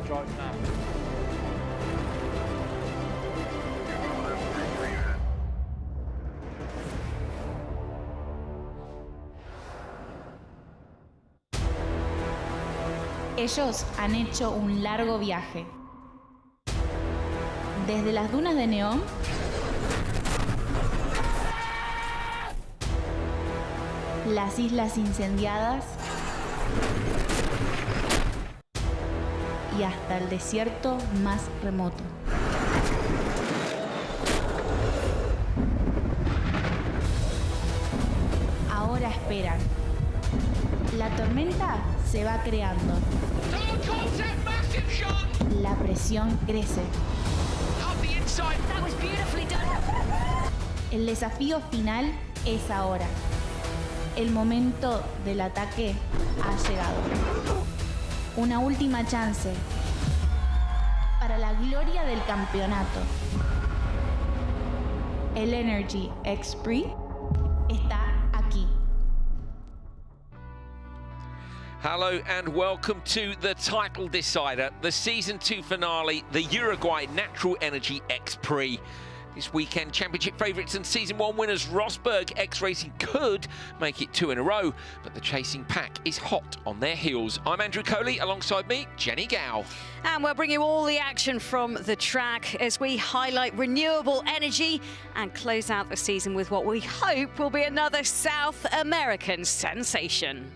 Drive now. Ellos han hecho un largo viaje. Desde las dunas de neón las islas incendiadas y hasta el desierto más remoto. Ahora esperan. La tormenta se va creando. La presión crece. El desafío final es ahora. El momento del ataque ha llegado. Una última chance para la gloria del campeonato. El Energy X Prix está aquí. Hello and welcome to the title decider, the Season 2 finale, the Uruguay Natural Energy X Prix. This weekend, championship favourites and Season 1 winners Rosberg X Racing could make it 2 in a row, but the chasing pack is hot on their heels. I'm Andrew Coley, alongside me, Jenny Gow. And we'll bring you all the action from the track as we highlight renewable energy and close out the season with what we hope will be another South American sensation.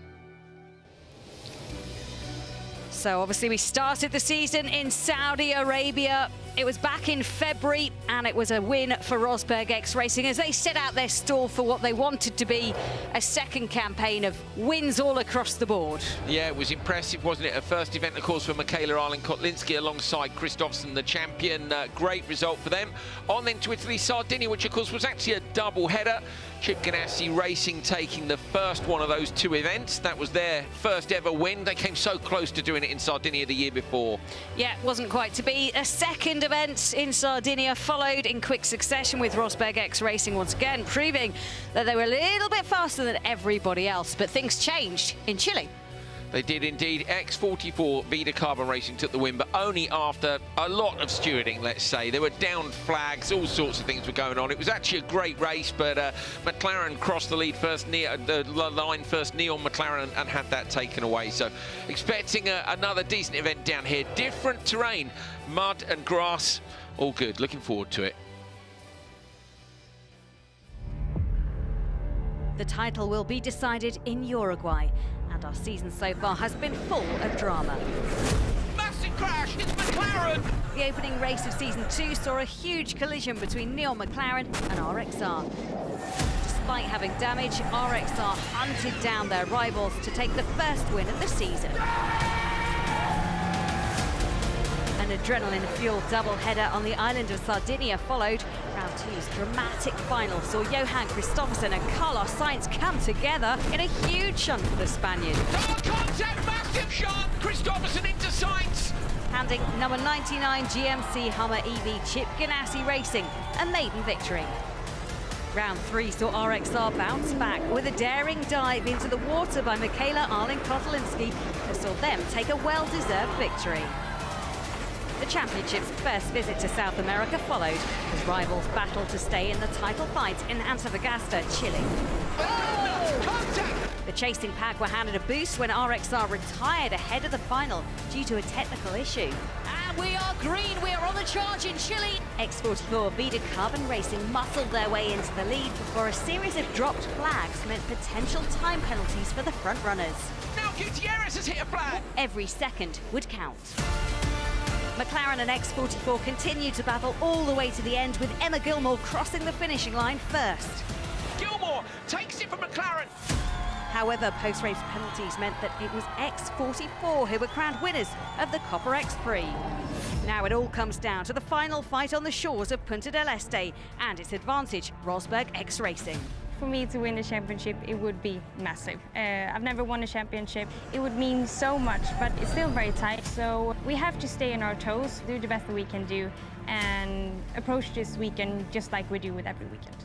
So obviously we started the season in Saudi Arabia. It was back in February and it was a win for Rosberg X Racing as they set out their stall for what they wanted to be a second campaign of wins all across the board. Yeah, it was impressive, wasn't it? A first event, of course, for Michaela Arlen-Kotlinski alongside Kristoffersen, the champion. Great result for them. On then to Italy, Sardinia, which of course was actually a double header. Chip Ganassi Racing taking the first one of those two events. That was their first ever win. They came so close to doing it in Sardinia the year before. Yeah, it wasn't quite to be. A second event in Sardinia followed in quick succession with Rosberg X Racing once again proving that they were a little bit faster than everybody else. But things changed in Chile. They did indeed. X44 Vida Carbon Racing took the win, but only after a lot of stewarding, let's say. There were down flags, all sorts of things were going on. It was actually a great race, but McLaren crossed the lead first, the line first, Neon McLaren, and had that taken away. So expecting another decent event down here. Different terrain, mud and grass, all good. Looking forward to it. The title will be decided in Uruguay, and our season so far has been full of drama. Massive crash, it's McLaren! The opening race of Season 2 saw a huge collision between Neon McLaren and RXR. Despite having damage, RXR hunted down their rivals to take the first win of the season. An adrenaline-fueled double-header on the island of Sardinia followed. Round 2's dramatic final saw Johan Kristoffersen and Carlos Sainz come together in a huge shunt for the Spaniard. Contact, massive shot! Kristoffersen into Sainz! Handing number 99 GMC Hummer EV Chip Ganassi Racing a maiden victory. Round 3 saw RXR bounce back with a daring dive into the water by Michaela Arlen-Kotlinski that saw them take a well-deserved victory. The championship's first visit to South America followed as rivals battled to stay in the title fight in Antofagasta, Chile. Oh! The chasing pack were handed a boost when RXR retired ahead of the final due to a technical issue. And we are green, we are on the charge in Chile. X44 Vida Carbon Racing muscled their way into the lead before a series of dropped flags meant potential time penalties for the front runners. Now Gutierrez has hit a flag! Every second would count. McLaren and X44 continued to battle all the way to the end with Emma Gilmore crossing the finishing line first. Gilmore takes it from McLaren. However, post-race penalties meant that it was X44 who were crowned winners of the Copper X Prix. Now it all comes down to the final fight on the shores of Punta del Este and its advantage, Rosberg X Racing. For me to win the championship, it would be massive. I've never won a championship. It would mean so much, but it's still very tight. So we have to stay on our toes, do the best that we can do, and approach this weekend just like we do with every weekend.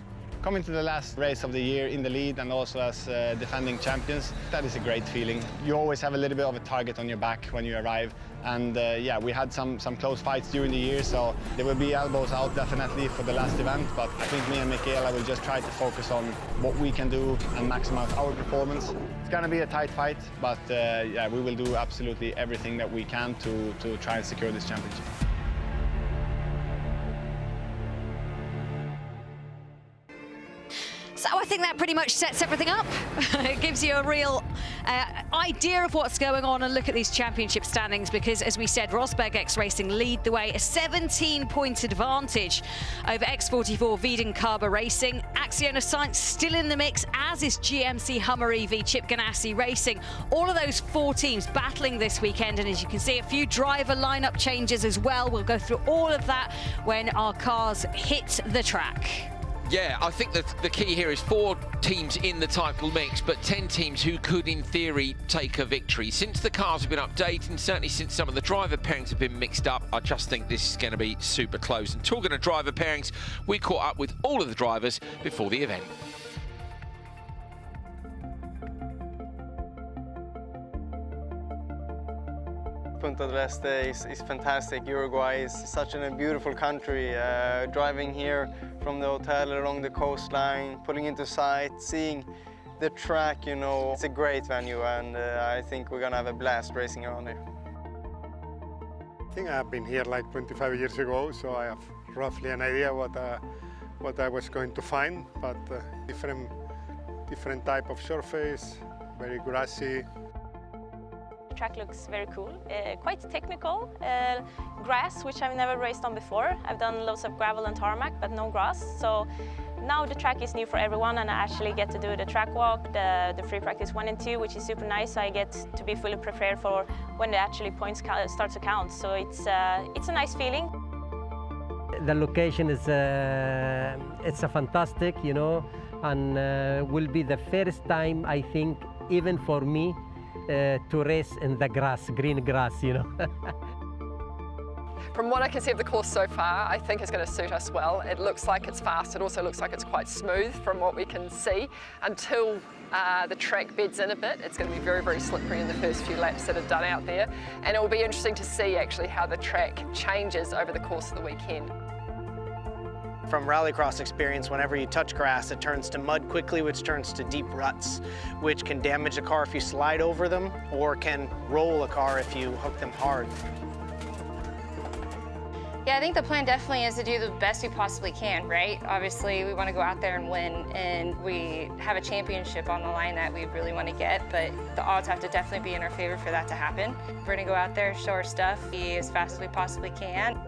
Coming to the last race of the year in the lead and also as defending champions, that is a great feeling. You always have a little bit of a target on your back when you arrive. And yeah, we had some close fights during the year, so there will be elbows out definitely for the last event. But I think me and Michaela will just try to focus on what we can do and maximize our performance. It's going to be a tight fight, but yeah, we will do absolutely everything that we can to try and secure this championship. So I think that pretty much sets everything up. It gives you a real idea of what's going on, and look at these championship standings, because as we said, Rosberg X Racing lead the way, a 17-point advantage over X44 Wiedenkarber Racing. Axiona Sainz still in the mix, as is GMC Hummer EV Chip Ganassi Racing. All of those 4 teams battling this weekend, and as you can see, a few driver lineup changes as well. We'll go through all of that when our cars hit the track. Yeah, I think that the key here is 4 teams in the title mix, but 10 teams who could, in theory, take a victory. Since the cars have been updated, and certainly since some of the driver pairings have been mixed up, I just think this is going to be super close. And talking of driver pairings, we caught up with all of the drivers before the event. Punta del Este is fantastic. Uruguay is such a beautiful country. Driving here from the hotel along the coastline, pulling into sight, seeing the track, you know, it's a great venue, and I think we're gonna have a blast racing around here. I think I've been here like 25 years ago, so I have roughly an idea what I was going to find, but different type of surface, very grassy. The track looks very cool, quite technical. Grass, which I've never raced on before. I've done loads of gravel and tarmac, but no grass. So now the track is new for everyone, and I actually get to do the track walk, the free practice 1 and 2, which is super nice. So I get to be fully prepared for when the actually points start to count. So it's a nice feeling. The location is it's a fantastic, you know, and will be the first time, I think, even for me, to race in the grass, green grass, you know. From what I can see of the course so far, I think it's going to suit us well. It looks like it's fast. It also looks like it's quite smooth from what we can see. Until the track beds in a bit, it's going to be very, very slippery in the first few laps that are done out there. And it will be interesting to see actually how the track changes over the course of the weekend. From rallycross experience, whenever you touch grass, it turns to mud quickly, which turns to deep ruts, which can damage a car if you slide over them, or can roll a car if you hook them hard. Yeah, I think the plan definitely is to do the best we possibly can, right? Obviously, we want to go out there and win, and we have a championship on the line that we really want to get, but the odds have to definitely be in our favor for that to happen. We're going to go out there, show our stuff, be as fast as we possibly can.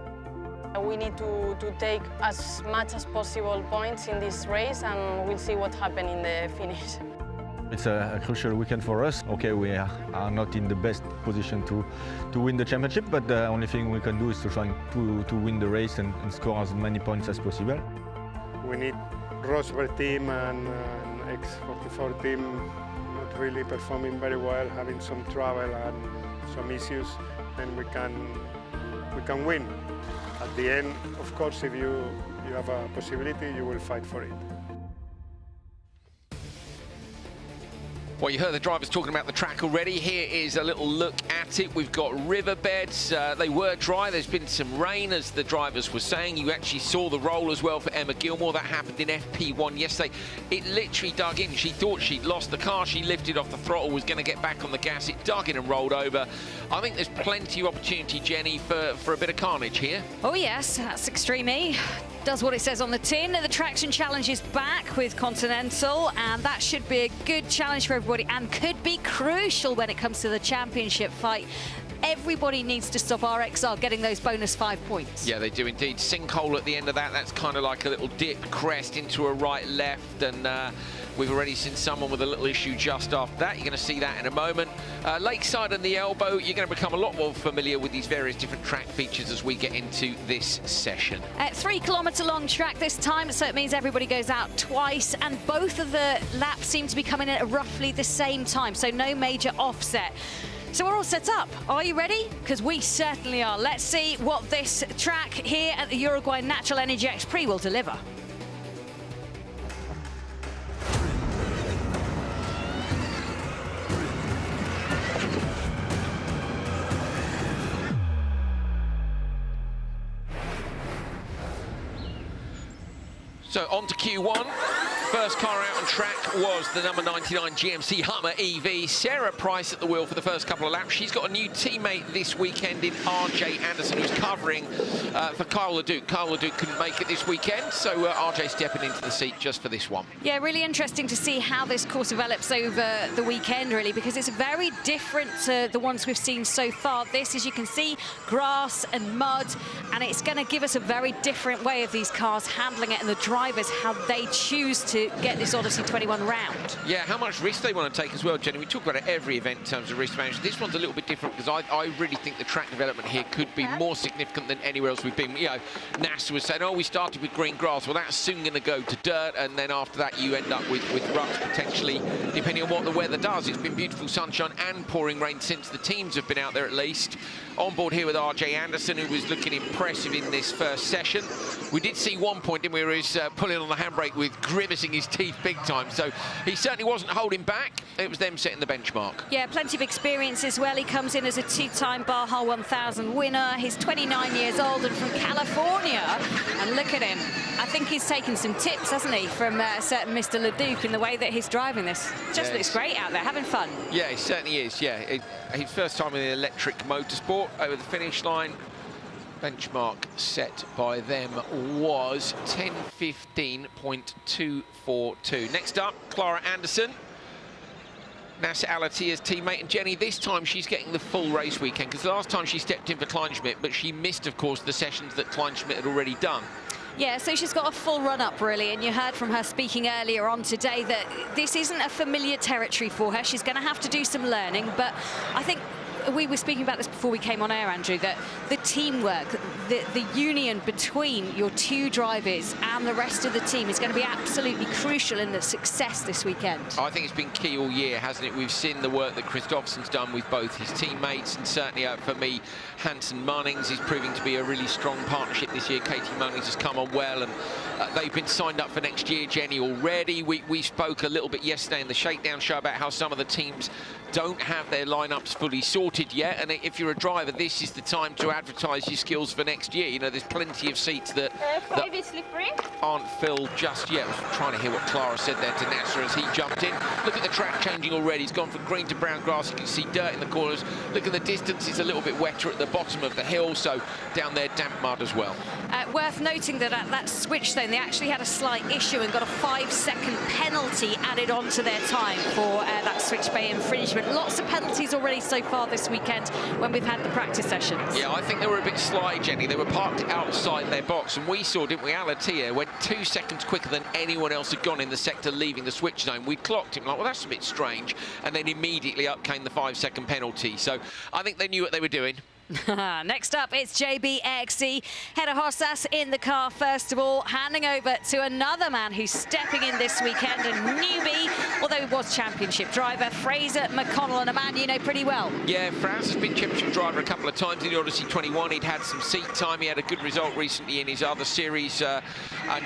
We need to take as much as possible points in this race, and we'll see what happens in the finish. It's a crucial weekend for us. Okay, we are not in the best position to win the championship, but the only thing we can do is to try to win the race and score as many points as possible. We need Rosberg team and X44 team not really performing very well, having some trouble and some issues, and we can win. At the end, of course, if you have a possibility, you will fight for it. Well, you heard the drivers talking about the track already. Here is a little look at it. We've got riverbeds. They were dry. There's been some rain, as the drivers were saying. You actually saw the roll as well for Emma Gilmore. That happened in FP1 yesterday. It literally dug in. She thought she'd lost the car. She lifted off the throttle, was going to get back on the gas. It dug in and rolled over. I think there's plenty of opportunity, Jenny, for a bit of carnage here. Oh yes, that's Extreme E. Does what it says on the tin. The Traction Challenge is back with Continental, and that should be a good challenge for everybody and could be crucial when it comes to the championship fight. Everybody needs to stop RXR getting those bonus 5 points. Yeah, they do indeed. Sinkhole at the end of that. That's kind of like a little dip crest into a right-left, and we've already seen someone with a little issue just after that. You're going to see that in a moment. Lakeside and the elbow, you're going to become a lot more familiar with these various different track features as we get into this session. 3 kilometre long track this time, so it means everybody goes out twice, and both of the laps seem to be coming in at roughly the same time, so no major offset. So we're all set up. Are you ready? Because we certainly are. Let's see what this track here at the Uruguay Natural Energy X Prix will deliver. So on to Q1. First car out on track was the number 99 GMC Hummer EV. Sarah Price at the wheel for the first couple of laps. She's got a new teammate this weekend in RJ Anderson, who's covering for Kyle LeDuc. Kyle LeDuc couldn't make it this weekend, so RJ stepping into the seat just for this one. Yeah, really interesting to see how this course develops over the weekend, really, because it's very different to the ones we've seen so far. This, as you can see, grass and mud, and it's going to give us a very different way of these cars handling it and the drivers, how they choose to get this Odyssey 21 round. Yeah, how much risk they want to take as well, Jenny. We talk about it every event in terms of risk management. This one's a little bit different because I really think the track development here could be more significant than anywhere else we've been. You know, NASA was saying, oh, we started with green grass. Well, that's soon going to go to dirt, and then after that you end up with ruts potentially, depending on what the weather does. It's been beautiful sunshine and pouring rain since the teams have been out there at least. On board here with RJ Anderson, who was looking impressive in this first session. We did see one point, didn't we, where he's pulling on the handbrake with grimacing his teeth big time. So he certainly wasn't holding back. It was them setting the benchmark. Yeah, plenty of experience as well. He comes in as a two-time Baja 1000 winner. He's 29 years old and from California. And look at him. I think he's taken some tips, hasn't he, from certain Mr. LeDuc in the way that he's driving this. Just looks great out there, having fun. Yeah, he certainly is, yeah. His first time in the electric motorsport over the finish line. Benchmark set by them was 10:15.242. Next up, Clara Anderson, NASA Alatia's teammate, and Jenny, this time she's getting the full race weekend, because the last time she stepped in for Kleinschmidt, but she missed, of course, the sessions that Kleinschmidt had already done. Yeah, so she's got a full run-up, really, and you heard from her speaking earlier on today that this isn't a familiar territory for her. She's going to have to do some learning, but I think we were speaking about this before we came on air, Andrew, that the teamwork, the union between your two drivers and the rest of the team is going to be absolutely crucial in the success this weekend. I think it's been key all year, hasn't it? We've seen the work that Christophersen's done with both his teammates, and certainly for me, Hansen Munnings is proving to be a really strong partnership this year. Katie Munnings has come on well, and they've been signed up for next year, Jenny, already. We spoke a little bit yesterday in the Shakedown show about how some of the teams don't have their lineups fully sorted yet, and if you're a driver, this is the time to advertise your skills for next year. You know, there's plenty of seats that aren't filled just yet. I was trying to hear what Clara said there to Nasser as he jumped in. Look at the track changing already. It's gone from green to brown grass. You can see dirt in the corners. Look at the distance. It's a little bit wetter at the bottom of the hill, so down there damp mud as well. Worth noting that at that switch then, they actually had a slight issue and got a 5-second penalty added onto their time for that switch bay infringement. Lots of penalties already so far this weekend when we've had the practice sessions. Yeah, I think they were a bit sly, Jenny. They were parked outside their box, and we saw, didn't we, Alatia went 2 seconds quicker than anyone else had gone in the sector leaving the switch zone. We clocked him like, well, that's a bit strange, and then immediately up came the 5-second penalty. So I think they knew what they were doing. Next up, it's JBXE. Hedda Hossas in the car, first of all, handing over to another man who's stepping in this weekend, a newbie, although he was championship driver, Fraser McConnell, and a man you know pretty well. Yeah, Franz has been championship driver a couple of times in the Odyssey 21. He'd had some seat time. He had a good result recently in his other series, and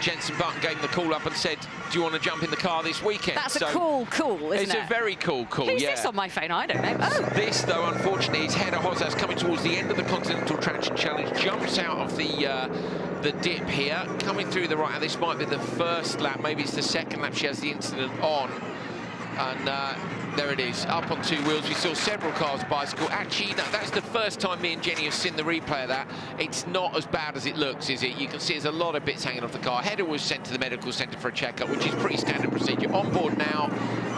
Jensen Button gave him the call up and said, do you want to jump in the car this weekend? That's a cool, isn't it? It's a very cool, Who's this on my phone? I don't know. Oh. This, though, unfortunately, is Hedda Hossas coming towards the end of the Continental Traction Challenge, jumps out of the dip here, coming through the right, and this might be the first lap, maybe it's the second lap she has the incident on, and there it is, up on 2 wheels. We saw several cars bicycle. Actually, that's the first time me and Jenny have seen the replay of that. It's not as bad as it looks, is it? You can see there's a lot of bits hanging off the car. Hedda was sent to the medical centre for a checkup, which is pretty standard procedure. On board now,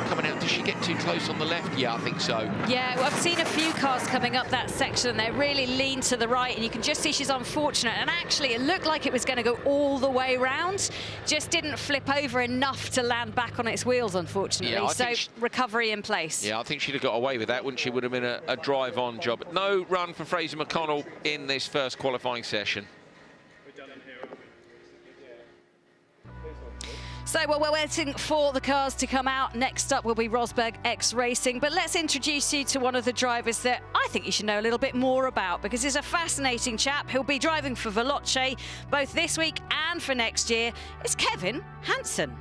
coming out. Does she get too close on the left? Yeah, I think so. Yeah, well, I've seen a few cars coming up that section. They're really lean to the right, and you can just see she's unfortunate. And actually, it looked like it was going to go all the way round. Just didn't flip over enough to land back on its wheels, unfortunately. Yeah, so recovery in place. Yeah, I think she'd have got away with that, wouldn't she? Would have been a drive-on job. No run for Fraser McConnell in this first qualifying session. So well, we're waiting for the cars to come out. Next up will be Rosberg X Racing. But let's introduce you to one of the drivers that I think you should know a little bit more about, because he's a fascinating chap. He'll be driving for Veloce both this week and for next year. It's Kevin Hansen.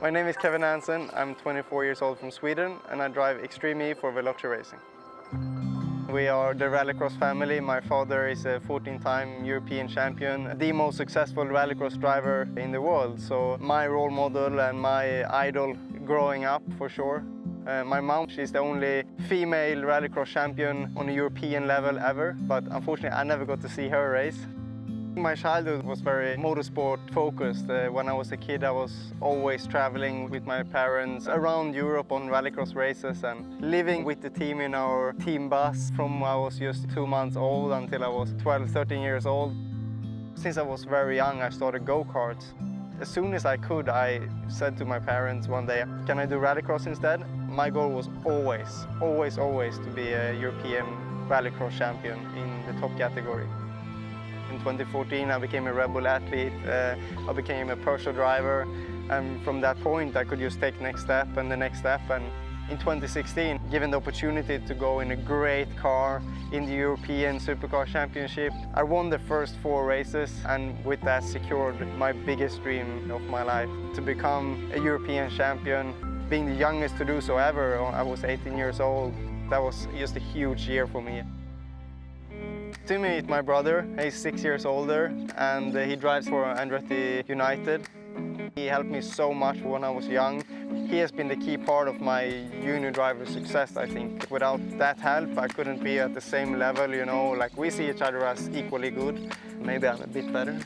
My name is Kevin Hansen. I'm 24 years old from Sweden, and I drive Extreme E for Veloce Racing. We are the rallycross family. My father is a 14-time European champion, the most successful rallycross driver in the world. So my role model and my idol growing up, for sure. My mom, she's the only female rallycross champion on a European level ever, but unfortunately I never got to see her race. My childhood was very motorsport focused. When I was a kid, I was always traveling with my parents around Europe on rallycross races and living with the team in our team bus from I was just 2 months old until I was 12, 13 years old. Since I was very young, I started go-karts. As soon as I could, I said to my parents one day, can I do rallycross instead? My goal was always to be a European rallycross champion in the top category. In 2014, I became a Red Bull athlete, I became a Porsche driver, and from that point I could just take the next step and the next step. And in 2016, given the opportunity to go in a great car in the European Supercar Championship, I won the first 4 races, and with that secured my biggest dream of my life, to become a European champion, being the youngest to do so ever. I was 18 years old. That was just a huge year for me. To meet my brother, he's 6 years older, and he drives for Andretti United. He helped me so much when I was young. He has been the key part of my junior driver success, I think. Without that help, I couldn't be at the same level, you know, like we see each other as equally good. Maybe I'm a bit better.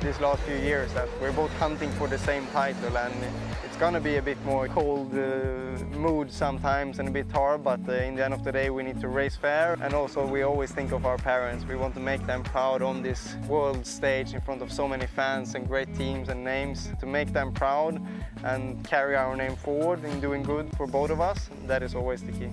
These last few years that we're both hunting for the same title, and it's gonna be a bit more cold mood sometimes and a bit hard, but in the end of the day we need to race fair, and also we always think of our parents. We want to make them proud on this world stage in front of so many fans and great teams and names, to make them proud and carry our name forward in doing good for both of us. That is always the key.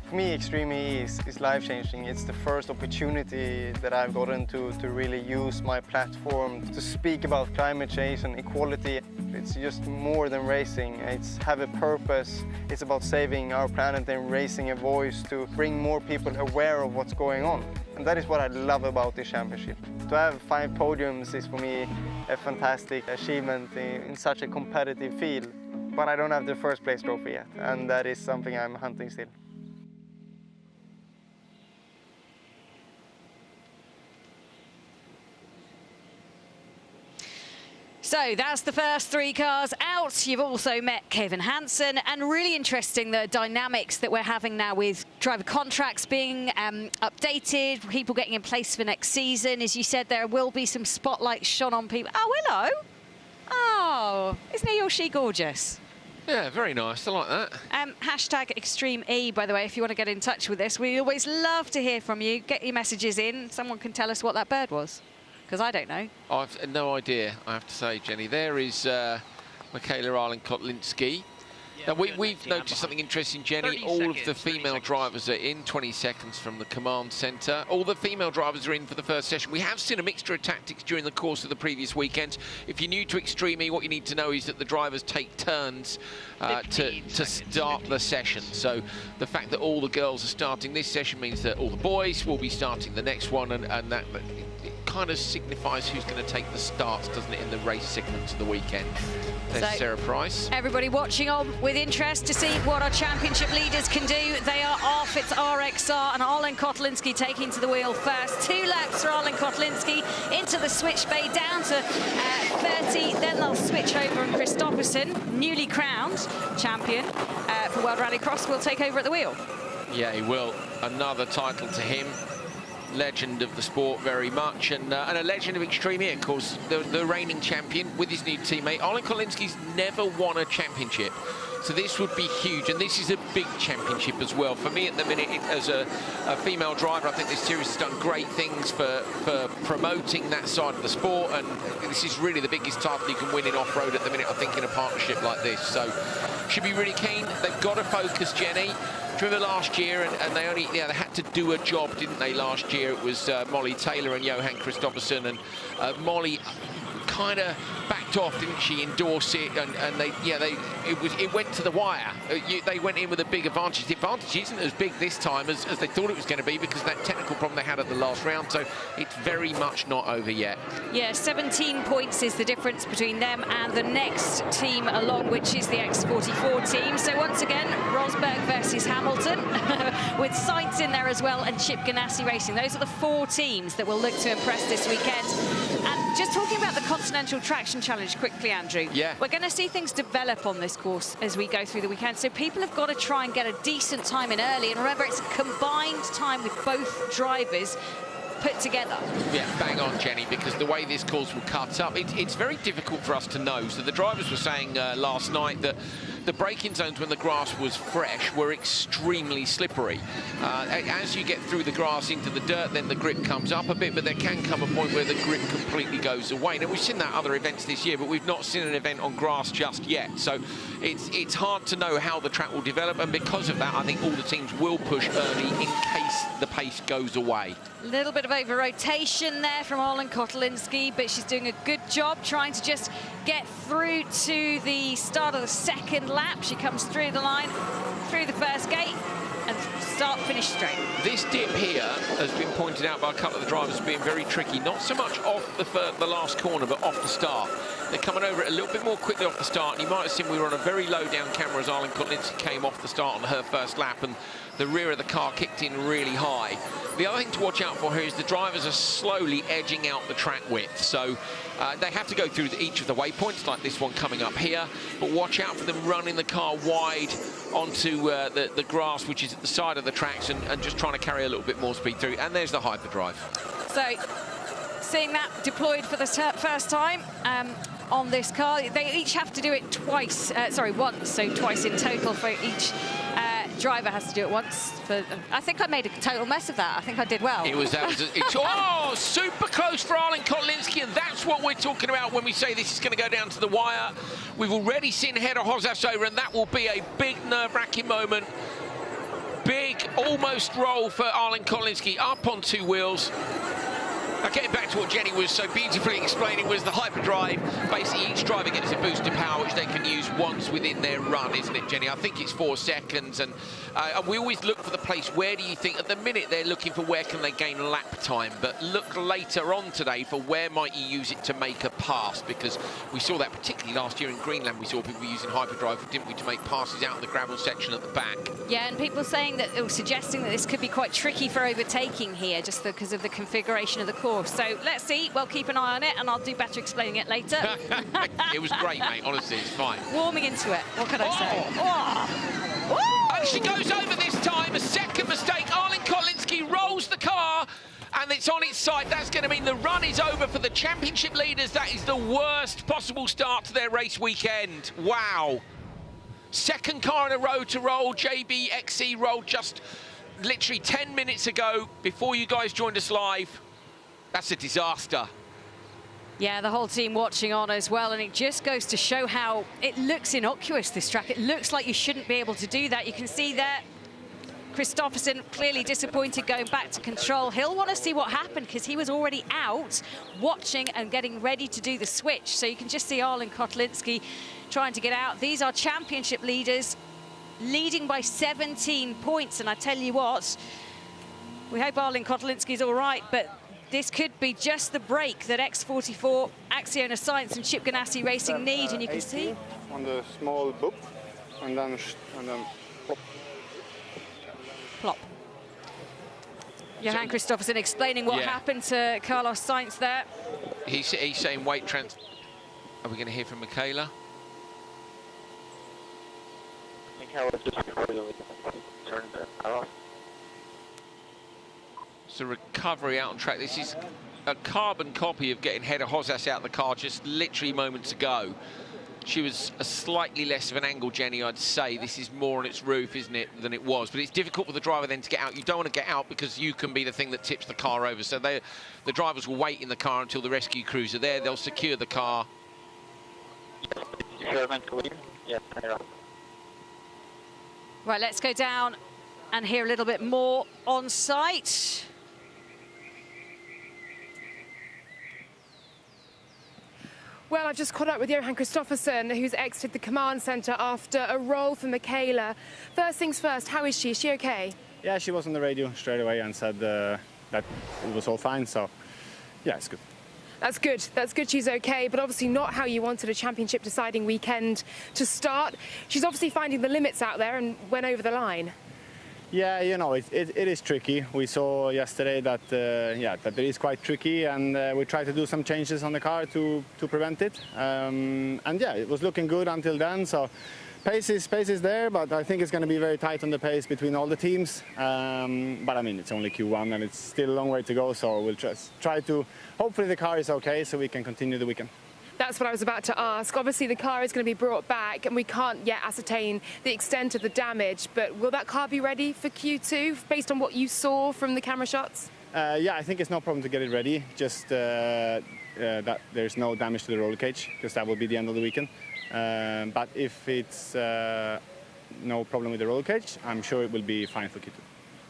For me, Extreme E is life-changing. It's the first opportunity that I've gotten to really use my platform to speak about climate change and equality. It's just more than racing. It's have a purpose. It's about saving our planet and raising a voice to bring more people aware of what's going on. And that is what I love about this championship. To have 5 podiums is for me a fantastic achievement in such a competitive field. But I don't have the first place trophy yet, and that is something I'm hunting still. So that's the first 3 cars out. You've also met Kevin Hansen, and really interesting the dynamics that we're having now with driver contracts being updated, people getting in place for next season. As you said, there will be some spotlights shone on people. Oh, hello. Oh, isn't he or she gorgeous? Yeah, very nice. I like that. Hashtag Extreme E, by the way, if you want to get in touch with us. We always love to hear from you. Get your messages in. Someone can tell us what that bird was, because I don't know. I've no idea, I have to say, Jenny. There is Michaela Arlen-Kotlinski. Now, we've noticed something interesting, Jenny. All of the female drivers are in, 20 seconds from the command centre. All the female drivers are in for the first session. We have seen a mixture of tactics during the course of the previous weekend. If you're new to Extreme E, what you need to know is that the drivers take turns to start the session. So the fact that all the girls are starting this session means that all the boys will be starting the next one, and that it kind of signifies who's going to take the starts, doesn't it, in the race segments of the weekend. There's Sarah Price. Everybody watching on with interest to see what our championship leaders can do. They are off. It's RXR and Arlen-Kotlinski taking to the wheel first. 2 laps for Arlen-Kotlinski into the switch bay down to 30. Then they'll switch over, and Kristoffersen, newly crowned champion for World Rallycross, will take over at the wheel. Yeah, he will. Another title to him. Legend of the sport very much, and a legend of Extreme E, of course, the reigning champion with his new teammate. Arlen-Kotlinski's never won a championship, so this would be huge, and this is a big championship as well. For me at the minute, as a female driver, I think this series has done great things for promoting that side of the sport, and this is really the biggest title you can win in off-road at the minute, I think, in a partnership like this. So should be really keen. They've got to focus, Jenny. Remember last year, and they only, they had to do a job, didn't they, last year? It was Molly Taylor and Johan Kristoffersen, and Molly kind of backed off, didn't she, in Dorset, and it went to the wire. They went in with a big advantage. The advantage isn't as big this time as they thought it was going to be because of that technical problem they had at the last round, so it's very much not over yet. Yeah, 17 points is the difference between them and the next team along, which is the X44 team. So once again, Rosberg versus Hamilton, with Sainz in there as well, and Chip Ganassi Racing. Those are the 4 teams that will look to impress this weekend. And just talking about the Continental Traction Challenge quickly, Andrew. Yeah. We're going to see things develop on this course as we go through the weekend. So people have got to try and get a decent time in early. And remember, it's a combined time with both drivers put together. Yeah, bang on, Jenny, because the way this course will cut up, it's very difficult for us to know. So the drivers were saying last night that the braking zones when the grass was fresh were extremely slippery. As you get through the grass into the dirt, then the grip comes up a bit, but there can come a point where the grip completely goes away. Now, we've seen that other events this year, but we've not seen an event on grass just yet. So it's hard to know how the track will develop, and because of that, I think all the teams will push early in case the pace goes away. A little bit of over-rotation there from Olin Kotelinski, but she's doing a good job trying to just get through to the start of the second lap. She comes through the line, through the first gate, and finish straight. This dip here has been pointed out by a couple of the drivers as being very tricky, not so much off the last corner, but off the start. They're coming over it a little bit more quickly off the start, and you might have seen we were on a very low down camera as Arlen Kotelinski came off the start on her first lap, and the rear of the car kicked in really high. The other thing to watch out for here is the drivers are slowly edging out the track width, so they have to go through each of the waypoints, like this one coming up here, but watch out for them running the car wide onto the grass, which is at the side of the tracks, and just trying to carry a little bit more speed through. And there's the hyperdrive. So, seeing that deployed for the first time on this car, they each have to do it twice, once, so twice in total for each driver has to do it once. I think I made a total mess of that. I think I did well. Oh, super close for Arlen Kotelinski, and that's what we're talking about when we say this is going to go down to the wire. We've already seen Hedda Hosas over, and that will be a big nerve-wracking moment. Big, almost roll for Arlen Kotelinski, up on 2 wheels. Now, getting back to what Jenny was so beautifully explaining was the hyperdrive. Basically, each driver gets a boost of power, which they can use once within their run, isn't it, Jenny? I think it's 4 seconds, and we always look for the place. Where do you think, at the minute, they're looking for where can they gain lap time, but look later on today for where might you use it to make a pass, because we saw that particularly last year in Greenland. We saw people using hyperdrive, didn't we, to make passes out of the gravel section at the back. Yeah, and people saying that, or suggesting that this could be quite tricky for overtaking here, just because of the configuration of the course. So let's see. We'll keep an eye on it, and I'll do better explaining it later. It was great, mate. Honestly, it's fine. Warming into it. What can I say? Oh, she goes over this time. A second mistake. Arlen Kotelinski rolls the car, and it's on its side. That's going to mean the run is over for the championship leaders. That is the worst possible start to their race weekend. Wow. Second car in a row to roll. JBXE rolled just literally 10 minutes ago before you guys joined us live. That's a disaster. Yeah, the whole team watching on as well, and it just goes to show how it looks innocuous, this track. It looks like you shouldn't be able to do that. You can see there, Kristoffersen clearly disappointed going back to control. He'll want to see what happened because he was already out watching and getting ready to do the switch. So you can just see Arlen Kotelinski trying to get out. These are championship leaders leading by 17 points, and I tell you what, we hope Arlen Kotelinski's all right, but this could be just the break that X44, Axiona Sainz and Chip Ganassi Racing need, and you can see on the small boop, and then plop. Plop. Johan Kristoffersen explaining what happened to Carlos Sainz there. He's saying weight transfer. Are we going to hear from Michaela? So recovery out on track. This is a carbon copy of getting Hedda Hosas out of the car just literally moments ago. She was a slightly less of an angle, Jenny, I'd say. This is more on its roof, isn't it, than it was. But it's difficult for the driver then to get out. You don't want to get out because you can be the thing that tips the car over. So the drivers will wait in the car until the rescue crews are there. They'll secure the car. Right, let's go down and hear a little bit more on site. Well, I've just caught up with Johan Kristoffersson, who's exited the command centre after a roll for Michaela. First things first, how is she? Is she okay? Yeah, she was on the radio straight away and said that it was all fine, so yeah, it's good. That's good. That's good she's okay, but obviously not how you wanted a championship deciding weekend to start. She's obviously finding the limits out there and went over the line. Yeah, you know, it is tricky. We saw yesterday that that it is quite tricky, and we tried to do some changes on the car to prevent it. And yeah, it was looking good until then. So pace is there, but I think it's going to be very tight on the pace between all the teams. But I mean, it's only Q1 and it's still a long way to go. So we'll just try to. Hopefully the car is okay, so we can continue the weekend. That's what I was about to ask. Obviously, the car is going to be brought back, and we can't yet ascertain the extent of the damage. But will that car be ready for Q2, based on what you saw from the camera shots? Yeah, I think it's no problem to get it ready. Just that there's no damage to the roller cage, because that will be the end of the weekend. But if it's no problem with the roller cage, I'm sure it will be fine for Q2.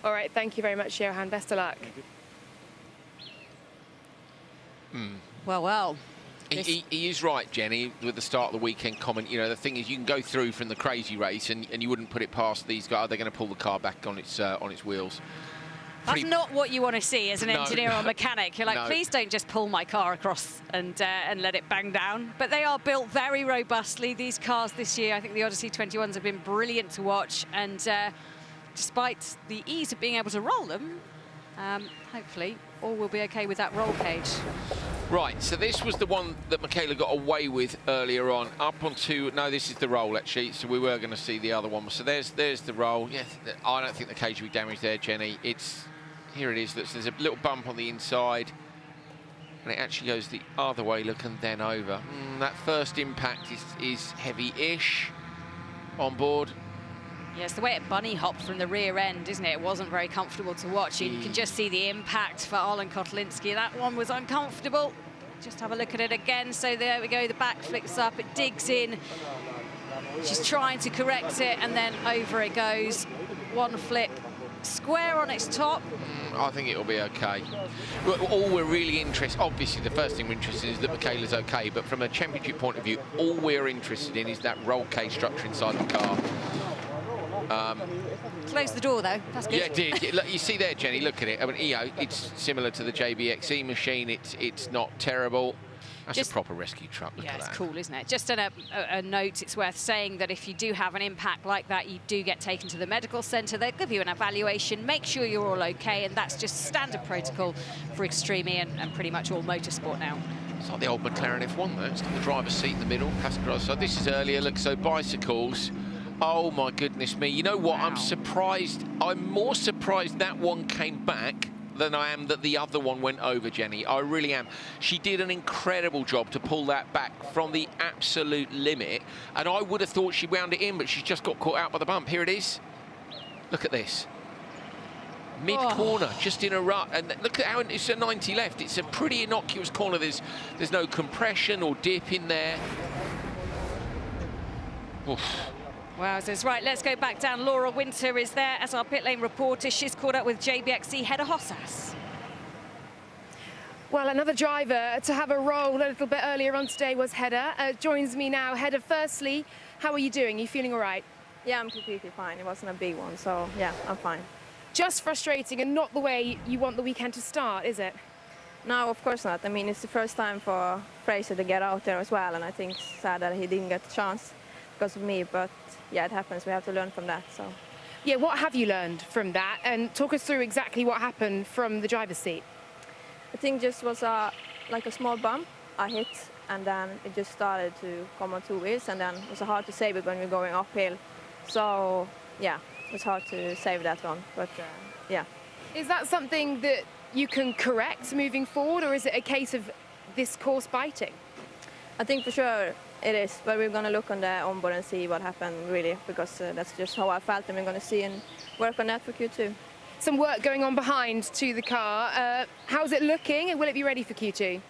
All right, thank you very much, Johan. Best of luck. Well. He is right, Jenny, with the start of the weekend comment. You know, the thing is, you can go through from the crazy race, and you wouldn't put it past these guys. They're going to pull the car back on its wheels. That's not what you want to see as an engineer or mechanic. You're like, No. please don't just pull my car across and let it bang down. But they are built very robustly, these cars this year. I think the Odyssey 21s have been brilliant to watch. And despite the ease of being able to roll them, hopefully all will be OK with that roll cage. Right, so this was the one that Michaela got away with earlier on. Up onto, no, this is the roll actually. So we were going to see the other one. So there's the roll. Yeah, I don't think the cage will be damaged there, Jenny. Here it is. There's a little bump on the inside, and it actually goes the other way, look, and then over. That first impact is heavy-ish on board. Yes, the way it bunny hopped from the rear end, isn't it? It wasn't very comfortable to watch. You can just see the impact for Arlen Kotlinski. That one was uncomfortable. Just have a look at it again. So there we go. The back flips up. It digs in. She's trying to correct it, and then over it goes. One flip, square on its top. I think it'll be OK. All we're really interested, obviously the first thing we're interested in is that Michaela's OK, but from a championship point of view, all we're interested in is that roll cage structure inside the car. Close the door, though. That's good. Yeah, it did. Look, you see there, Jenny, look at it. I mean, you know, it's similar to the JBXE machine. It's not terrible. That's a proper rescue truck. Look Yeah, at it's that. cool, isn't it? Just a note, it's worth saying that if you do have an impact like that, you do get taken to the medical centre. They'll give you an evaluation, make sure you're all OK, and that's just standard protocol for Extreme E and pretty much all motorsport now. It's like the old McLaren F1, though. It's got the driver's seat in the middle, passenger side. This is earlier. Look, so bicycles. Oh, my goodness me. You know what? Wow. I'm surprised. I'm more surprised that one came back than I am that the other one went over, Jenny. I really am. She did an incredible job to pull that back from the absolute limit, and I would have thought she wound it in, but she's just got caught out by the bump. Here it is. Look at this. Mid-corner, just in a rut, and look at how it's a 90 left. It's a pretty innocuous corner. There's no compression or dip in there. Oof. Wow, so it's right, let's go back down. Laura Winter is there as our pit lane reporter. She's caught up with JBXE Hedda Hossas. Well, another driver to have a roll a little bit earlier on today was Hedda. Joins me now. Hedda, firstly, how are you doing? Are you feeling all right? Yeah, I'm completely fine. It wasn't a big one, so yeah, I'm fine. Just frustrating and not the way you want the weekend to start, is it? No, of course not. I mean, it's the first time for Fraser to get out there as well, and I think it's sad that he didn't get the chance because of me, but yeah, it happens. We have to learn from that. So, yeah, what have you learned from that? And talk us through exactly what happened from the driver's seat. I think just was like a small bump I hit, and then it just started to come on two wheels, and then it was hard to save it when we're going uphill. So yeah, it was hard to save that one, but yeah. Is that something that you can correct moving forward, or is it a case of this course biting? I think for sure it is, but we're going to look on the onboard and see what happened really, because that's just how I felt, and we're going to see and work on that for Q2. Some work going on behind to the car. How's it looking, and will it be ready for Q2?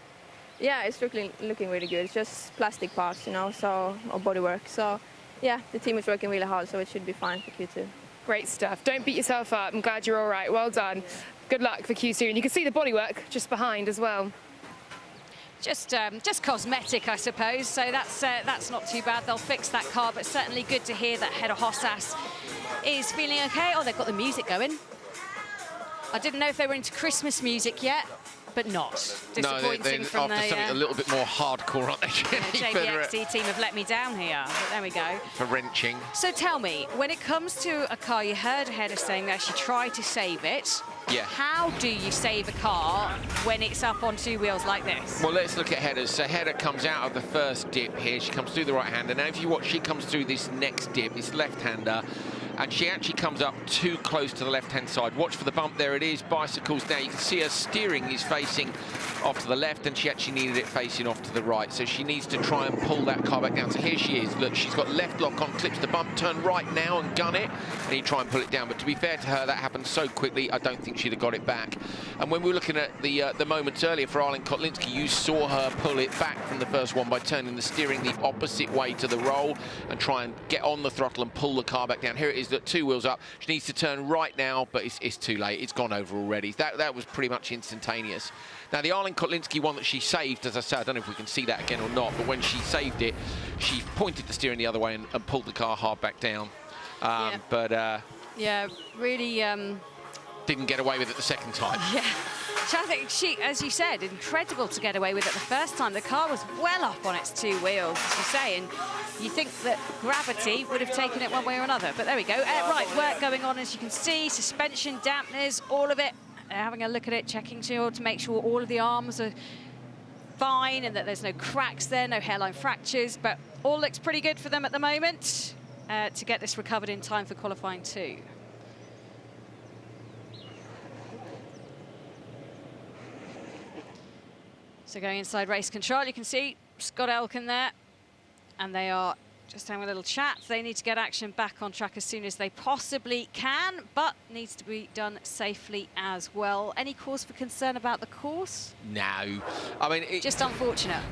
Yeah, it's looking really good. It's just plastic parts, you know, so or bodywork. So yeah, the team is working really hard, so it should be fine for Q2. Great stuff. Don't beat yourself up. I'm glad you're all right. Well done. Good luck for Q2. And you can see the bodywork just behind as well. just cosmetic, I suppose. So that's not too bad. They'll fix that car, but certainly good to hear that head of Hossas is feeling okay. Oh, they've got the music going. I didn't know if they were into Christmas music yet, but not. Disappointing from after something a little bit more hardcore, aren't they? JBXT team have let me down here. But there we go. For wrenching. So tell me, when it comes to a car, you heard a header saying that she tried to save it. Yeah. How do you save a car when it's up on two wheels like this? Well, let's look at headers. So header comes out of the first dip here. She comes through the right-hander. Now, if you watch, she comes through this next dip, this left-hander, and she actually comes up too close to the left-hand side. Watch for the bump. There it is. Bicycles. Now, you can see her steering is facing off to the left, and she actually needed it facing off to the right. So she needs to try and pull that car back down. So here she is. Look, she's got left lock on, clips the bump, turn right now and gun it, and you try and pull it down. But to be fair to her, that happened so quickly, I don't think she'd have got it back. And when we were looking at the moments earlier for Arlen Kotlinski, you saw her pull it back from the first one by turning the steering the opposite way to the roll and try and get on the throttle and pull the car back down. Here it is, look, two wheels up. She needs to turn right now, but it's too late. It's gone over already. That was pretty much instantaneous. Now, the Arlen Kotlinski one that she saved, as I said, I don't know if we can see that again or not, but when she saved it, she pointed the steering the other way and pulled the car hard back down. Yeah. But yeah, really didn't get away with it the second time. Yeah. I think she, as you said, incredible to get away with it the first time. The car was well up on its two wheels, as you say, and you think that gravity would have taken it one way or another. But there we go. Right, work going on, as you can see. Suspension, dampeners, all of it. Having a look at it, checking to make sure all of the arms are fine and that there's no cracks there, no hairline fractures. But all looks pretty good for them at the moment to get this recovered in time for qualifying 2. So going inside race control, you can see Scott Elkin there, and they are just having a little chat. They need to get action back on track as soon as they possibly can, but needs to be done safely as well. Any cause for concern about the course? No. I mean, just unfortunate.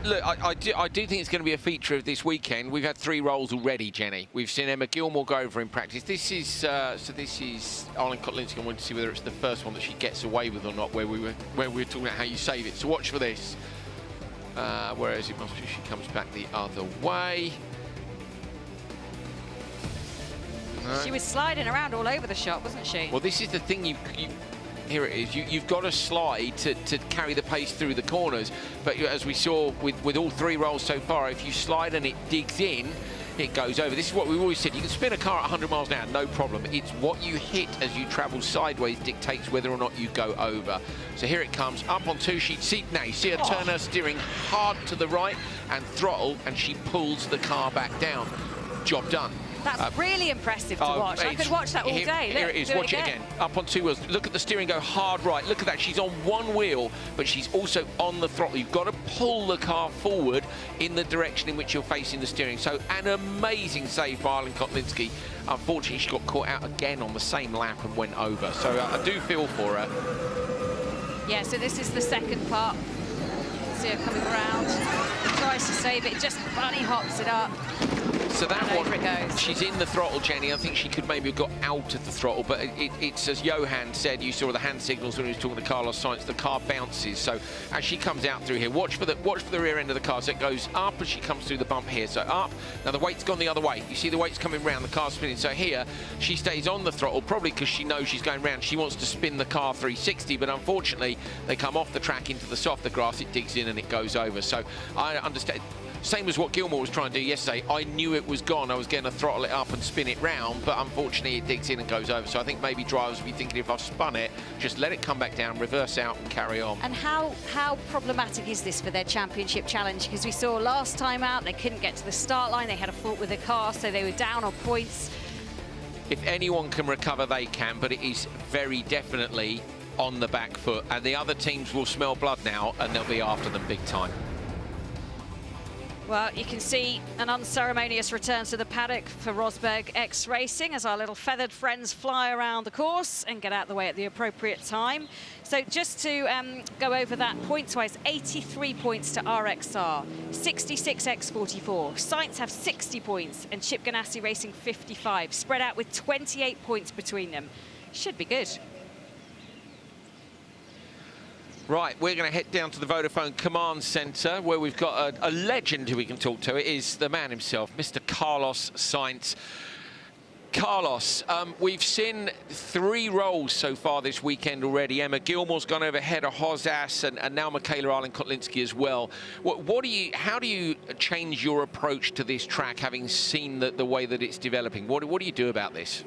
Look, I do think it's going to be a feature of this weekend. We've had 3 rolls already, Jenny. We've seen Emma Gilmore go over in practice. This is so this is Arlen Kotlinski. I want to see whether it's the first one that she gets away with or not. Where we were talking about how you save it. So watch for this. Whereas it must be she comes back the other way. No. She was sliding around all over the shop, wasn't she? Well, this is the thing. Here it is. You've got to slide to carry the pace through the corners. But as we saw with all 3 rolls so far, if you slide and it digs in, it goes over. This is what we've always said. You can spin a car at 100 miles an hour, no problem. It's what you hit as you travel sideways dictates whether or not you go over. So here it comes, up on 2 sheets. See, now you see her turn her steering hard to the right and throttle, and she pulls the car back down. Job done. That's really impressive to watch. I could watch that all day. Here it is. Watch it again. Up on 2 wheels. Look at the steering go hard right. Look at that. She's on 1 wheel, but she's also on the throttle. You've got to pull the car forward in the direction in which you're facing the steering. So an amazing save by Arlen Kotlinski. Unfortunately, she got caught out again on the same lap and went over. So I do feel for her. Yeah, so this is the second part. You can see her coming around. Tries to save it, just bunny hops it up. So that one, she's in the throttle, Jenny. I think she could maybe have got out of the throttle, but it's as Johan said, you saw the hand signals when he was talking to Carlos Sainz, the car bounces. So as she comes out through here, watch for the rear end of the car. So it goes up as she comes through the bump here. So up. Now the weight's gone the other way. You see the weight's coming round, the car's spinning. So here, she stays on the throttle, probably because she knows she's going round. She wants to spin the car 360, but unfortunately, they come off the track into the softer grass, it digs in and it goes over. So I understand. Same as what Gilmore was trying to do yesterday. I knew it was gone. I was going to throttle it up and spin it round, but unfortunately it digs in and goes over. So I think maybe drivers will be thinking, if I've spun it, just let it come back down, reverse out and carry on. And how problematic is this for their championship challenge? Because we saw last time out, they couldn't get to the start line. They had a fault with the car, so they were down on points. If anyone can recover, they can, but it is very definitely on the back foot. And the other teams will smell blood now, and they'll be after them big time. Well, you can see an unceremonious return to the paddock for Rosberg X Racing as our little feathered friends fly around the course and get out of the way at the appropriate time. So just to go over that points-wise, 83 points to RXR, 66 X44. Sainz have 60 points and Chip Ganassi Racing 55, spread out with 28 points between them. Should be good. Right, we're going to head down to the Vodafone Command Centre, where we've got a legend who we can talk to. It is the man himself, Mr. Carlos Sainz. Carlos, we've seen 3 rolls so far this weekend already. Emma Gilmore's gone over ahead of Hozas, and now Michaela Arlen-Kotlinski as well. How do you change your approach to this track, having seen the way that it's developing? What do you do about this?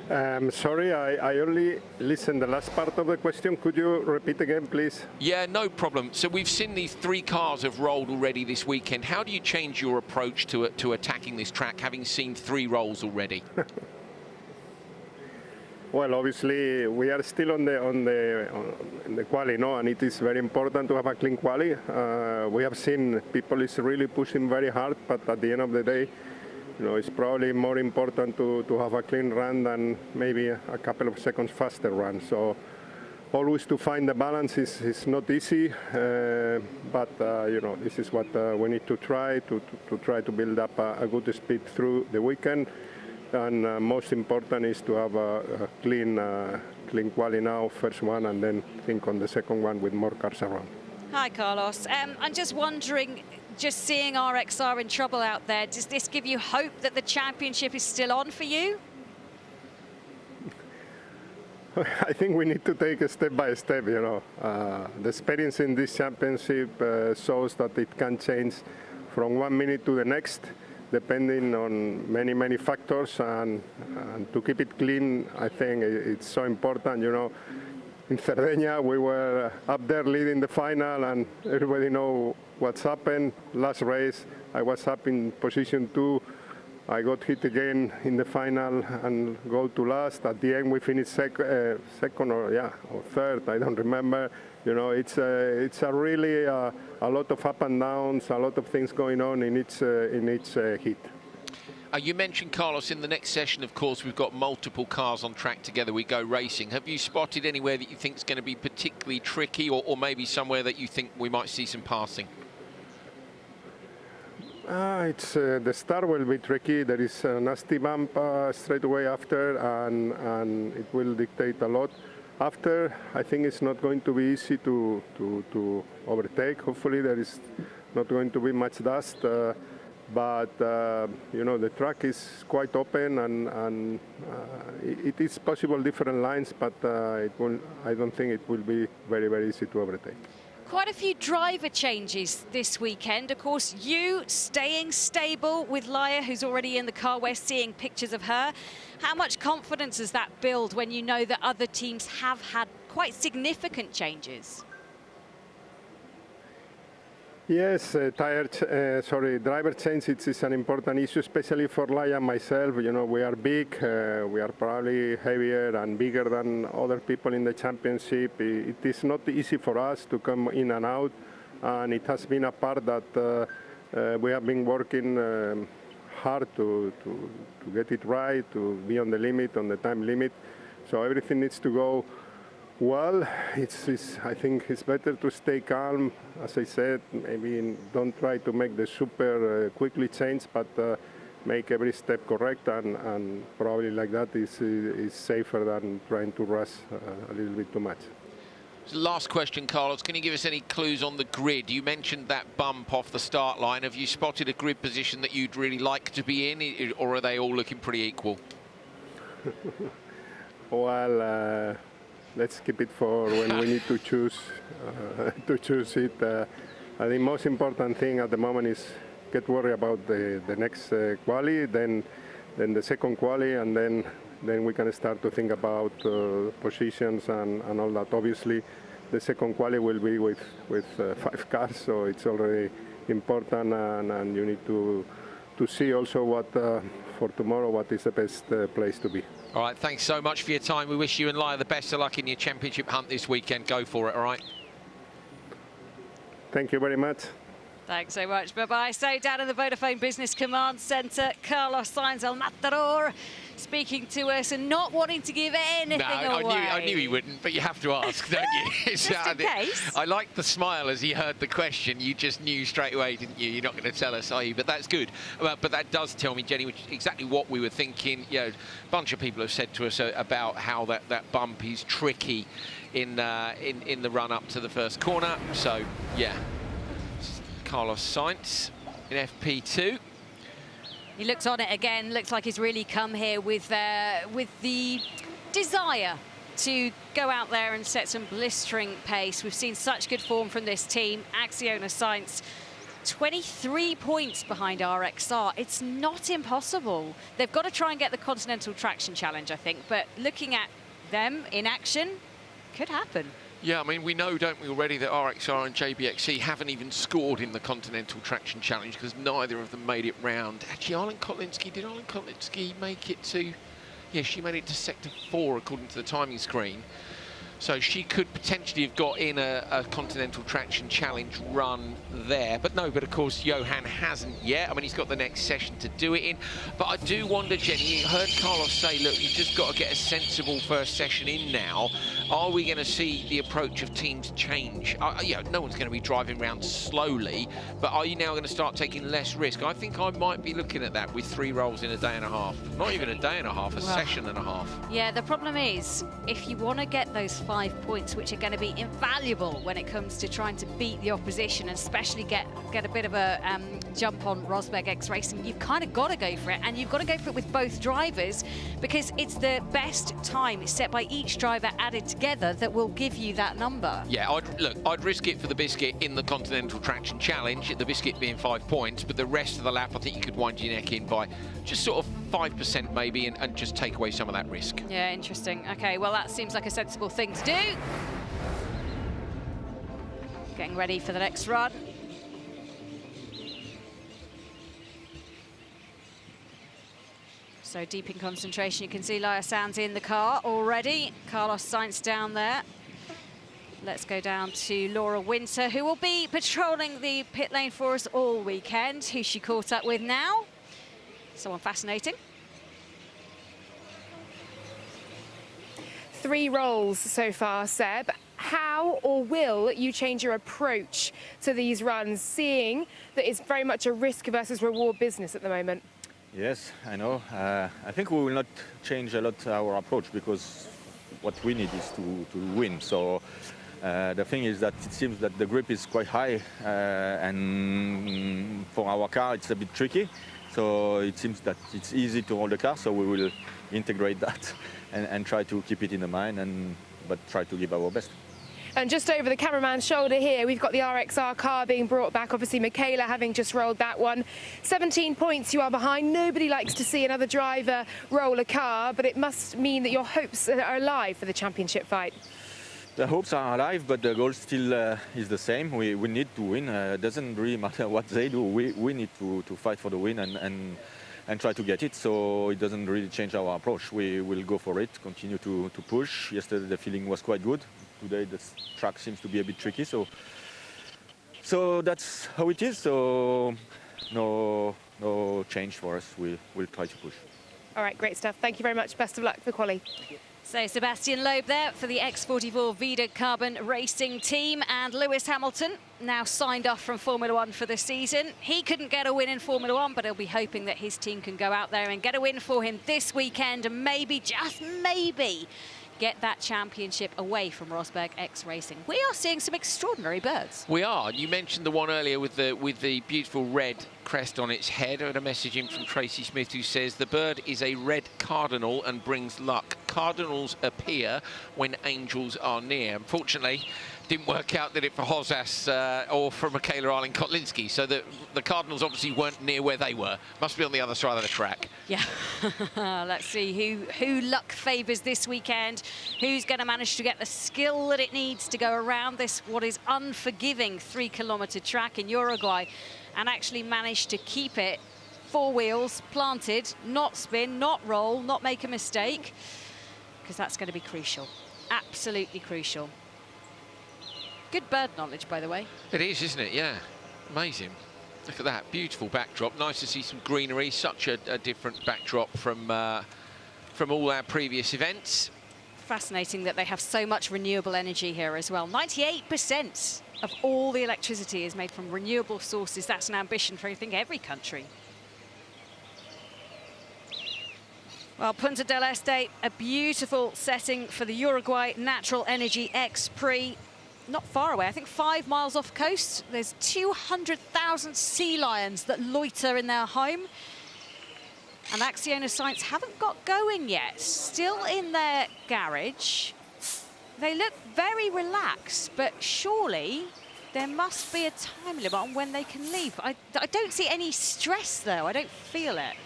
Sorry, I only listened the last part of the question. Could you repeat again, please? Yeah, no problem. So we've seen these 3 cars have rolled already this weekend. How do you change your approach to attacking this track, having seen 3 rolls already? Well, obviously, we are still on the quali, no, and it is very important to have a clean quali. We have seen people is really pushing very hard, but at the end of the day, you know, it's probably more important to have a clean run than maybe a couple of seconds faster run. So always to find the balance is not easy, but you know, this is what we need to try to build up a good speed through the weekend. And most important is to have a clean quali now, first one, and then think on the second one with more cars around. Hi, Carlos. I'm just wondering, just seeing RXR in trouble out there, does this give you hope that the championship is still on for you? I think we need to take it step by step, you know. The experience in this championship shows that it can change from 1 minute to the next, depending on many factors, and to keep it clean, I think it's so important, you know. In Cerdeña, we were up there leading the final, and everybody knows what's happened. Last race, I was up in position 2. I got hit again in the final and go to last. At the end, we finished second or third. I don't remember. You know, it's a really a lot of up and downs, a lot of things going on in each heat. You mentioned, Carlos, in the next session, of course, we've got multiple cars on track together. We go racing. Have you spotted anywhere that you think is going to be particularly tricky, or maybe somewhere that you think we might see some passing? The start will be tricky. There is a nasty bump straight away after, and it will dictate a lot. After, I think it's not going to be easy to overtake. Hopefully, there is not going to be much dust. But you know, the track is quite open, and it is possible different lines, but I don't think it will be very easy to overtake. Quite a few driver changes this weekend. Of course, you staying stable with Laia, who's already in the car. We're seeing pictures of her. How much confidence does that build when you know that other teams have had quite significant changes? Yes, driver change is an important issue, especially for Laia and myself. You know, we are big, we are probably heavier and bigger than other people in the championship. It is not easy for us to come in and out, and it has been a part that we have been working hard to get it right, to be on the limit, on the time limit. So everything needs to go well. I think it's better to stay calm. As I said, maybe don't try to make the super quickly change, but make every step correct, and probably like that is safer than trying to rush a little bit too much. So last question, Carlos. Can you give us any clues on the grid? You mentioned that bump off the start line. Have you spotted a grid position that you'd really like to be in, or are they all looking pretty equal? Well, let's keep it for when we need to choose it. I think most important thing at the moment is get worried about the next quali, then the second quali, and then we can start to think about positions and all that. Obviously, the second quali will be with 5 cars, so it's already important, and you need to see also what for tomorrow, what is the best place to be. All right, thanks so much for your time. We wish you and Laia the best of luck in your championship hunt this weekend. Go for it, all right? Thank you very much. Thanks so much. Bye-bye. So down in the Vodafone Business Command Centre, Carlos Sainz, El Matador, speaking to us and not wanting to give anything away. I knew he wouldn't, but you have to ask, don't you? Just in case. I liked the smile as he heard the question. You just knew straight away, didn't you? You're not going to tell us, are you? But that's good. But that does tell me, Jenny, exactly what we were thinking. You know, a bunch of people have said to us about how that bump is tricky in the run up to the first corner. So yeah, Carlos Sainz in FP2. He looks on it again. Looks like he's really come here with the desire to go out there and set some blistering pace. We've seen such good form from this team. Axiona Sainz, 23 points behind RXR. It's not impossible. They've got to try and get the Continental Traction Challenge, I think. But looking at them in action, could happen. Yeah, I mean, we know, don't we, already that RXR and JBXC haven't even scored in the Continental Traction Challenge because neither of them made it round. Actually, Arlen Kotlinski, did Arlen Kotlinski make it to... Yeah, she made it to Sector 4 according to the timing screen. So she could potentially have got in a Continental Traction Challenge run there. But no, but of course, Johan hasn't yet. I mean, he's got the next session to do it in. But I do wonder, Jenny, you heard Carlos say, look, you've just got to get a sensible first session in now. Are we going to see the approach of teams change? Yeah, no one's going to be driving around slowly, but are you now going to start taking less risk? I think I might be looking at that with 3 rolls in a day and a half. Not even a day and a half, a session and a half. Yeah, the problem is, if you want to get those 5 points, which are going to be invaluable when it comes to trying to beat the opposition, and especially get a bit of a jump on Rosberg X Racing, you've kind of got to go for it, and you've got to go for it with both drivers, because it's the best time set by each driver added together that will give you that number. Yeah, I'd risk it for the biscuit in the Continental Traction Challenge, the biscuit being 5 points, but the rest of the lap I think you could wind your neck in by just sort of 5% maybe, and just take away some of that risk. Yeah, interesting. Okay, well, that seems like a sensible thing to do. Getting ready for the next run. So deep in concentration, you can see Laia Sanz in the car already. Carlos Sainz down there. Let's go down to Laura Winter, who will be patrolling the pit lane for us all weekend. Who's she caught up with now? Someone fascinating. 3 rolls so far, Seb. How or will you change your approach to these runs, seeing that it's very much a risk versus reward business at the moment? Yes, I know. I think we will not change a lot our approach, because what we need is to win. So the thing is that it seems that the grip is quite high, and for our car it's a bit tricky. So it seems that it's easy to hold the car, so we will integrate that and try to keep it in the mind, but try to give our best. And just over the cameraman's shoulder here, we've got the RXR car being brought back. Obviously, Michaela having just rolled that one. 17 points you are behind. Nobody likes to see another driver roll a car, but it must mean that your hopes are alive for the championship fight. The hopes are alive, but the goal still is the same. We need to win. It doesn't really matter what they do. We need to fight for the win and try to get it. So it doesn't really change our approach. We will go for it, continue to push. Yesterday the feeling was quite good. Today the track seems to be a bit tricky. So that's how it is. So no change for us. We'll try to push. All right, great stuff. Thank you very much. Best of luck for quali. So Sebastian Loeb there for the X44 Vida Carbon Racing team, and Lewis Hamilton now signed off from Formula One for the season. He couldn't get a win in Formula One, but he'll be hoping that his team can go out there and get a win for him this weekend, and maybe, just maybe, get that championship away from Rosberg X Racing. We are seeing some extraordinary birds. We are. You mentioned the one earlier with the beautiful red crest on its head. I had a message in from Tracy Smith who says the bird is a red cardinal and brings luck. Cardinals appear when angels are near. Unfortunately, didn't work out, did it, for Hosas or for Michaela Arlen Kotlinski. So the Cardinals obviously weren't near where they were. Must be on the other side of the track. Yeah. Let's see who luck favours this weekend. Who's going to manage to get the skill that it needs to go around this, what is unforgiving 3-kilometre track in Uruguay, and actually manage to keep it 4 wheels planted, not spin, not roll, not make a mistake, because that's going to be crucial. Absolutely crucial. Good bird knowledge, by the way. It is, isn't it? Yeah. Amazing. Look at that. Beautiful backdrop. Nice to see some greenery. Such a different backdrop from from all our previous events. Fascinating that they have so much renewable energy here as well. 98% of all the electricity is made from renewable sources. That's an ambition for, I think, every country. Well, Punta del Este, a beautiful setting for the Uruguay Natural Energy X Prix. Not far away, I think 5 miles off coast. There's 200,000 sea lions that loiter in their home. And Axiona Sainz haven't got going yet. Still in their garage. They look very relaxed, but surely there must be a time limit on when they can leave. I don't see any stress, though. I don't feel it.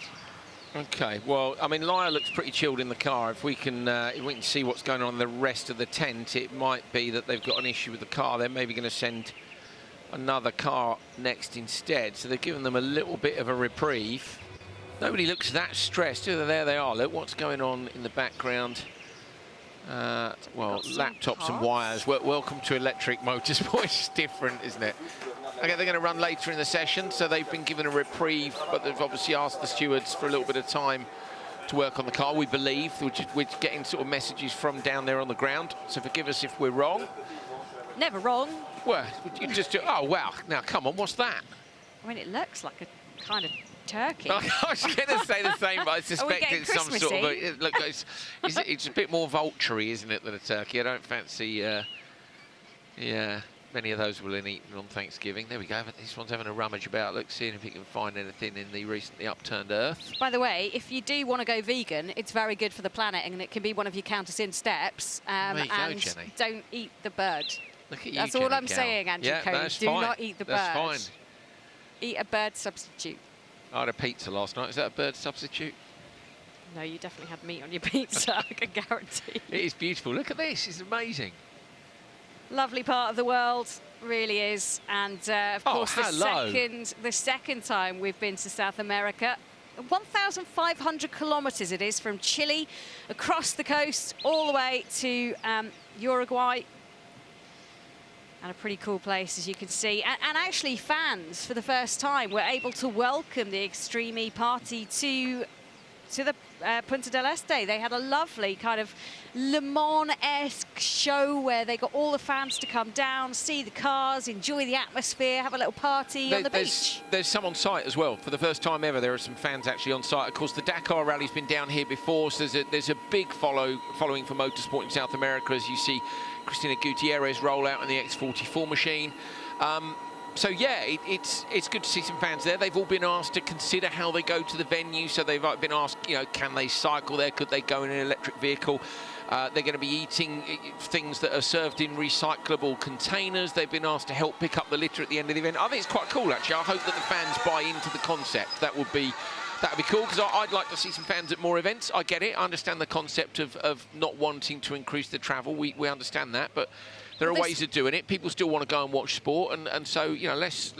Okay, well, I mean, Lyle looks pretty chilled in the car. If we can see what's going on in the rest of the tent, it might be that they've got an issue with the car. They're maybe going to send another car next instead. So they're giving them a little bit of a reprieve. Nobody looks that stressed. There they are. Look what's going on in the background. Well, laptops and wires. Welcome to electric motorsport. It's different, isn't it? Okay, they're going to run later in the session, so they've been given a reprieve, but they've obviously asked the stewards for a little bit of time to work on the car, we believe. We're getting sort of messages from down there on the ground, so forgive us if we're wrong. Never wrong. Well, you just do, oh, wow, now, come on, what's that? I mean, it looks like a kind of turkey. I was going to say the same, but I suspect it's some sort of a... Look, it's a bit more vulture-y, isn't it, than a turkey? I don't fancy... yeah. Many of those will have eaten on Thanksgiving. There we go. This one's having a rummage about. Look, seeing if he can find anything in the recently upturned earth. By the way, if you do want to go vegan, it's very good for the planet, and it can be one of your count-us-in steps. There you and go, Jenny. Don't eat the bird. Look at you, That's Jenny all I'm Cow. saying, Andrew Yeah, Cody. that's Do fine. not eat the bird. That's fine. Eat a bird substitute. I had a pizza last night. Is that a bird substitute? No, you definitely had meat on your pizza, I can guarantee. It is beautiful. Look at this. It's amazing. Lovely part of the world, really is. And of course, the second time we've been to South America. 1,500 kilometers it is from Chile, across the coast, all the way to Uruguay. And a pretty cool place, as you can see. And actually, fans, for the first time, were able to welcome the Extreme E party to the Punta del Este. They had a lovely kind of Le Mans-esque show where they got all the fans to come down, see the cars, enjoy the atmosphere, have a little party on the beach. There's some on site as well. For the first time ever, there are some fans actually on site. Of course, the Dakar Rally's been down here before, so there's a big following for motorsport in South America, as you see Cristina Gutierrez roll out in the X44 machine. So yeah, it's good to see some fans there. They've all been asked to consider how they go to the venue. So they've been asked, you know, can they cycle there? Could they go in an electric vehicle? They're going to be eating things that are served in recyclable containers. They've been asked to help pick up the litter at the end of the event. I think it's quite cool, actually. I hope that the fans buy into the concept. That would be cool, because I'd like to see some fans at more events. I get it. I understand the concept of not wanting to increase the travel. We understand that, but there are ways of doing it. People still want to go and watch sport, and so, you know, let's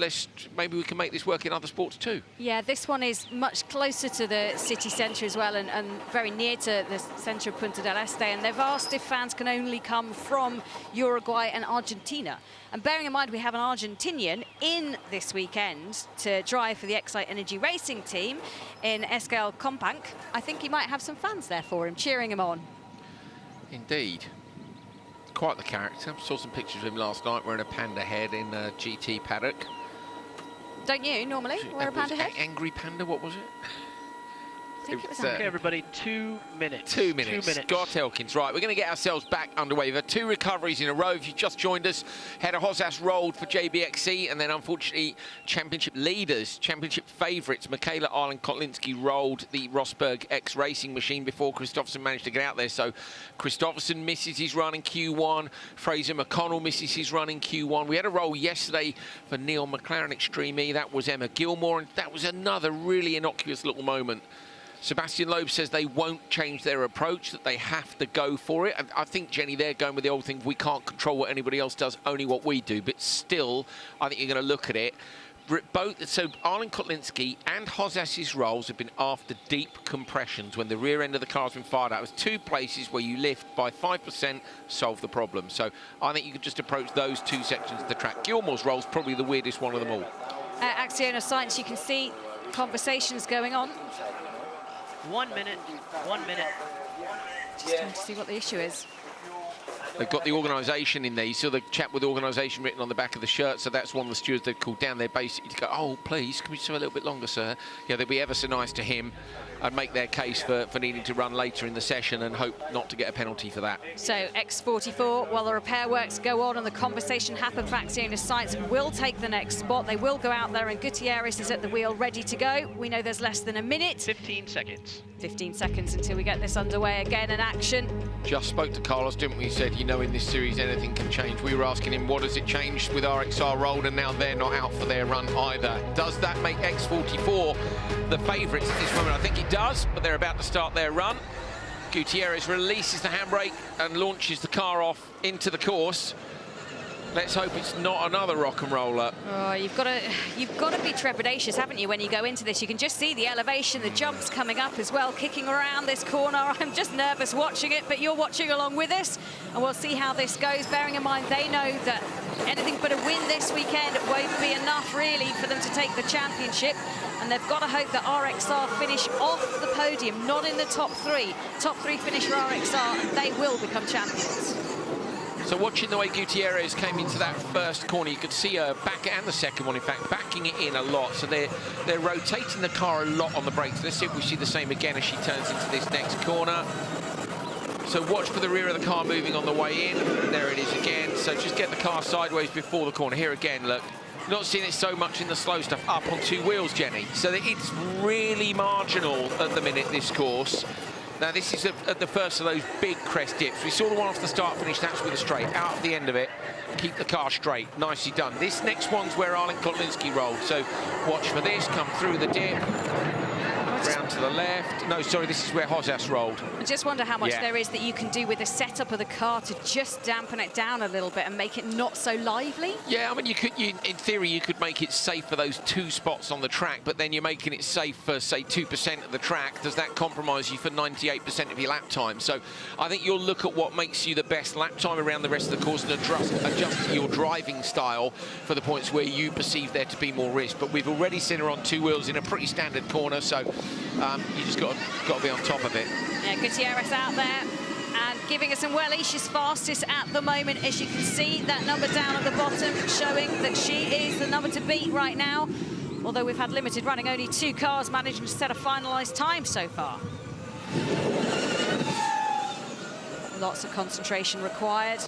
maybe we can make this work in other sports too. Yeah, this one is much closer to the city centre as well, and very near to the centre of Punta del Este, and they've asked if fans can only come from Uruguay and Argentina. And bearing in mind we have an Argentinian in this weekend to drive for the Excite Energy Racing team in Escal Companc, I think he might have some fans there for him, cheering him on. Indeed. Quite the character. Saw some pictures of him last night wearing a panda head in a GT paddock. Don't you normally wear a panda head? Angry panda, what was it? I think it was okay, everybody, 2 minutes. 2 minutes. 2 minutes. Scott Elkins. Right, we're going to get ourselves back underway. We've had 2 recoveries in a row. If you just joined us, Header Hosas rolled for JBXC, and then unfortunately, championship leaders, championship favourites, Michaela Arlen-Kotlinski rolled the Rosberg X Racing machine before Kristoffersson managed to get out there. So Kristoffersson misses his run in Q1. Fraser McConnell misses his run in Q1. We had a roll yesterday for Neil McLaren Extreme E. That was Emma Gilmore, and that was another really innocuous little moment. Sebastian Loeb says they won't change their approach, that they have to go for it. I think, Jenny, they're going with the old thing, we can't control what anybody else does, only what we do. But still, I think you're going to look at it. So Arlen Kotlinski and Hosas's rolls have been after deep compressions when the rear end of the car has been fired out. It was 2 places where you lift by 5%, solve the problem. So I think you could just approach those 2 sections of the track. Gilmore's roll's probably the weirdest one of them all. Axiona Sainz, you can see conversations going on. 1 minute, 1 minute. Just trying to see what the issue is. They've got the organisation in there. You saw the chap with organisation written on the back of the shirt, so that's one of the stewards they've called down there basically to go, oh, please, can we just have a little bit longer, sir? Yeah, they'll be ever so nice to him and make their case for needing to run later in the session and hope not to get a penalty for that. So X44, while the repair works go on and the conversation happens, Axiona Sainz will take the next spot. They will go out there and Gutierrez is at the wheel ready to go. We know there's less than a minute. 15 seconds. 15 seconds until we get this underway again in action. Just spoke to Carlos, didn't we? He said, you know, in this series anything can change. We were asking him, what does it change with RXR rolled, and now they're not out for their run either. Does that make X44 the favourites at this moment? I think it does, but they're about to start their run. Gutierrez releases the handbrake and launches the car off into the course. Let's hope it's not another rock and roller. Oh, you've got to be trepidatious, haven't you, when you go into this? You can just see the elevation, the jumps coming up as well, kicking around this corner. I'm just nervous watching it, but you're watching along with us, and we'll see how this goes, bearing in mind they know that anything but a win this weekend won't be enough, really, for them to take the championship. And they've got to hope that RXR finish off the podium, not in the top three. Top three finish for RXR, and they will become champions. So watching the way Gutierrez came into that first corner, you could see her back, and the second one, in fact, backing it in a lot. So they're rotating the car a lot on the brakes. Let's see if we see the same again as she turns into this next corner. So watch for the rear of the car moving on the way in. There it is again. So just get the car sideways before the corner. Here again, look. Not seeing it so much in the slow stuff, up on two wheels, Jenny. So that it's really marginal at the minute, this course. Now, this is at the first of those big crest dips. We saw the one off the start finish, that's with a straight. Out of the end of it, keep the car straight. Nicely done. This next one's where Arlen Kotlinski rolled. So watch for this, come through the dip. Round to the left. No, sorry, this is where Hosas rolled. I just wonder how much there is that you can do with the setup of the car to just dampen it down a little bit and make it not so lively. Yeah, I mean, in theory, you could make it safe for those two spots on the track, but then you're making it safe for, say, 2% of the track. Does that compromise you for 98% of your lap time? So I think you'll look at what makes you the best lap time around the rest of the course and adjust your driving style for the points where you perceive there to be more risk. But we've already seen her on two wheels in a pretty standard corner, so you just got to be on top of it. Yeah, Gutierrez out there and giving us some well. She's fastest at the moment, as you can see. That number down at the bottom showing that she is the number to beat right now. Although we've had limited running, only two cars managing to set a finalised time so far. Lots of concentration required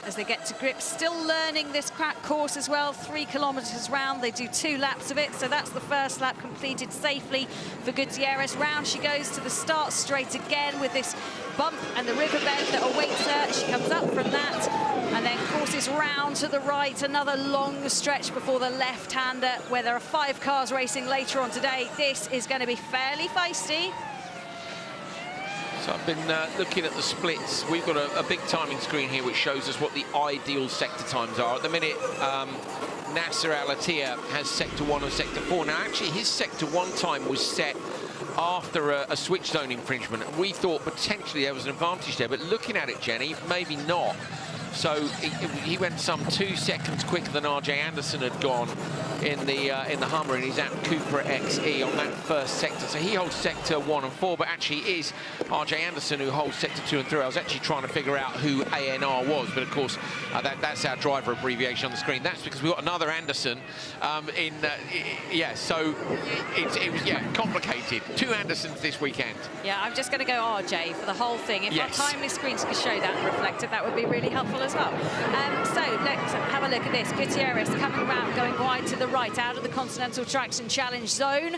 as they get to grips. Still learning this crack course as well. 3 kilometres round. They do 2 laps of it. So that's the first lap completed safely for Gutierrez. Round she goes to the start straight again with this bump and the riverbed that awaits her. She comes up from that and then courses round to the right. Another long stretch before the left-hander where there are 5 cars racing later on today. This is going to be fairly feisty. So I've been looking at the splits. We've got a big timing screen here which shows us what the ideal sector times are. At the minute, Nasser Al-Attiyah has Sector 1 and Sector 4. Now, actually, his Sector 1 time was set after a switch zone infringement. And we thought potentially there was an advantage there, but looking at it, Jenny, maybe not. So he went some 2 seconds quicker than RJ Anderson had gone in the Hummer in his Cooper XE on that first sector. So he holds Sector 1 and 4, but actually it is RJ Anderson who holds Sector 2 and 3. I was actually trying to figure out who ANR was, but of course that's our driver abbreviation on the screen. That's because we've got another Anderson so it was complicated. 2 Andersons this weekend. Yeah, I'm just going to go RJ for the whole thing. If our timely screens could show that reflected, that would be really helpful as well. So let's have a look at this. Gutierrez coming around, going wide to the right, out of the Continental Traction Challenge zone.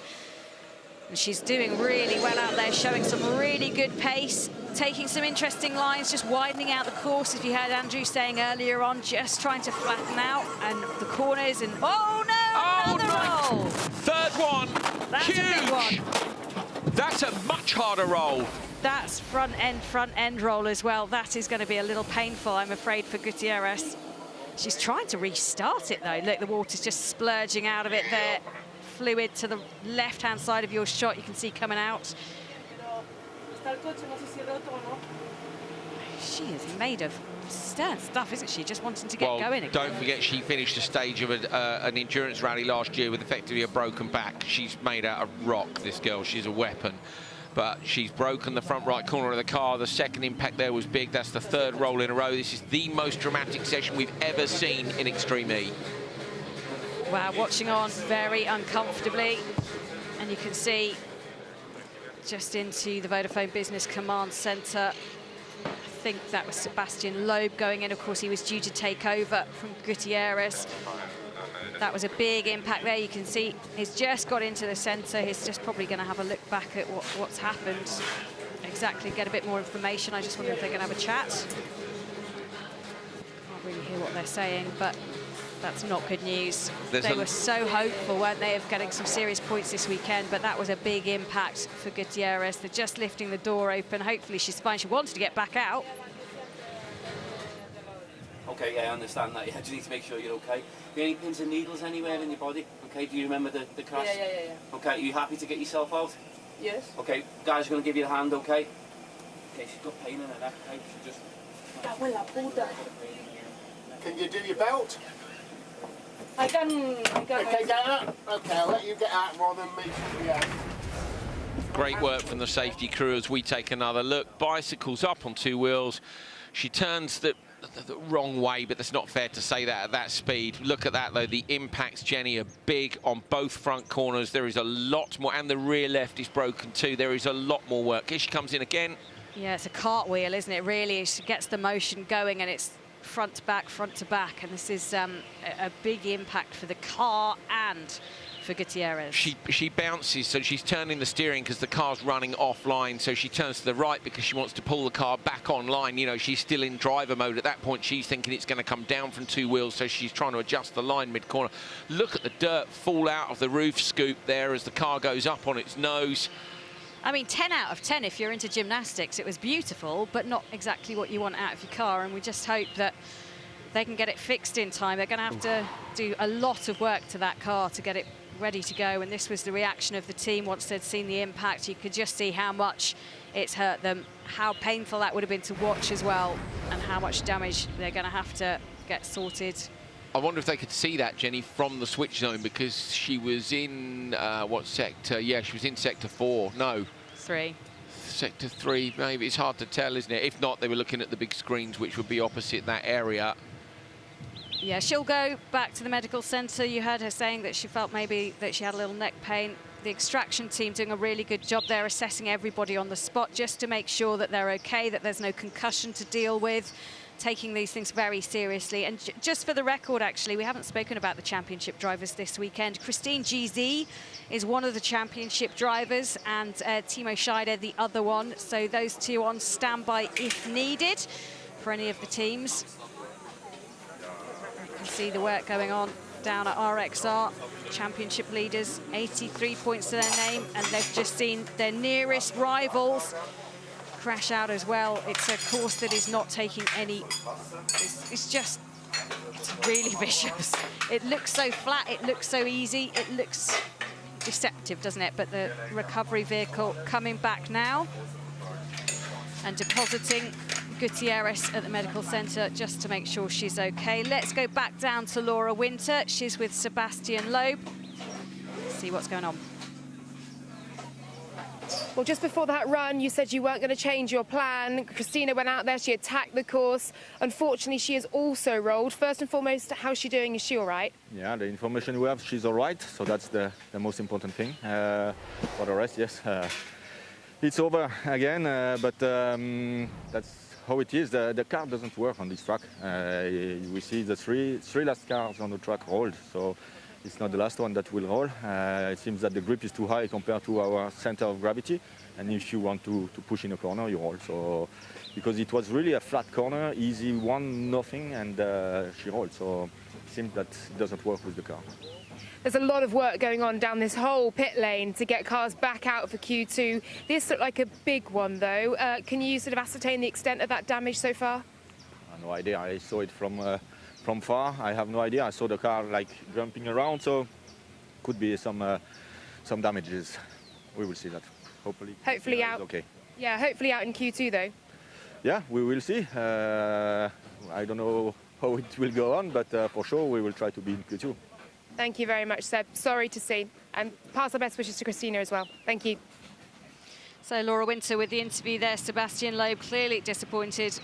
And she's doing really well out there, showing some really good pace, taking some interesting lines, just widening out the course, if you heard Andrew saying earlier on, just trying to flatten out, and the corners, and oh no, another roll! Third one, that's huge. A big one. That's a much harder roll. That's front end roll as well. That is going to be a little painful, I'm afraid, for Gutierrez. She's trying to restart it though. Look, the water's just splurging out of it there. Fluid to the left-hand side of your shot, you can see coming out. She is made of stern stuff, isn't she? Just wanting to get going again. Don't forget, she finished a stage of an endurance rally last year with effectively a broken back. She's made out of rock, this girl. She's a weapon. but she's broken the front right corner of the car. The second impact there was big. That's the third roll in a row. This is the most dramatic session we've ever seen in Extreme E. Wow, watching on very uncomfortably. And you can see just into the Vodafone Business Command Centre. I think that was Sebastian Loeb going in. Of course, he was due to take over from Gutierrez. That was a big impact there. You can see he's just got into the centre. He's just probably going to have a look back at what's happened. Exactly, get a bit more information. I just wonder if they're going to have a chat. Can't really hear what they're saying, but that's not good news. They were so hopeful, weren't they, of getting some serious points this weekend, but that was a big impact for Gutierrez. They're just lifting the door open. Hopefully she's fine. She wants to get back out. Okay, yeah, I understand that. Yeah, I just need to make sure you're okay. Any pins and needles anywhere in your body? Okay, do you remember the crash? Yeah. Okay, are you happy to get yourself out? Yes. Okay, guys are going to give you a hand, okay? Okay, she's got pain in her neck, okay? She just... Can you do your belt? I can. Okay, get out. Okay, I'll let you get out more than me. Yeah. Great work from the safety crew as we take another look. Bicycles up on two wheels. She turns the wrong way, but that's not fair to say that at that speed. Look at that, though. The impacts, Jenny, are big on both front corners. There is a lot more, and the rear left is broken too. There is a lot more work. Here she comes in again. Yeah, it's a cartwheel, isn't it? Really, she gets the motion going, and it's front to back, and this is a big impact for the car and for Gutierrez. She bounces, so she's turning the steering because the car's running offline, so she turns to the right because she wants to pull the car back online. You know, she's still in driver mode at that point. She's thinking it's going to come down from two wheels, so she's trying to adjust the line mid-corner. Look at the dirt fall out of the roof scoop there as the car goes up on its nose. I mean, 10 out of 10 if you're into gymnastics. It was beautiful, but not exactly what you want out of your car, and we just hope that they can get it fixed in time. They're going to have to do a lot of work to that car to get it ready to go, and this was the reaction of the team once they'd seen the impact. You could just see how much it's hurt them, how painful that would have been to watch as well, and how much damage they're going to have to get sorted. I wonder if they could see that, Jenny, from the switch zone, because she was in, what sector? Yeah, she was in sector 4. No. 3. Sector 3, maybe. It's hard to tell, isn't it? If not, they were looking at the big screens, which would be opposite that area. Yeah, she'll go back to the medical centre. You heard her saying that she felt maybe that she had a little neck pain. The extraction team doing a really good job there, assessing everybody on the spot just to make sure that they're okay, that there's no concussion to deal with, taking these things very seriously. And just for the record, actually, we haven't spoken about the championship drivers this weekend. Christine GZ is one of the championship drivers, and Timo Scheider the other one. So those two on standby if needed for any of the teams. You can see the work going on down at RXR. Championship leaders, 83 points to their name, and they've just seen their nearest rivals crash out as well. It's a course that is not taking any, it's really vicious. It looks so flat, it looks so easy, it looks deceptive, doesn't it? But the recovery vehicle coming back now and depositing Gutierrez at the medical centre just to make sure she's okay. Let's go back down to Laura Winter. She's with Sebastian Loeb. See what's going on. Well, just before that run, you said you weren't going to change your plan. Christina went out there, she attacked the course. Unfortunately, she has also rolled. First and foremost, how's she doing? Is she all right? Yeah, the information we have, she's all right. So that's the most important thing. For the rest, yes, it's over again, but that's how it is. The car doesn't work on this track. We see the three last cars on the track rolled, so it's not the last one that will roll. It seems that the grip is too high compared to our center of gravity, and if you want to push in a corner, you roll. So because it was really a flat corner, easy 1-0, and she rolled. So it seems that it doesn't work with the car. There's a lot of work going on down this whole pit lane to get cars back out for Q2. This looked like a big one, though. Can you sort of ascertain the extent of that damage so far? No idea. I saw it from far. I have no idea. I saw the car like jumping around, so could be some damages. We will see that. Hopefully out. Okay. Yeah, hopefully out in Q2, though. Yeah, we will see. I don't know how it will go on, but for sure we will try to be in Q2. Thank you very much, Seb. Sorry to see. And pass our best wishes to Christina as well. Thank you. So Laura Winter with the interview there. Sebastian Loeb clearly disappointed.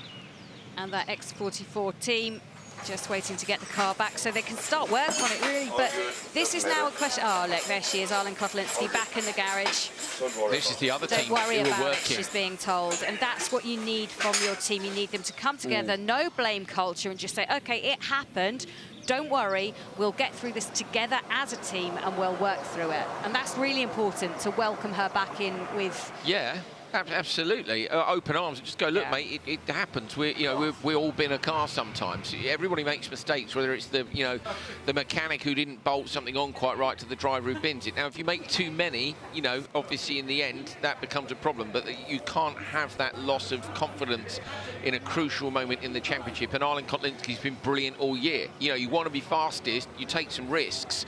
And that X44 team just waiting to get the car back so they can start work on it, really. But this is now a question. Oh, look, there she is, Arlen Kotlinski back in the garage. This is the other team Don't worry who about are it, working. she's being told. And that's what you need from your team. You need them to come together, no blame culture, and just say, OK, it happened. Don't worry, we'll get through this together as a team and we'll work through it. And that's really important, to welcome her back in with... Yeah. Absolutely, open arms and just go, look, mate, it happens. We've all been a car sometimes. Everybody makes mistakes, whether it's the the mechanic who didn't bolt something on quite right to the driver who bins it. Now, if you make too many, obviously in the end that becomes a problem. But you can't have that loss of confidence in a crucial moment in the championship. And Arlen Kotlinski's been brilliant all year. You want to be fastest, you take some risks.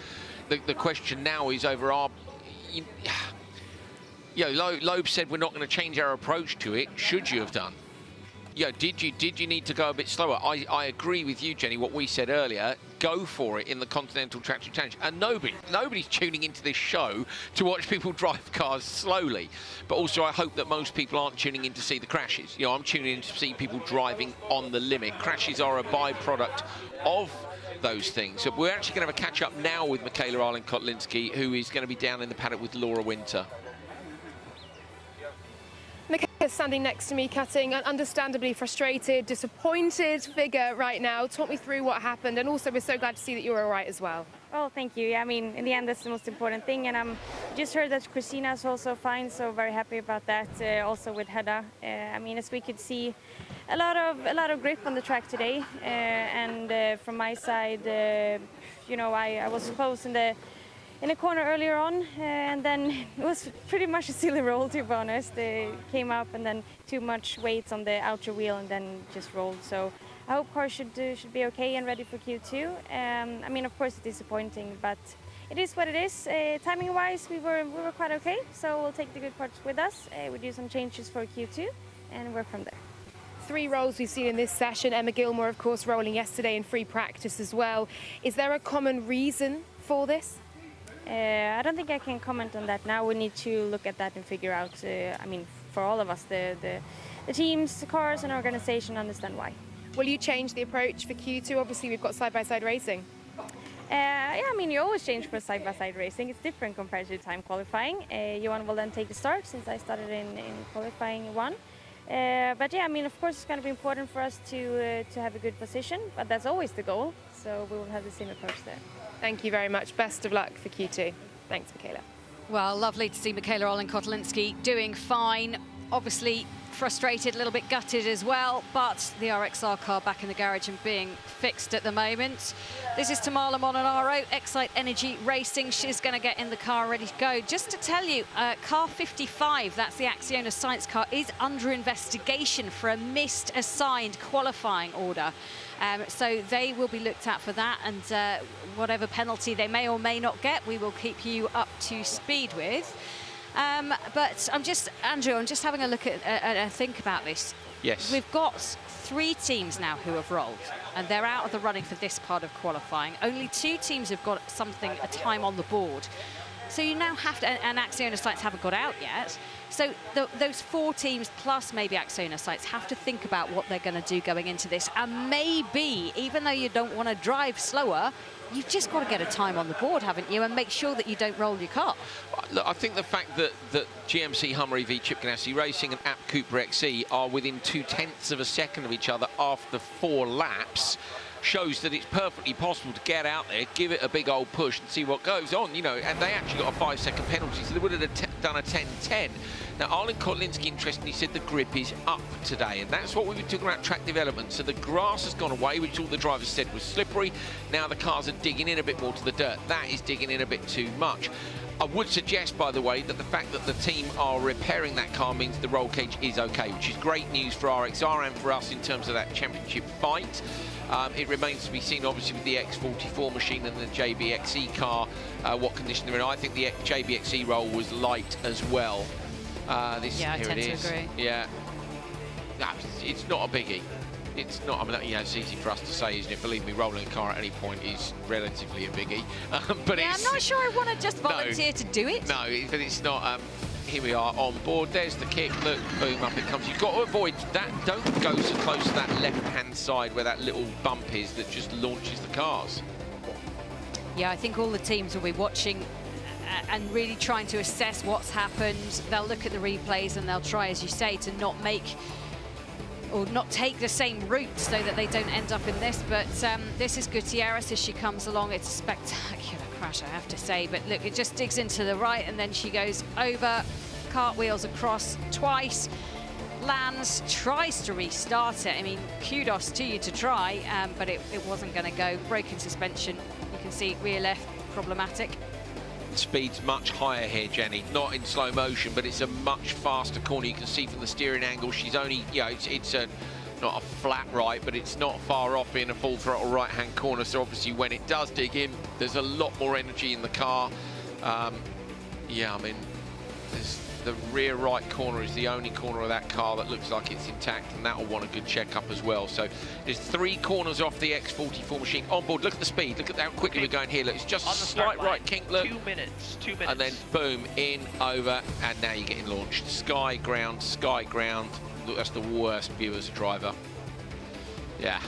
The question now is over our. Loeb said we're not going to change our approach to it. Should you have done? Did you need to go a bit slower? I agree with you, Jenny, what we said earlier. Go for it in the Continental Tractor Challenge. And nobody's tuning into this show to watch people drive cars slowly. But also, I hope that most people aren't tuning in to see the crashes. I'm tuning in to see people driving on the limit. Crashes are a byproduct of those things. So we're actually going to have a catch-up now with Michaela Arlen Kotlinski, who is going to be down in the paddock with Laura Winter. Michaela standing next to me, cutting an understandably frustrated, disappointed figure right now. Talk me through what happened, and also we're so glad to see that you're all right as well. Oh, thank you. Yeah, I mean, in the end, that's the most important thing, and I'm just heard that Christina's also fine, so very happy about that. Also with Hedda, I mean, as we could see, a lot of grip on the track today, and from my side, I was close in the corner earlier on, and then it was pretty much a silly roll, to be honest. They came up and then too much weight on the outer wheel and then just rolled. So I hope cars should be okay and ready for Q2. I mean, of course, it's disappointing, but it is what it is. Timing-wise, we were quite okay, so we'll take the good parts with us. We'll do some changes for Q2 and work from there. 3 rolls we've seen in this session. Emma Gilmore, of course, rolling yesterday in free practice as well. Is there a common reason for this? I don't think I can comment on that now. We need to look at that and figure out, I mean, for all of us, the teams, the cars and organization, understand why. Will you change the approach for Q2? Obviously, we've got side-by-side racing. Yeah, I mean, you always change for side-by-side racing. It's different compared to time qualifying. Johan will then take the start, since I started in qualifying 1. But yeah, I mean, of course, it's going to be important for us to have a good position, but that's always the goal. So we will have the same approach there. Thank you very much. Best of luck for Q2. Thanks, Michaela. Well, lovely to see Michaela Arlen Kotlinski doing fine. Obviously frustrated, a little bit gutted as well, but the RXR car back in the garage and being fixed at the moment. This is Tamala Mononaro, Excite Energy Racing. She's going to get in the car ready to go. Just to tell you, car 55, that's the Axiona Sainz car, is under investigation for a missed assigned qualifying order. So they will be looked at for that, and whatever penalty they may or may not get, we will keep you up to speed with. But Andrew, I'm just having a look at think about this. Yes. We've got 3 teams now who have rolled, and they're out of the running for this part of qualifying. Only 2 teams have got a time on the board. So you now have to, and Axiona Sainz haven't got out yet. So those 4 teams plus maybe Axiona Sainz have to think about what they're going to do going into this. And maybe, even though you don't want to drive slower, you've just got to get a time on the board, haven't you, and make sure that you don't roll your car. Look, I think the fact that GMC Hummer EV Chip Ganassi Racing and App Cooper XE are within 0.2 of a second of each other after 4 laps shows that it's perfectly possible to get out there, give it a big old push and see what goes on, and they actually got a 5-second penalty, so they would have done a 10-10. Now, Arlen Kotlinski, interestingly, said the grip is up today, and that's what we were talking about track development. So the grass has gone away, which all the drivers said was slippery. Now the cars are digging in a bit more to the dirt. That is digging in a bit too much. I would suggest, by the way, that the fact that the team are repairing that car means the roll cage is okay, which is great news for RXR and for us in terms of that championship fight. It remains to be seen, obviously, with the X44 machine and the JBXE car, what condition they're in. I think the JBXE roll was light as well. Yeah, I tend to agree. Yeah, no, it's not a biggie. It's not, I mean, it's easy for us to say, isn't it? Believe me, rolling a car at any point is relatively a biggie. But yeah, I'm not sure I want to just volunteer to do it. No, but it's not. here we are on board. There's the kick. Look, boom, up it comes. You've got to avoid that. Don't go so close to that left-hand side where that little bump is that just launches the cars. Yeah, I think all the teams will be watching and really trying to assess what's happened. They'll look at the replays and they'll try, as you say, to not make or not take the same route so that they don't end up in this. But this is Gutierrez as she comes along. It's a spectacular crash, I have to say. But look, it just digs into the right and then she goes over, cartwheels across twice, lands, tries to restart it. I mean, kudos to you to try, but it wasn't going to go. Broken suspension. You can see rear left, problematic. Speed's much higher here, Jenny. Not in slow motion, but it's a much faster corner. You can see from the steering angle, she's only, you know, it's a not a flat right, but it's not far off being a full throttle right-hand corner. So obviously, when it does dig in, there's a lot more energy in the car. Yeah, I mean, the rear right corner is the only corner of that car that looks like it's intact, and that'll want a good check-up as well. So there's 3 corners off the X44 machine. On board, look at the speed. Look at how quickly we're going here. Look, it's just a slight right kink, look. 2 minutes, 2 minutes. And then, boom, in, over, and now you're getting launched. Sky, ground, sky, ground. Look, that's the worst view as a driver. Yeah.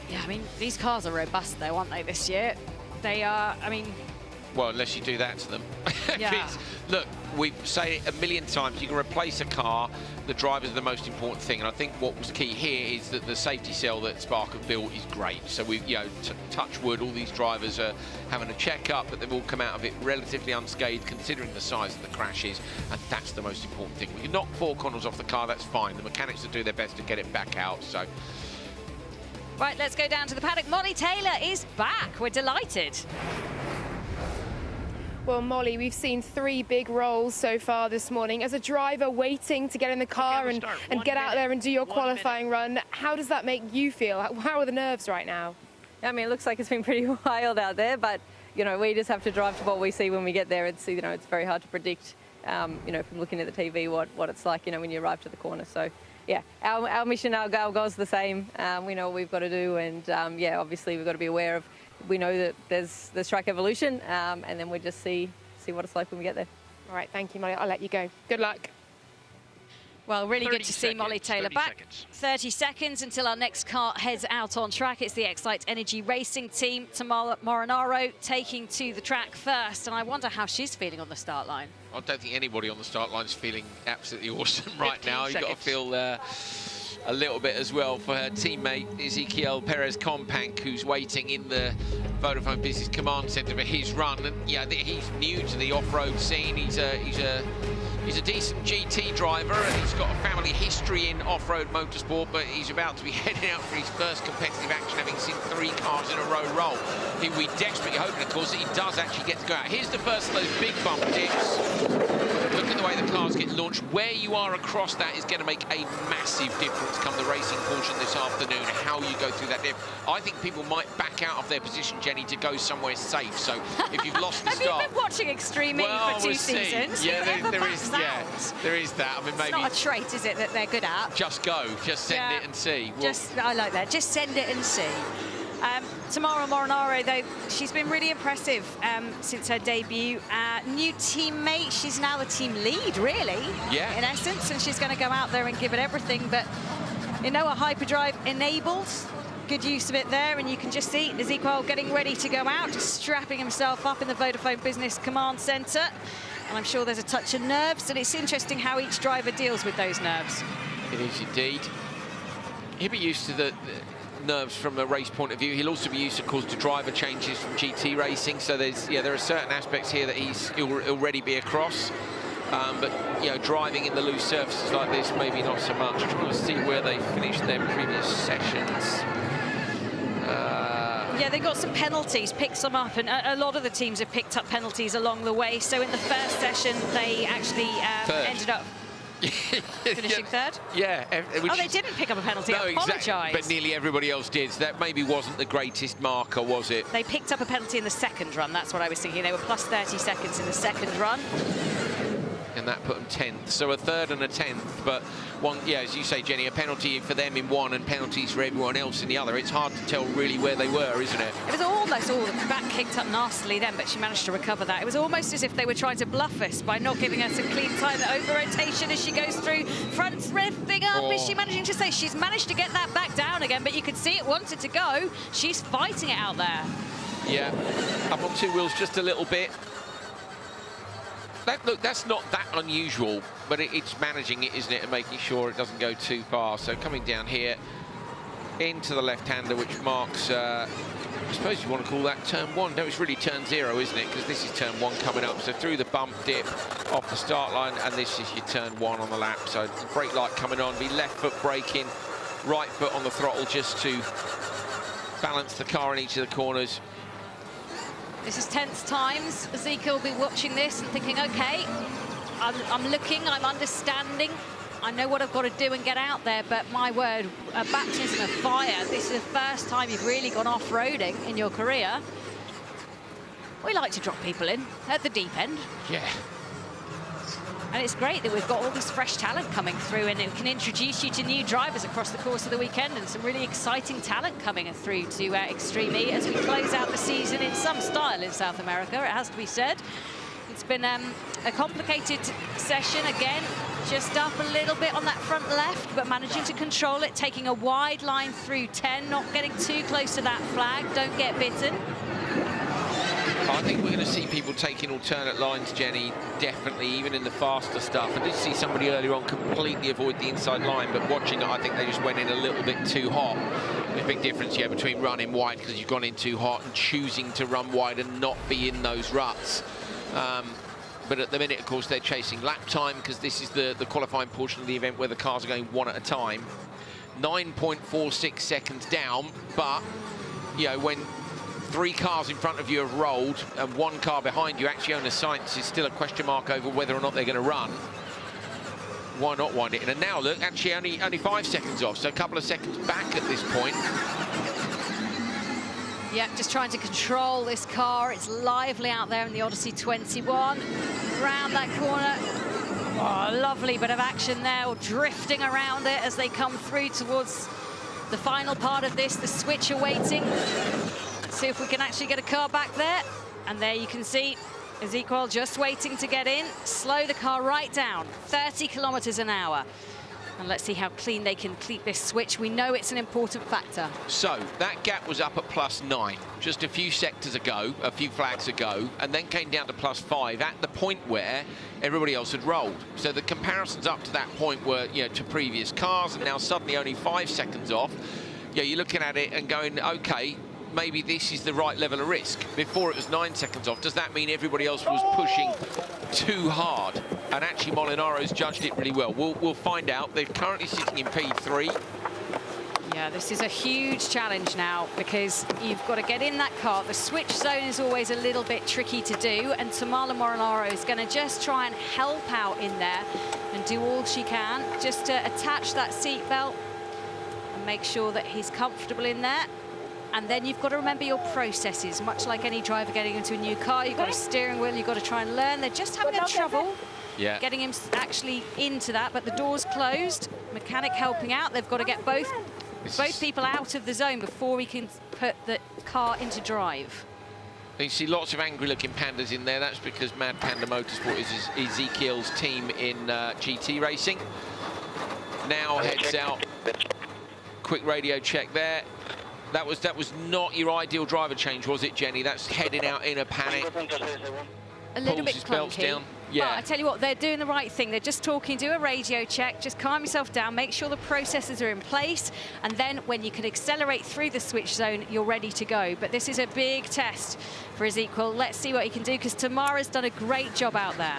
Yeah, I mean, these cars are robust, though, aren't they, this year? They are, I mean... Well, unless you do that to them. Yeah. Look, we say it a million times, you can replace a car, the driver's the most important thing, and I think what was key here is that the safety cell that Spark have built is great. So we've, you know, touch wood, all these drivers are having a check-up, but they've all come out of it relatively unscathed, considering the size of the crashes, and that's the most important thing. We can knock 4 corners off the car, that's fine. The mechanics will do their best to get it back out, so... Right, let's go down to the paddock. Molly Taylor is back. We're delighted. Well, Molly, we've seen 3 big rolls so far this morning. As a driver waiting to get in the car and get out there and do your qualifying run, how does that make you feel? How are the nerves right now? I mean, it looks like it's been pretty wild out there, but, you know, we just have to drive to what we see when we get there. It's, you know, it's very hard to predict, you know, from looking at the TV what it's like, you know, when you arrive to the corner. So, yeah, our mission, our goal is the same. We know what we've got to do, and, yeah, obviously we've got to be aware of, we know that there's track evolution, and then we just see what it's like when we get there. All right, thank you, Molly. I'll let you go. Good luck. Well, really good to see Molly Taylor back. 30 seconds until our next car heads out on track. It's the Excite Energy Racing team. Tamara Morinaro taking to the track first, and I wonder how she's feeling on the start line. I don't think anybody on the start line is feeling absolutely awesome right now. You've got to feel a little bit as well for her teammate Ezequiel Perez-Companc, who's waiting in the Vodafone Business Command Centre for his run. And yeah, he's new to the off-road scene. He's a decent GT driver, and he's got a family history in off-road motorsport, but he's about to be heading out for his first competitive action, having seen 3 cars in a row roll. We desperately hoping, of course, that he does actually get to go out. Here's the first of those big bump dips. Look at the way the cars get launched. Where you are across that is going to make a massive difference come the racing portion this afternoon, how you go through that dip. I think people might back out of their position, Jenny, to go somewhere safe. So if you've lost the start... Have you been watching Extreme E for 2 seasons? Yeah, there is that. I mean, maybe... It's not a trait, is it, that they're good at? Just go. Just send it and see. I like that. Just send it and see. Tamara Morinaro, though, she's been really impressive since her debut. New teammate, she's now the team lead, really, in essence, and she's going to go out there and give it everything. But, you know, a hyperdrive enabled, good use of it there, and you can just see Ezequiel getting ready to go out, just strapping himself up in the Vodafone Business Command Centre. And I'm sure there's a touch of nerves, and it's interesting how each driver deals with those nerves. It is indeed. He'll be used to the nerves from a race point of view. He'll also be used, of course, to driver changes from GT racing. So there are certain aspects here that he'll already be across. But you know, driving in the loose surfaces like this, maybe not so much. Trying to see where they finished their previous sessions. Yeah, they got some penalties, picked some up, and a lot of the teams have picked up penalties along the way. So in the first session, they actually ended up finishing third? Yeah. They didn't pick up a penalty, I apologise. Exactly, but nearly everybody else did. So that maybe wasn't the greatest marker, was it? They picked up a penalty in the second run, that's what I was thinking. They were plus 30 seconds in the second run. and that put them 10th. So a third and a 10th, but one, yeah, as you say, Jenny, a penalty for them in one and penalties for everyone else in the other. It's hard to tell really where they were, isn't it? It was almost all the back kicked up nastily then, but she managed to recover that. It was almost as if they were trying to bluff us by not giving us a clean time. The over rotation as she goes through, front revving up. Is she managing to say she's managed to get that back down again? But you could see it wanted to go. She's fighting it out there. Yeah, up on two wheels just a little bit. Look, that's not that unusual, but it's managing it, isn't it, and making sure it doesn't go too far. So coming down here into the left-hander, which marks, I suppose you want to call that turn one. No, it's really turn zero, isn't it? Because this is turn one coming up. So through the bump dip off the start line, and this is your turn one on the lap. So brake light coming on, be left foot braking, right foot on the throttle just to balance the car in each of the corners. This is tense times. Ezekiel will be watching this and thinking, okay, I'm looking, I'm understanding. I know what I've got to do and get out there, but my word, a baptism of fire. This is the first time you've really gone off-roading in your career. We like to drop people in at the deep end. Yeah. And it's great that we've got all this fresh talent coming through, and it can introduce you to new drivers across the course of the weekend, and some really exciting talent coming through to Extreme E as we close out the season in some style in South America, it has to be said. It's been a complicated session again, just up a little bit on that front left, but managing to control it, taking a wide line through 10, not getting too close to that flag, don't get bitten. I think we're going to see people taking alternate lines, Jenny, definitely, even in the faster stuff. I did see somebody earlier on completely avoid the inside line, but watching it, I think they just went in a little bit too hot. There's a big difference, yeah, between running wide because you've gone in too hot and choosing to run wide and not be in those ruts. But at the minute, of course, they're chasing lap time because this is the qualifying portion of the event where the cars are going one at a time. 9.46 seconds down, but, you know, when 3 cars in front of you have rolled and 1 car behind you, Axiona Sainz, is still a question mark over whether or not they're going to run. Why not wind it in? And now, look, actually only 5 seconds off, so a couple of seconds back at this point. Yeah, just trying to control this car. It's lively out there in the Odyssey 21. Round that corner. Oh, lovely bit of action there, drifting around it as they come through towards the final part of this, the switch awaiting. Let's see if we can actually get a car back there. And there you can see Ezekiel just waiting to get in. Slow the car right down, 30 kilometers an hour. And let's see how clean they can keep this switch. We know it's an important factor. So that gap was up at +9 just a few sectors ago, a few flags ago, and then came down to +5 at the point where everybody else had rolled. So the comparisons up to that point were, you know, to previous cars, and now suddenly only 5 seconds off. Yeah, you're looking at it and going, okay, maybe this is the right level of risk. Before it was 9 seconds off. Does that mean everybody else was pushing too hard? And actually Molinaro's judged it really well. We'll find out. They're currently sitting in P3. Yeah, this is a huge challenge now because you've got to get in that car. The switch zone is always a little bit tricky to do, and Tamala Molinaro is going to just try and help out in there and do all she can just to attach that seatbelt and make sure that he's comfortable in there. And then you've got to remember your processes, much like any driver getting into a new car. You've got a steering wheel, you've got to try and learn. They're just having a trouble getting him actually into that, but the door's closed. Mechanic helping out. They've got to get both people out of the zone before we can put the car into drive. You see lots of angry-looking pandas in there. That's because Mad Panda Motorsport is Ezekiel's team in GT racing. Now heads out. Quick radio check there. That was not your ideal driver change, was it, Jenny? That's heading out in a panic. A little bit clunky. Down. Yeah. But I tell you what, they're doing the right thing. They're just talking, do a radio check, just calm yourself down, make sure the processes are in place, and then when you can accelerate through the switch zone, you're ready to go. But this is a big test for Ezekiel. Let's see what he can do, because Tamara's done a great job out there.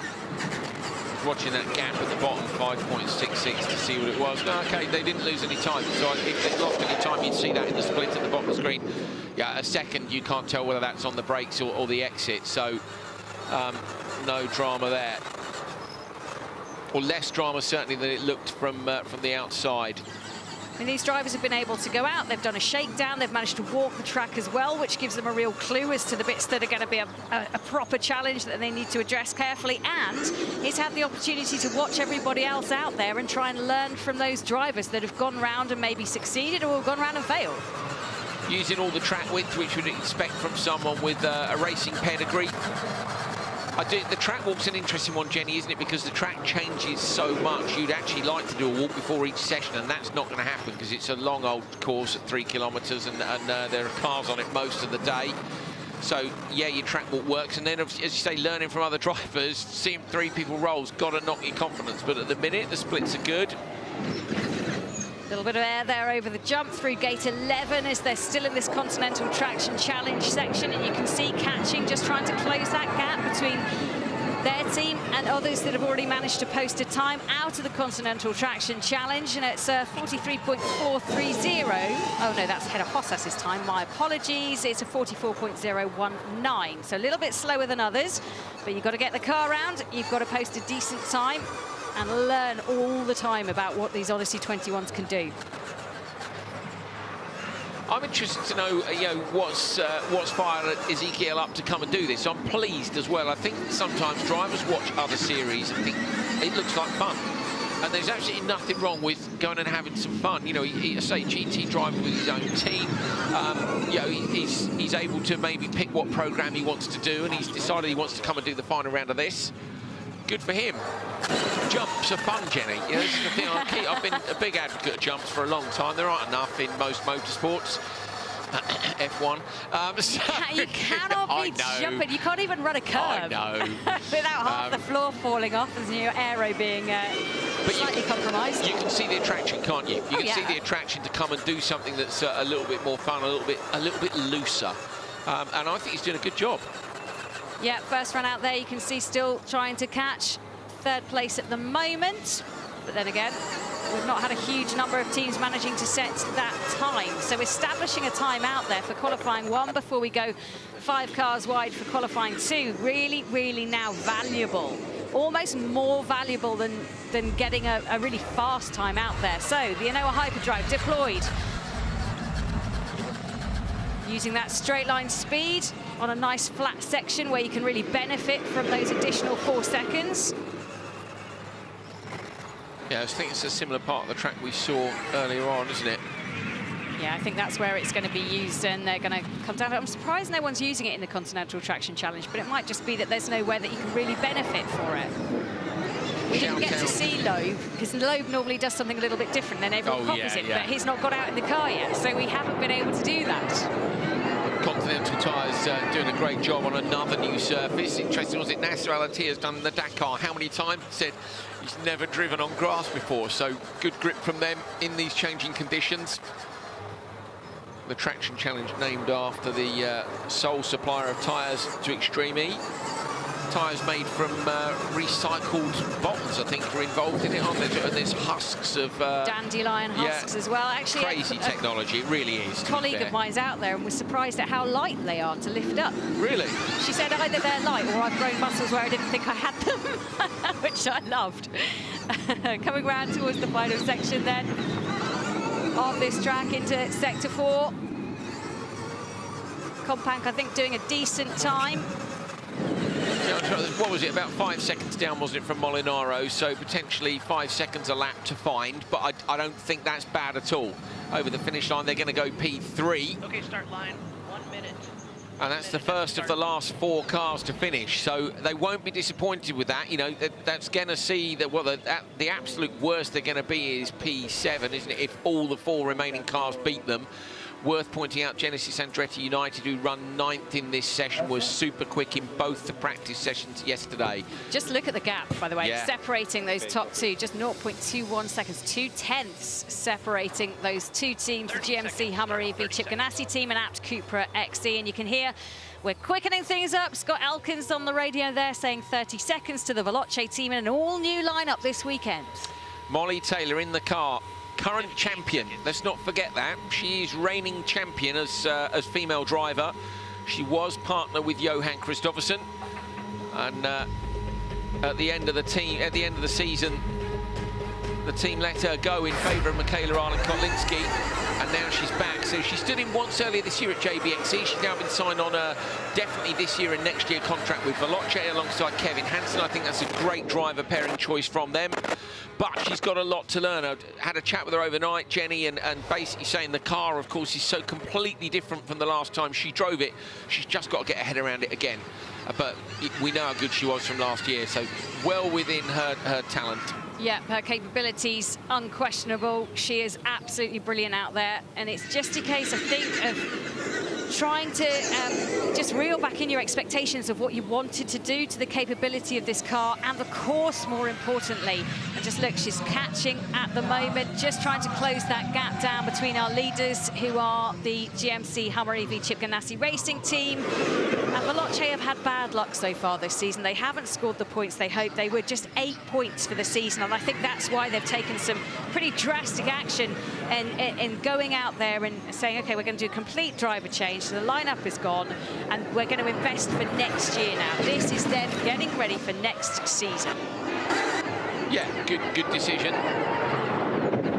Watching that gap at the bottom, 5.66 to see what it was. No, okay, they didn't lose any time. So if they lost any time, you'd see that in the split at the bottom of the screen. Yeah, a second, you can't tell whether that's on the brakes or the exit. So no drama there. Or less drama, certainly, than it looked from the outside. mean, these drivers have been able to go out, they've done a shakedown, they've managed to walk the track as well, which gives them a real clue as to the bits that are going to be a proper challenge that they need to address carefully. And he's had the opportunity to watch everybody else out there and try and learn from those drivers that have gone round and maybe succeeded or gone round and failed. Using all the track width, which we'd expect from someone with a racing pedigree. The track walk's an interesting one, Jenny, isn't it? Because the track changes so much. You'd actually like to do a walk before each session, and that's not going to happen because it's a long old course at 3 kilometres, and there are cars on it most of the day. So, yeah, your track walk works. And then, as you say, learning from other drivers, seeing 3 people rolls, got to knock your confidence. But at the minute, the splits are good. A little bit of air there over the jump through gate 11 as they're still in this Continental Traction Challenge section, and you can see Catching just trying to close that gap between their team and others that have already managed to post a time out of the Continental Traction Challenge, and it's 43.430. Oh no, that's Hedda Hossas's time, my apologies. It's a 44.019, so a little bit slower than others, but you've got to get the car round, you've got to post a decent time and learn all the time about what these Odyssey 21s can do. I'm interested to know, what's fired Ezekiel up to come and do this. I'm pleased as well. I think sometimes drivers watch other series and think it looks like fun. And there's absolutely nothing wrong with going and having some fun. You know, he's a GT driver with his own team. He's able to maybe pick what program he wants to do, and he's decided he wants to come and do the final round of this. Good for him. Jumps are fun, Jenny. You know, this is the thing. I've been a big advocate of jumps for a long time. There aren't enough in most motorsports. F1. You cannot be jumping. You can't even run a curve. I know. Without half the floor falling off and your aero being slightly compromised. You can see the attraction, can't you? You can see the attraction to come and do something that's a little bit more fun, a little bit looser. And I think he's doing a good job. Yeah, first run out there, you can see still trying to catch. 3rd place at the moment. But then again, we've not had a huge number of teams managing to set that time. So establishing a time out there for qualifying 1 before we go 5 cars wide for qualifying 2. Really, really now valuable. Almost more valuable than getting a really fast time out there. So the Anoa Hyperdrive deployed. Using that straight line speed on a nice flat section where you can really benefit from those additional 4 seconds. Yeah, I think it's a similar part of the track we saw earlier on, isn't it? Yeah, I think that's where it's going to be used, and they're going to come down. I'm surprised no one's using it in the Continental Traction Challenge, but it might just be that there's nowhere that you can really benefit for it. We didn't get to see Loeb, because Loeb normally does something a little bit different than everyone copies it, but he's not got out in the car yet, so we haven't been able to do that. Continental Tyres doing a great job on another new surface. Interesting, was it Nasser Al-Attiyah has done the Dakar how many times? Said he's never driven on grass before, so good grip from them in these changing conditions. The Traction Challenge named after the sole supplier of tyres to Extreme E. Tyres made from recycled bottles, I think, are involved in it, aren't there? And there's husks of... dandelion husks as well. Actually, crazy technology, it really is. A colleague of mine's out there and was surprised at how light they are to lift up. Really? She said either they're light or I've grown muscles where I didn't think I had them, which I loved. Coming round towards the final section then of this track into Sector 4. Compank, I think, doing a decent time. What was it, about 5 seconds down, wasn't it, from Molinaro? So potentially 5 seconds a lap to find, but I don't think that's bad at all. Over the finish line, they're going to go P3. Okay, start line, 1 minute. And that's the first of the last 4 cars to finish, so they won't be disappointed with that. You know, that's going to see that, well, the absolute worst they're going to be is P7, isn't it, if all the 4 remaining cars beat them. Worth pointing out, Genesis Andretti United, who run 9th in this session, was super quick in both the practice sessions yesterday. Just look at the gap, by the way, separating those top 2, just 0.21 seconds, 2/10 separating those 2 teams, the GMC Hummer EV Chip Ganassi team and Apt Cupra XE. And you can hear we're quickening things up. Scott Elkins on the radio there saying 30 seconds to the Veloce team and an all-new lineup this weekend. Molly Taylor in the car. Current champion, let's not forget that. She is reigning champion as female driver. She was partner with Johan Kristoffersson, and at the end of the season, The team let her go in favour of Michaela Arlen-Kotlinski, and now she's back. So she stood in once earlier this year at JBXC. She's now been signed on a definitely this year and next year contract with Veloce alongside Kevin Hansen. I think that's a great driver pairing choice from them. But she's got a lot to learn. I had a chat with her overnight, Jenny, and basically saying the car, of course, is so completely different from the last time she drove it. She's just got to get her head around it again. But we know how good she was from last year, so well within her talent. Yeah, her capabilities unquestionable. She is absolutely brilliant out there, and it's just a case, I think, of trying to just reel back in your expectations of what you wanted to do to the capability of this car and the course, more importantly. And just look, she's catching at the moment, just trying to close that gap down between our leaders, who are the GMC Hummer EV Chip Ganassi Racing team. And Veloce have had bad luck so far this season. They haven't scored the points they hoped they would, just 8 points for the season. And I think that's why they've taken some pretty drastic action in going out there and saying, OK, we're going to do a complete driver change. So the lineup is gone, and we're going to invest for next year now. This is them getting ready for next season. Yeah, good decision.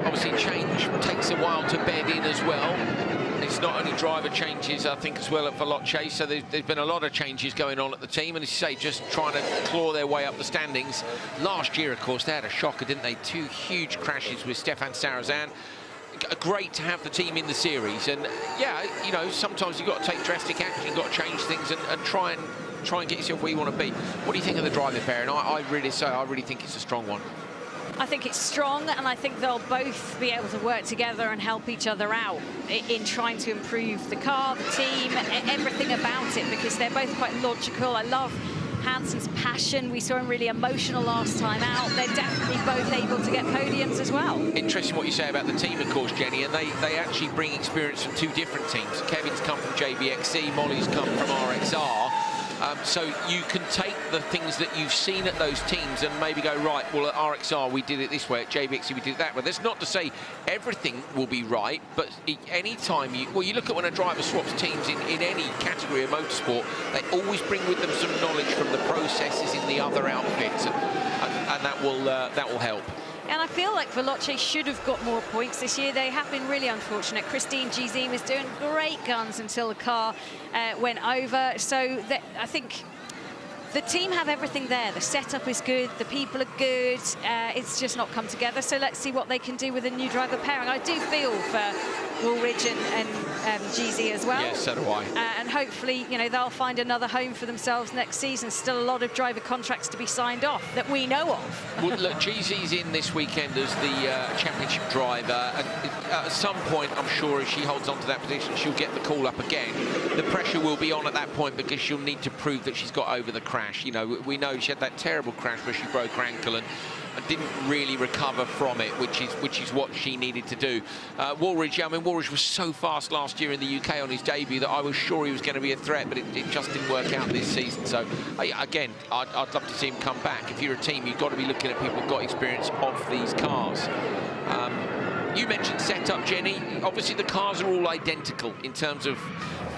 Obviously, change takes a while to bed in as well. It's not only driver changes, I think, as well at Veloce. So there's been a lot of changes going on at the team, and as you say, just trying to claw their way up the standings. Last year, of course, they had a shocker, didn't they? 2 huge crashes with Stefan Sarrazin. Great to have the team in the series, and yeah, you know, sometimes you've got to take drastic action, you've got to change things and try and get yourself where you want to be. What do you think of the driver pair? And I really think it's a strong one. I think it's strong, and I think they'll both be able to work together and help each other out in trying to improve the car, the team, everything about it, because they're both quite logical. I love Hansen's passion. We saw him really emotional last time out. They're definitely both able to get podiums as well. Interesting what you say about the team, of course, Jenny, and they actually bring experience from 2 different teams. Kevin's come from JBXC, Molly's come from RXR. So you can take the things that you've seen at those teams and maybe go, right, well, at RXR we did it this way, at JBXC we did it that way. That's not to say everything will be right, but any time you look at when a driver swaps teams in any category of motorsport, they always bring with them some knowledge from the processes in the other outfits, and that will help. And I feel like Veloce should have got more points this year. They have been really unfortunate. Christine Gizim was doing great guns until the car went over. So I think the team have everything there. The setup is good. The people are good. It's just not come together. So let's see what they can do with a new driver pairing. I do feel for Woolridge and GZ as well. Yes, so do I. And hopefully, you know, they'll find another home for themselves next season. Still a lot of driver contracts to be signed off that we know of. Well, look, GZ's in this weekend as the championship driver, and at some point, I'm sure, if she holds on to that position, she'll get the call up again. The pressure will be on at that point because she'll need to prove that she's got over the crash. You know, we know she had that terrible crash where she broke her ankle and didn't really recover from it, which is what she needed to do. Woolridge, I mean, Woolridge was so fast last year in the UK on his debut that I was sure he was going to be a threat, but it just didn't work out this season. So, again, I'd love to see him come back. If you're a team, you've got to be looking at people who've got experience of these cars. You mentioned setup, Jenny. Obviously, the cars are all identical in terms of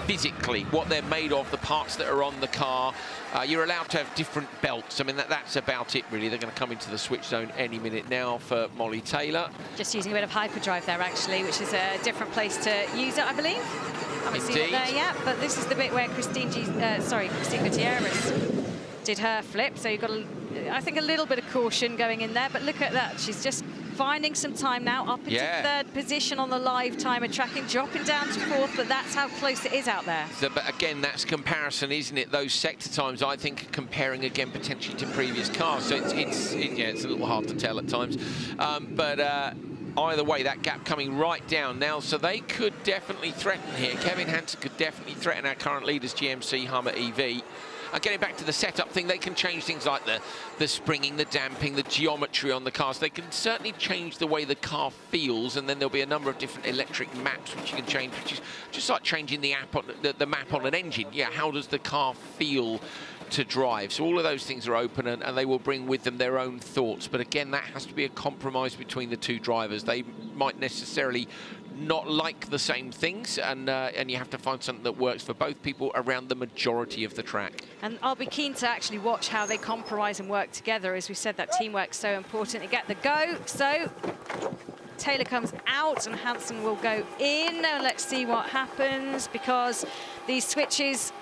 physically, what they're made of, the parts that are on the car. You're allowed to have different belts. I mean, that's about it, really. They're going to come into the switch zone any minute now for Molly Taylor. Just using a bit of hyperdrive there, actually, which is a different place to use it, I believe. Haven't seen it there yet, but this is the bit where Christine Gutierrez did her flip. So you've got, I think, a little bit of caution going in there, but look at that. She's just finding some time now, up into 3rd position on the live timer tracking, dropping down to 4th, but that's how close it is out there. So, but again, that's comparison, isn't it? Those sector times, I think, comparing again potentially to previous cars. So it's a little hard to tell at times. But either way, that gap coming right down now, so they could definitely threaten here. Kevin Hansen could definitely threaten our current leaders, GMC Hummer EV. Getting back to the setup thing, they can change things like the springing, the damping, the geometry on the cars. They can certainly change the way the car feels, and then there'll be a number of different electric maps which you can change, which is just like changing the map on an engine. Yeah, how does the car feel to drive. So all of those things are open, and they will bring with them their own thoughts. But again, that has to be a compromise between the two drivers. They might necessarily not like the same things, and you have to find something that works for both people around the majority of the track. And I'll be keen to actually watch how they compromise and work together. As we said, that teamwork's so important to get the go. So Taylor comes out and Hansen will go in. Now let's see what happens, because these switches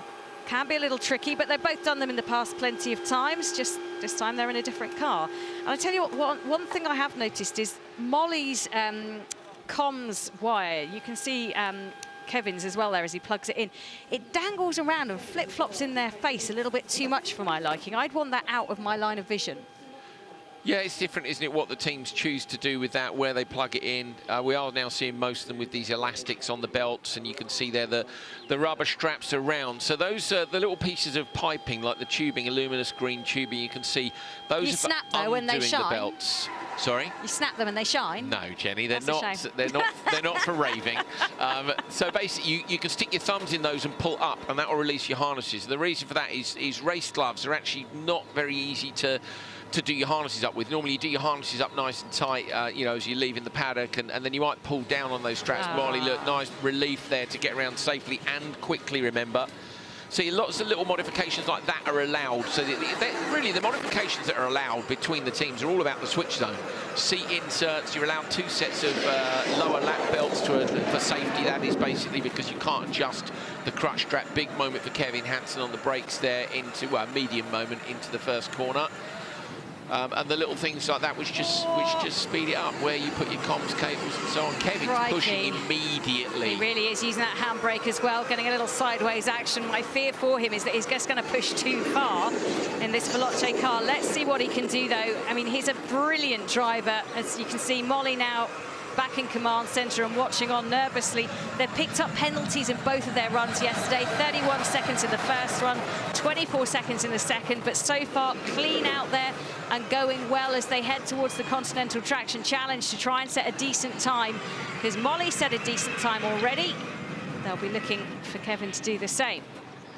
can be a little tricky, but they've both done them in the past plenty of times. Just this time they're in a different car. And I tell you what, one thing I have noticed is Molly's comms wire. You can see Kevin's as well there as he plugs it in. It dangles around and flip-flops in their face a little bit too much for my liking. I'd want that out of my line of vision. Yeah, it's different, isn't it, what the teams choose to do with that, where they plug it in. We are now seeing most of them with these elastics on the belts, and you can see there the rubber straps around. So those the little pieces of piping, like the tubing, luminous green tubing, you can see those You are snap, for though, when they undoing shine. the belts. Sorry? You snap them and they shine? No, Jenny, they're That's a not. shame. They're not for raving. So basically, you can stick your thumbs in those and pull up, and that will release your harnesses. The reason for that is race gloves are actually not very easy to do your harnesses up with. Normally you do your harnesses up nice and tight, you know, as you're leaving the paddock, and then you might pull down on those straps. Marley, look, nice relief there to get around safely and quickly, remember. So lots of little modifications like that are allowed. So really the modifications that are allowed between the teams are all about the switch zone. Seat inserts, you're allowed 2 sets of lower lap belts for safety. That is basically because you can't adjust the crutch strap. Big moment for Kevin Hansen on the brakes there into, well, medium moment into the first corner. And the little things like that which just speed it up, where you put your comms cables and so on. Kevin's pushing immediately. He really is using that handbrake as well, getting a little sideways action. My fear for him is that he's just going to push too far in this Veloce car. Let's see what he can do, though. I mean, he's a brilliant driver. As you can see, Molly now back in command centre and watching on nervously. They picked up penalties in both of their runs yesterday. 31 seconds in the first run, 24 seconds in the second, but so far clean out there and going well as they head towards the Continental Traction Challenge to try and set a decent time, because Molly set a decent time already. They'll be looking for Kevin to do the same.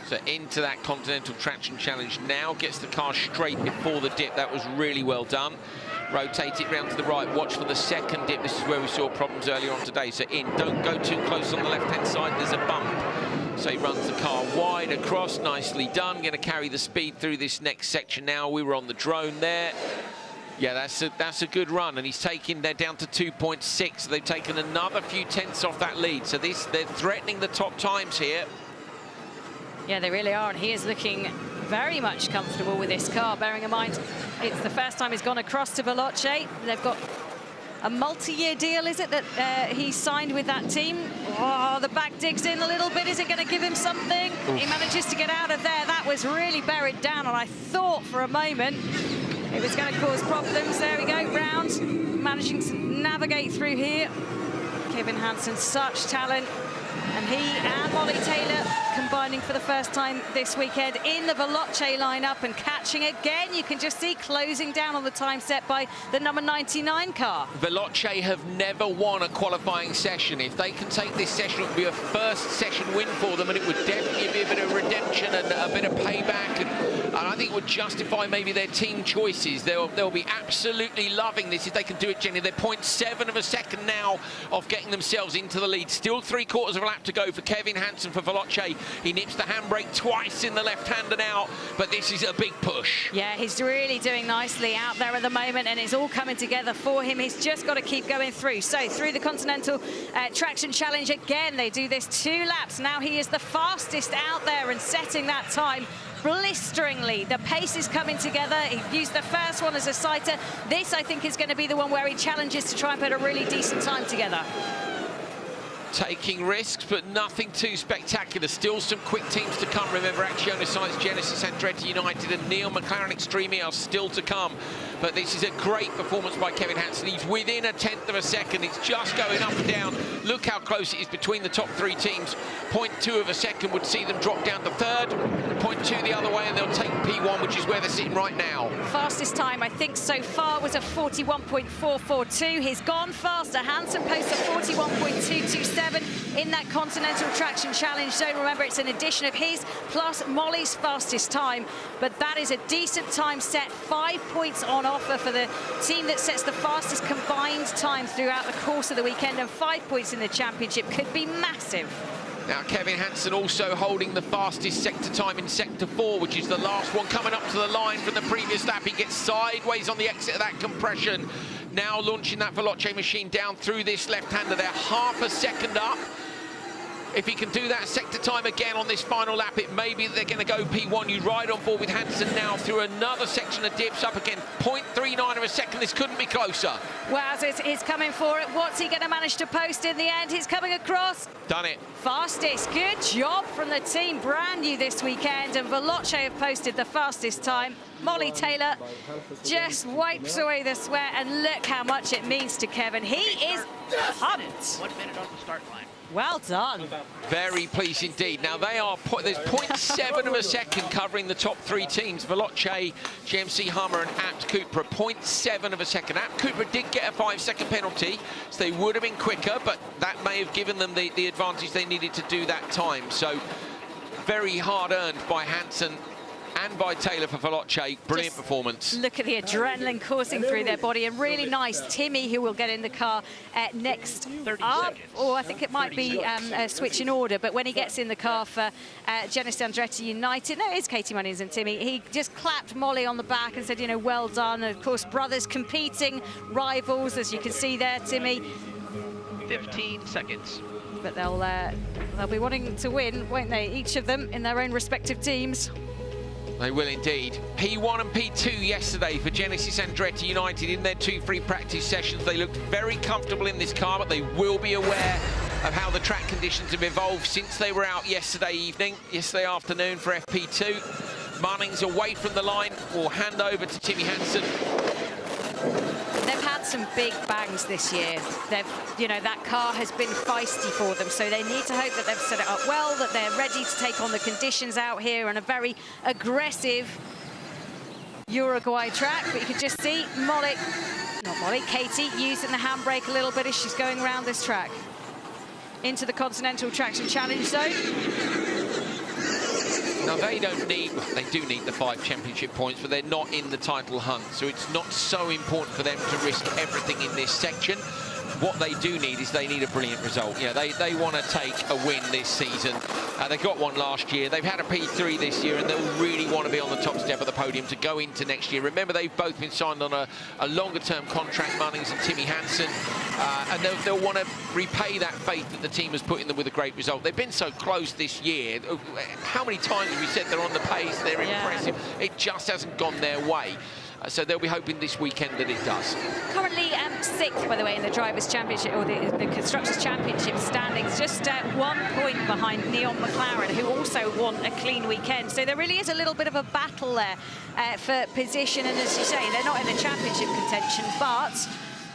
So into that Continental Traction Challenge now, gets the car straight before the dip. That was really well done. Rotate it round to the right, watch for the second dip. This is where we saw problems earlier on today. So in, don't go too close on the left-hand side, there's a bump. So he runs the car wide across, nicely done. Going to carry the speed through this next section now. We were on the drone there. Yeah, that's a good run, and he's taken, they're down to 2.6. So they've taken another few tenths off that lead. So they're threatening the top times here. Yeah, they really are, and he is looking very much comfortable with this car, bearing in mind it's the first time he's gone across to Veloce. They've got a multi-year deal, is it, that he signed with that team? Oh, the back digs in a little bit. Is it going to give him something? Oof. He manages to get out of there. That was really buried down, and I thought for a moment it was going to cause problems. There we go, round, managing to navigate through here. Kevin Hansen, such talent. And he and Molly Taylor combining for the first time this weekend in the Veloce lineup and catching again. You can just see closing down on the time set by the number 99 car. Veloce have never won a qualifying session. If they can take this session, it would be a first session win for them, and it would definitely be a bit of redemption and a bit of payback. And I think it would justify maybe their team choices. They'll be absolutely loving this if they can do it, Jenny. They're 0.7 of a second now of getting themselves into the lead. Still 3/4 of a lap to go for Kevin Hansen for Veloce. He nips the handbrake twice in the left-hander now, but this is a big push. Yeah, he's really doing nicely out there at the moment, and it's all coming together for him. He's just got to keep going through. So through the Continental Traction Challenge again, they do this 2 laps. Now he is the fastest out there and setting that time blisteringly. The pace is coming together. He used the first one as a sighter. This, I think, is going to be the one where he challenges to try and put a really decent time together. Taking risks, but nothing too spectacular. Still some quick teams to come. Remember, Axiona Sainz, Genesis, Andretti United and Neil McLaren Extreme are still to come. But this is a great performance by Kevin Hansen. He's within a tenth of a second. It's just going up and down. Look how close it is between the top three teams. 0.2 of a second would see them drop down to third. 0.2 the other way, and they'll take P1, which is where they're sitting right now. Fastest time, I think, so far was a 41.442. He's gone faster. Hansen posts a 41.227 in that Continental Traction Challenge zone. Remember, it's an addition of his plus Molly's fastest time, but that is a decent time set. 5 points on offer for the team that sets the fastest combined time throughout the course of the weekend, and 5 points in the championship could be massive. Now, Kevin Hansen also holding the fastest sector time in Sector 4, which is the last one, coming up to the line from the previous lap. He gets sideways on the exit of that compression. Now launching that Veloce machine down through this left-hander there, half a second up. If he can do that sector time again on this final lap, it may be that they're going to go P1. You ride on board with Hansen now through another section of dips, up again, 0.39 of a second. This couldn't be closer. Wowzers, he's coming for it. What's he going to manage to post in the end? He's coming across. Done it. Fastest. Good job from the team. Brand new this weekend, and Veloce have posted the fastest time. Molly Taylor just wipes away the sweat, and look how much it means to Kevin. He is pumped. 1 minute on the start line. Well done. Very pleased indeed. Now there's 0.7 of a second covering the top three teams. Veloce, GMC Hummer and Abt Cupra, 0.7 of a second. Abt Cupra did get a 5-second penalty, so they would have been quicker, but that may have given them the advantage they needed to do that time. So very hard earned by Hansen and by Taylor for Veloce. Brilliant performance. Look at the adrenaline coursing through their body, and really nice. Timmy, who will get in the car next up, or I think it might be a switch in order, but when he gets in the car for Genesis Andretti United, no, it's Katie Munnings and Timmy, he just clapped Molly on the back and said, you know, well done. And of course, brothers competing, rivals, as you can see there, Timmy. 15 seconds. But they'll be wanting to win, won't they? Each of them in their own respective teams. They will indeed. P1 and P2 yesterday for Genesis Andretti United in their 2 free practice sessions. They looked very comfortable in this car, but they will be aware of how the track conditions have evolved since they were out yesterday afternoon for FP2. Munnings away from the line will hand over to Timmy Hansen. They've had some big bangs this year. You know, that car has been feisty for them, so they need to hope that they've set it up well, that they're ready to take on the conditions out here on a very aggressive Uruguay track. But you can just see Katie using the handbrake a little bit as she's going around this track into the Continental Traction Challenge zone. Now they do need the 5 championship points, but they're not in the title hunt, so it's not so important for them to risk everything in this section. What they do need is they need a brilliant result. You know, they want to take a win this season. They got one last year. They've had a P3 this year, and they'll really want to be on the top step of the podium to go into next year. Remember, they've both been signed on a longer-term contract, Munnings and Timmy Hansen, and they'll want to repay that faith that the team has put in them with a great result. They've been so close this year. How many times have we said they're on the pace, they're impressive? It just hasn't gone their way. So they'll be hoping this weekend that it does. Currently 6th, by the way, in the Drivers' Championship, or the Constructors' Championship standings, just 1 point behind Neon McLaren, who also won a clean weekend. So there really is a little bit of a battle there for position, and as you say, they're not in the championship contention, but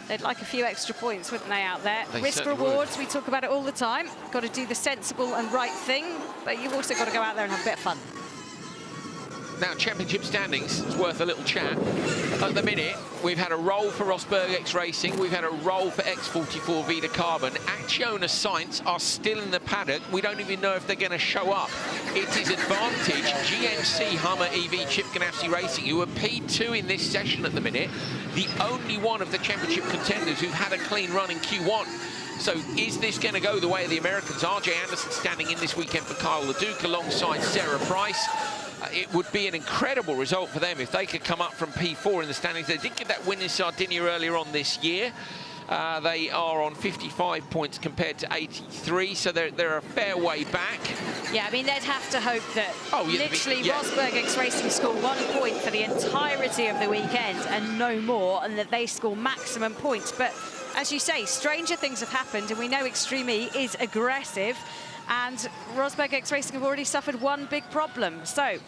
they'd like a few extra points, wouldn't they, out there? Risk rewards, we talk about it all the time. Got to do the sensible and right thing, but you've also got to go out there and have a bit of fun. Now, championship standings is worth a little chat. At the minute, we've had a roll for Rosberg X Racing. We've had a roll for X44 Vida Carbon. Axiona Sainz are still in the paddock. We don't even know if they're going to show up. It is advantage GMC Hummer EV Chip Ganassi Racing, who are P2 in this session at the minute. The only one of the championship contenders who've had a clean run in Q1. So is this going to go the way of the Americans? RJ Anderson standing in this weekend for Kyle LeDuc alongside Sarah Price. It would be an incredible result for them if they could come up from P4 in the standings. They did get that win in Sardinia earlier on this year. They are on 55 points compared to 83, so they're a fair way back. Yeah, I mean, they'd have to hope that literally Rosberg X Racing score 1 point for the entirety of the weekend and no more, and that they score maximum points. But as you say, stranger things have happened, and we know Extreme E is aggressive, and Rosberg X Racing have already suffered one big problem. So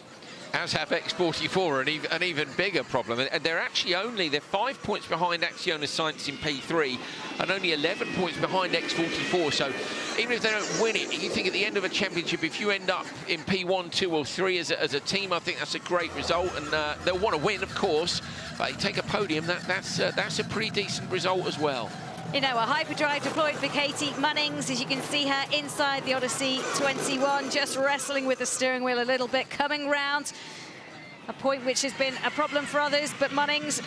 As have X44, an even bigger problem. And they're 5 points behind Axiona Sainz in P3 and only 11 points behind X44. So even if they don't win it, you think at the end of a championship, if you end up in P1, 2 or 3 as a team, I think that's a great result. And they'll want to win, of course. But you take a podium, that's a pretty decent result as well. You know, a hyperdrive deployed for Katie Munnings, as you can see her inside the Odyssey 21, just wrestling with the steering wheel a little bit, coming round, a point which has been a problem for others, but Munnings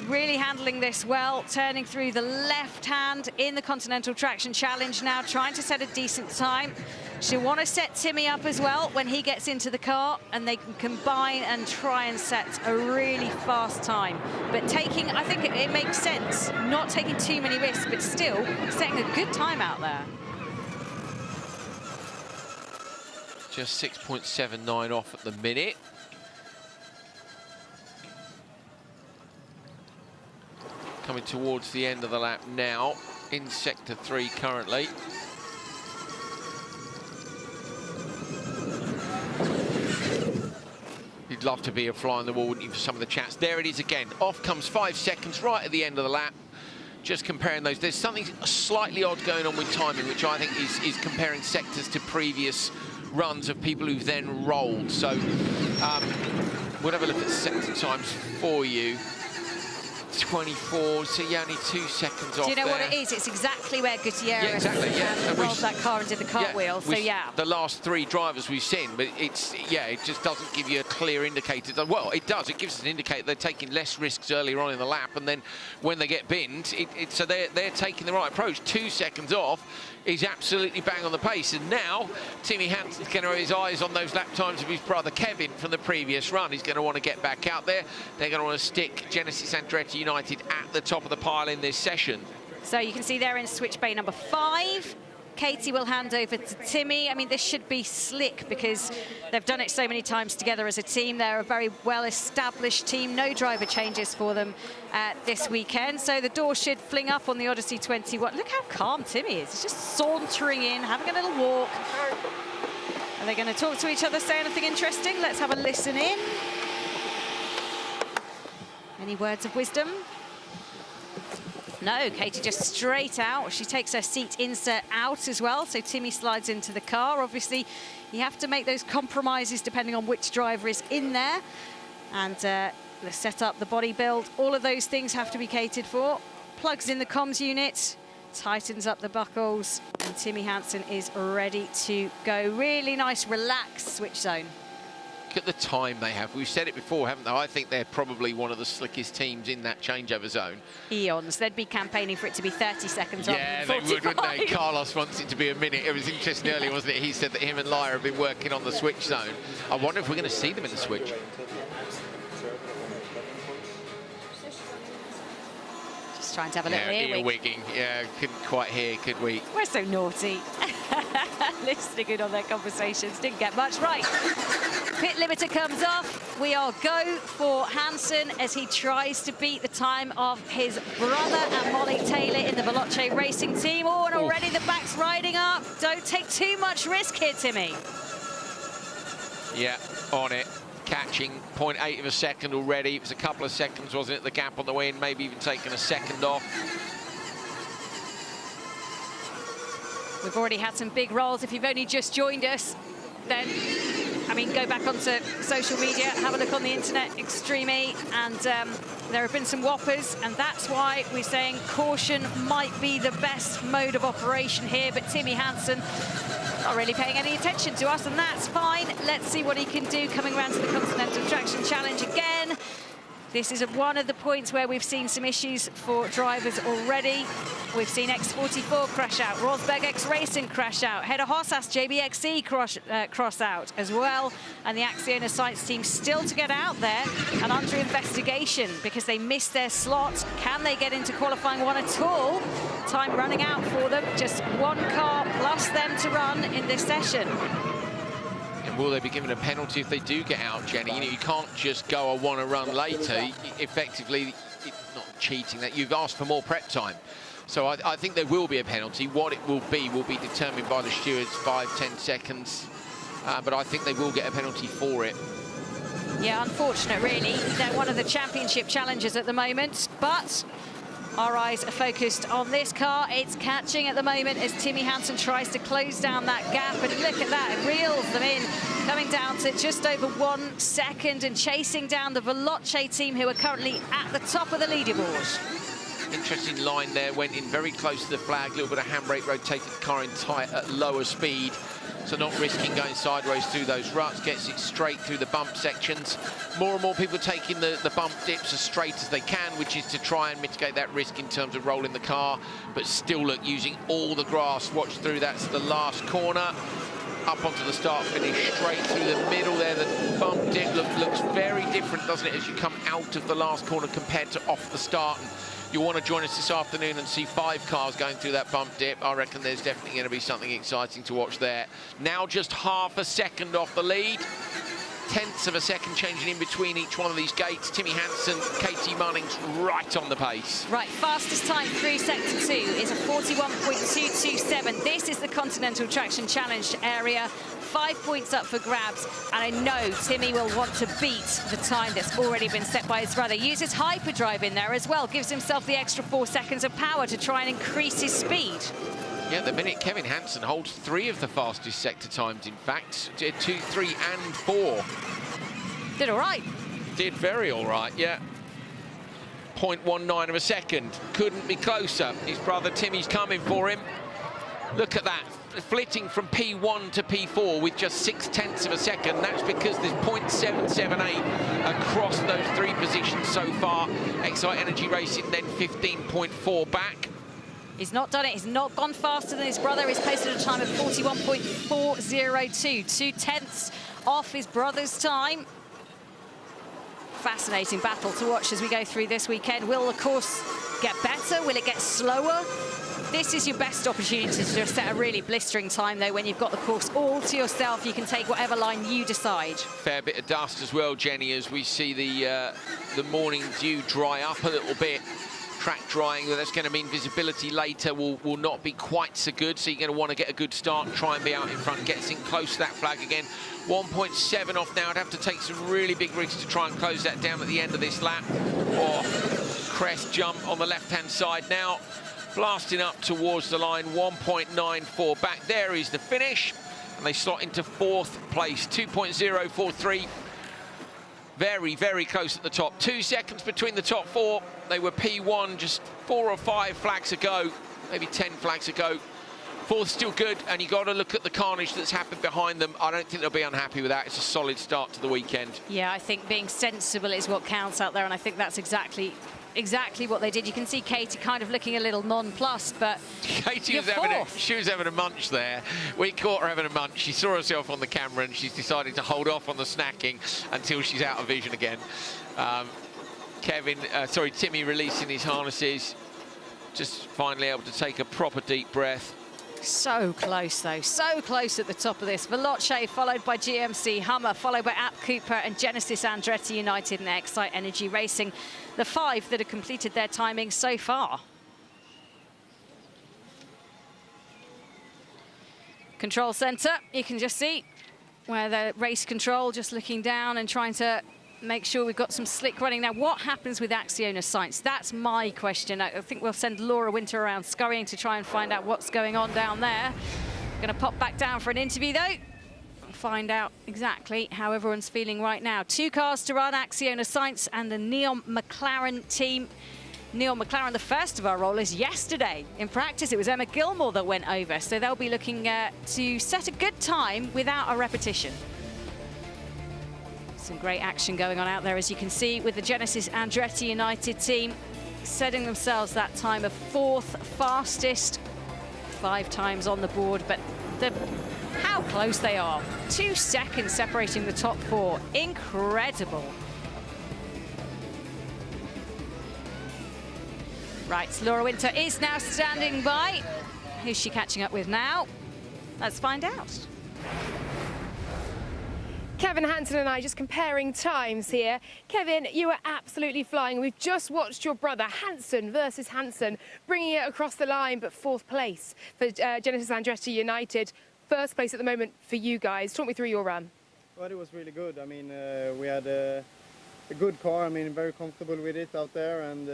really handling this well, turning through the left hand in the Continental Traction Challenge now, trying to set a decent time. She'll want to set Timmy up as well when he gets into the car, and they can combine and try and set a really fast time. But taking, I think it makes sense, not taking too many risks, but still setting a good time out there. Just 6.79 off at the minute. Coming towards the end of the lap now, in Sector 3 currently. You'd love to be a fly on the wall, wouldn't you, for some of the chats. There it is again. Off comes 5 seconds right at the end of the lap. Just comparing those. There's something slightly odd going on with timing, which I think is comparing sectors to previous runs of people who've then rolled. So we'll have a look at sector times for you. 24, so yeah, only 2 seconds off. Do you know there. what it is? It's exactly where Gutierrez rolled that car and did the cartwheel. So yeah, the last 3 drivers we've seen, but it just doesn't give you a clear indicator. Well, it does. It gives us an indicator they're taking less risks earlier on in the lap, and then when they get binned, so they're taking the right approach. 2 seconds off is absolutely bang on the pace, and now Timmy Hansen's going to have his eyes on those lap times of his brother Kevin from the previous run. He's going to want to get back out there. They're going to want to stick Genesis Andretti United at the top of the pile in this session. So you can see they're in switch bay number 5. Katie will hand over to Timmy. I mean, this should be slick because they've done it so many times together as a team. They're a very well-established team. No driver changes for them this weekend. So the door should fling up on the Odyssey 21. Look how calm Timmy is. He's just sauntering in, having a little walk. Are they going to talk to each other, say anything interesting? Let's have a listen in. Any words of wisdom? No, Katie just straight out. She takes her seat insert out as well, so Timmy slides into the car. Obviously, you have to make those compromises depending on which driver is in there. And the setup, the body build, all of those things have to be catered for. Plugs in the comms unit, tightens up the buckles, and Timmy Hansen is ready to go. Really nice, relaxed switch zone. Look at the time they have. We've said it before, haven't they? I think they're probably one of the slickest teams in that changeover zone. Eons. They'd be campaigning for it to be 30 seconds. Yeah, they would, wouldn't they? Carlos wants it to be a minute. It was interesting earlier, wasn't it? He said that him and Lyra have been working on the switch zone. I wonder if we're going to see them in the switch. Just trying to have a little earwigging. Yeah, couldn't quite hear, could we? We're so naughty. Listening in on their conversations. Didn't get much right. Pit limiter comes off. We are go for Hansen as he tries to beat the time of his brother and Molly Taylor in the Veloce racing team. Oh, and already the back's riding up. Don't take too much risk here, Timmy. Yeah, on it. Catching 0.8 of a second already. It was a couple of seconds, wasn't it? The gap on the way in, maybe even taking a second off. We've already had some big rolls. If you've only just joined us, then, I mean, go back onto social media, have a look on the internet, Extreme E, and there have been some whoppers, and that's why we're saying caution might be the best mode of operation here, but Timmy Hansen not really paying any attention to us, and that's fine. Let's see what he can do coming around to the Continental Traction Challenge again. This is one of the points where we've seen some issues for drivers already. We've seen X44 crash out, Rosberg X Racing crash out, Hedda Hossas JBXE cross out as well. And the Axiona Sainz team still to get out there and under investigation because they missed their slot. Can they get into qualifying 1 at all? Time running out for them. Just 1 car plus them to run in this session. Will they be given a penalty if they do get out, Jenny? You know, you can't just go, I want to run later. Effectively, it's not cheating. That you've asked for more prep time. So I think there will be a penalty. What it will be determined by the stewards, 5-10 seconds. But I think they will get a penalty for it. Yeah, unfortunate, really. They're one of the championship challengers at the moment, but our eyes are focused on this car. It's catching at the moment as Timmy Hansen tries to close down that gap, and look at that, it reels them in, coming down to just over 1 second and chasing down the Veloce team, who are currently at the top of the leaderboard. Interesting line there, went in very close to the flag, a little bit of handbrake, rotated the car in tight at lower speed, so not risking going sideways through those ruts, gets it straight through the bump sections. More and more people taking the bump dips as straight as they can, which is to try and mitigate that risk in terms of rolling the car, but still look, using all the grass. Watch through, that's the last corner. Up onto the start finish, straight through the middle there. The bump dip looks very different, doesn't it, as you come out of the last corner compared to off the start. And you'll want to join us this afternoon and see 5 cars going through that bump dip. I reckon there's definitely going to be something exciting to watch there. Now just half a second off the lead. Tenths of a second changing in between each one of these gates. Timmy Hansen, Katie Munnings right on the pace. Right, fastest time through Sector 2 is a 41.227. This is the Continental Traction Challenge area. 5 points up for grabs, and I know Timmy will want to beat the time that's already been set by his brother. Uses hyperdrive in there as well, gives himself the extra 4 seconds of power to try and increase his speed. Yeah, at the minute, Kevin Hansen holds 3 of the fastest sector times, in fact. Did 2, 3, and 4. Did all right. Did very all right, yeah. 0.19 of a second. Couldn't be closer. His brother Timmy's coming for him. Look at that. Flitting from P1 to P4 with just 0.6 of a second. That's because there's 0.778 across those 3 positions so far. Excite Energy Racing then 15.4 back. He's not done it. He's not gone faster than his brother. He's posted a time of 41.402, 2/10 off his brother's time. Fascinating battle to watch as we go through this weekend. Will the course get better? Will it get slower? This is your best opportunity to just set a really blistering time, though, when you've got the course all to yourself. You can take whatever line you decide. Fair bit of dust as well, Jenny, as we see the morning dew dry up a little bit. Track drying, that's going to mean visibility later will not be quite so good, so you're going to want to get a good start and try and be out in front. Gets in close to that flag again. 1.7 off now. I'd have to take some really big risks to try and close that down at the end of this lap. Or crest jump on the left-hand side now. Blasting up towards the line, 1.94 back. There is the finish, and they slot into 4th place, 2.043. Very, very close at the top. 2 seconds between the top 4. They were P1 just 4 or 5 flags ago, maybe 10 flags ago. 4th still good, and you got to look at the carnage that's happened behind them. I don't think they'll be unhappy with that. It's a solid start to the weekend. Yeah, I think being sensible is what counts out there, and I think that's exactly what they did. You can see Katie kind of looking a little nonplussed, but Katie was having a munch there. We caught her having a munch. She saw herself on the camera, and she's decided to hold off on the snacking until she's out of vision again. Timmy releasing his harnesses, just finally able to take a proper deep breath. So close, though. So close at the top of this. Veloce, followed by GMC Hummer, followed by App Cooper and Genesis Andretti United and Excite Energy Racing. The 5 that have completed their timing so far. Control centre, you can just see where the race control just looking down and trying to make sure we've got some slick running. Now, what happens with Axiona Sainz? That's my question. I think we'll send Laura Winter around scurrying to try and find out what's going on down there. Going to pop back down for an interview, though. Find out exactly how everyone's feeling right now. 2 cars to run, Axiona Sainz and the Neon McLaren team. Neon McLaren, the first of our rollers yesterday. In practice, it was Emma Gilmore that went over, so they'll be looking to set a good time without a repetition. Some great action going on out there, as you can see, with the Genesis Andretti United team setting themselves that time of 4th fastest. 5 times on the board, but how close they are. 2 seconds separating the top 4. Incredible. Right, Laura Winter is now standing by. Who's she catching up with now? Let's find out. Kevin Hansen and I just comparing times here. Kevin, you are absolutely flying. We've just watched your brother, Hansen versus Hansen, bringing it across the line, but 4th place for Genesis Andretti United. 1st place at the moment for you guys. Talk me through your run. Well, it was really good. I mean, we had a good car. I mean, very comfortable with it out there, and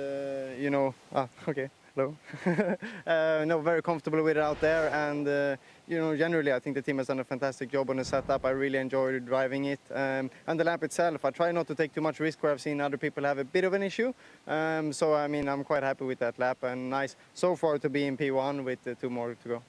you know, okay, hello. No, very comfortable with it out there, and you know, generally, I think the team has done a fantastic job on the setup. I really enjoyed driving it, and the lap itself. I try not to take too much risk where I've seen other people have a bit of an issue. So I mean, I'm quite happy with that lap, and nice so far to be in P1 with 2 more to go.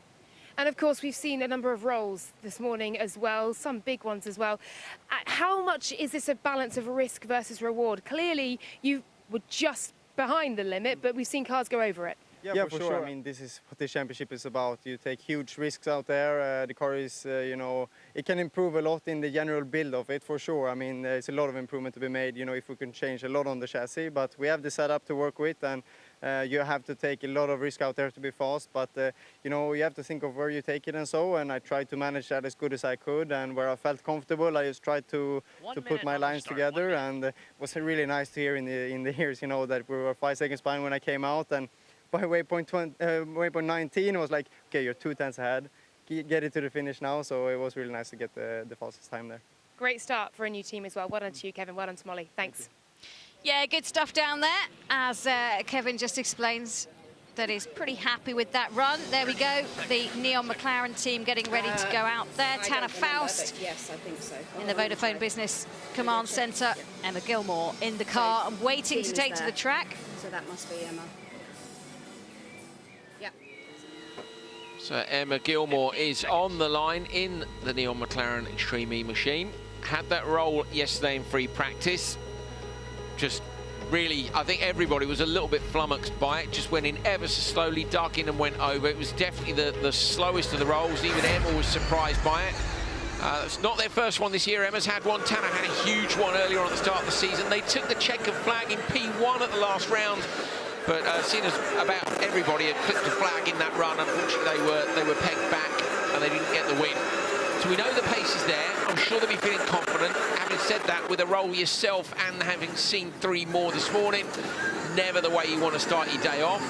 And of course, we've seen a number of rolls this morning as well, some big ones as well. How much is this a balance of risk versus reward? Clearly, you were just behind the limit, but we've seen cars go over it. Yeah, for sure. I mean, this is what this championship is about. You take huge risks out there. The car is, you know, it can improve a lot in the general build of it, for sure. I mean, there's a lot of improvement to be made, you know, if we can change a lot on the chassis. But we have the setup to work with, and you have to take a lot of risk out there to be fast. But, you know, you have to think of where you take it and so. And I tried to manage that as good as I could. And where I felt comfortable, I just tried to put my lines together. And it was really nice to hear in the ears, you know, that we were 5 seconds behind when I came out. And by waypoint 19, it was like, okay, you're 2 tenths ahead. Get it to the finish now. So it was really nice to get the fastest time there. Great start for a new team as well. Well done to you, Kevin. Well done to Molly. Thanks. Yeah, good stuff down there, as Kevin just explains that he's pretty happy with that run. There we go, the Neon McLaren team getting ready to go out there. Tanner Faust, yes, I think so. in the Vodafone Business Command Centre. Emma Gilmore in the car and waiting to take to the track. So that must be Emma. Yep. So Emma Gilmore is on the line in the Neon McLaren Extreme E machine. Had that roll yesterday in free practice. Just really, I think everybody was a little bit flummoxed by it. Just went in ever so slowly, dug in and went over. It was definitely the slowest of the rolls. Even Emma was surprised by it. It's not their first one this year. Emma's had one. Tanner had a huge one earlier on at the start of the season. They took the checkered flag in P1 at the last round. But seeing as about everybody had clipped a flag in that run, unfortunately they were pegged back and they didn't get the win. So we know the pace is there. I'm sure they'll be feeling confident. Having said that, with a roll yourself and having seen 3 more this morning, never the way you want to start your day off.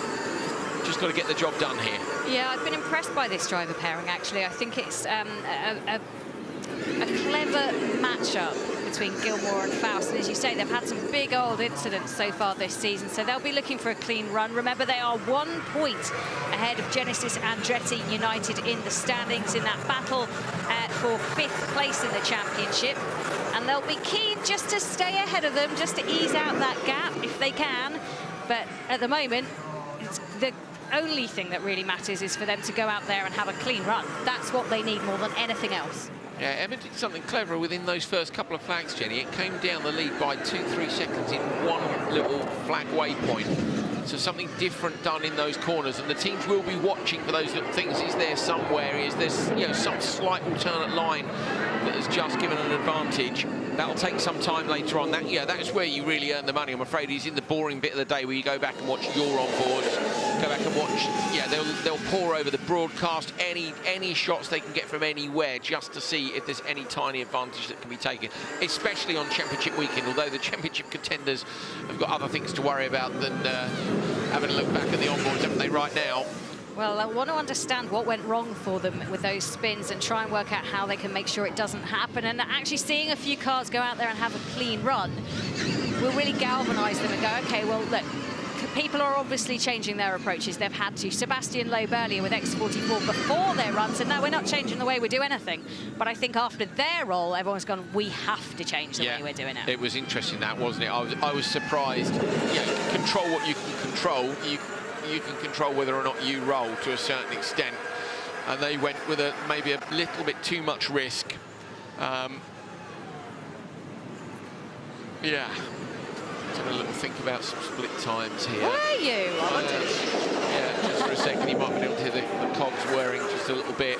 Just got to get the job done here. Yeah, I've been impressed by this driver pairing, actually. I think it's a clever matchup between Gilmore and Faust. And as you say, they've had some big old incidents so far this season, so they'll be looking for a clean run. Remember, they are 1 point ahead of Genesis Andretti United in the standings in that battle for 5th place in the championship. And they'll be keen just to stay ahead of them, just to ease out that gap if they can. But at the moment, the only thing that really matters is for them to go out there and have a clean run. That's what they need more than anything else. Yeah, Emma did something clever within those first couple of flags, Jenny. It came down the lead by 2-3 seconds in one little flag waypoint. So something different done in those corners, and the teams will be watching for those little things. Is there somewhere? Is there, you know, some slight alternate line that has just given an advantage? That'll take some time later on. That is where you really earn the money. I'm afraid is in the boring bit of the day where you go back and watch your onboards, go back and watch. Yeah, they'll pour over the broadcast any shots they can get from anywhere just to see if there's any tiny advantage that can be taken, especially on championship weekend. Although the championship contenders have got other things to worry about than having a look back at the onboards, haven't they, right now? Well, I want to understand what went wrong for them with those spins and try and work out how they can make sure it doesn't happen. And actually seeing a few cars go out there and have a clean run will really galvanise them and go, OK, well, look, people are obviously changing their approaches. They've had to. Sebastian Loeb earlier with X44 before their run said, no, we're not changing the way we do anything. But I think after their roll, everyone's gone, we have to change the way we're doing it. It was interesting, that, wasn't it? I was surprised. Yeah, control what you can control. You can control whether or not you roll to a certain extent. And they went with maybe a little bit too much risk. Yeah. Have a little think about some split times here. Were you? I wondered. Yeah, just for a second, you might be able to hear the cogs whirring just a little bit.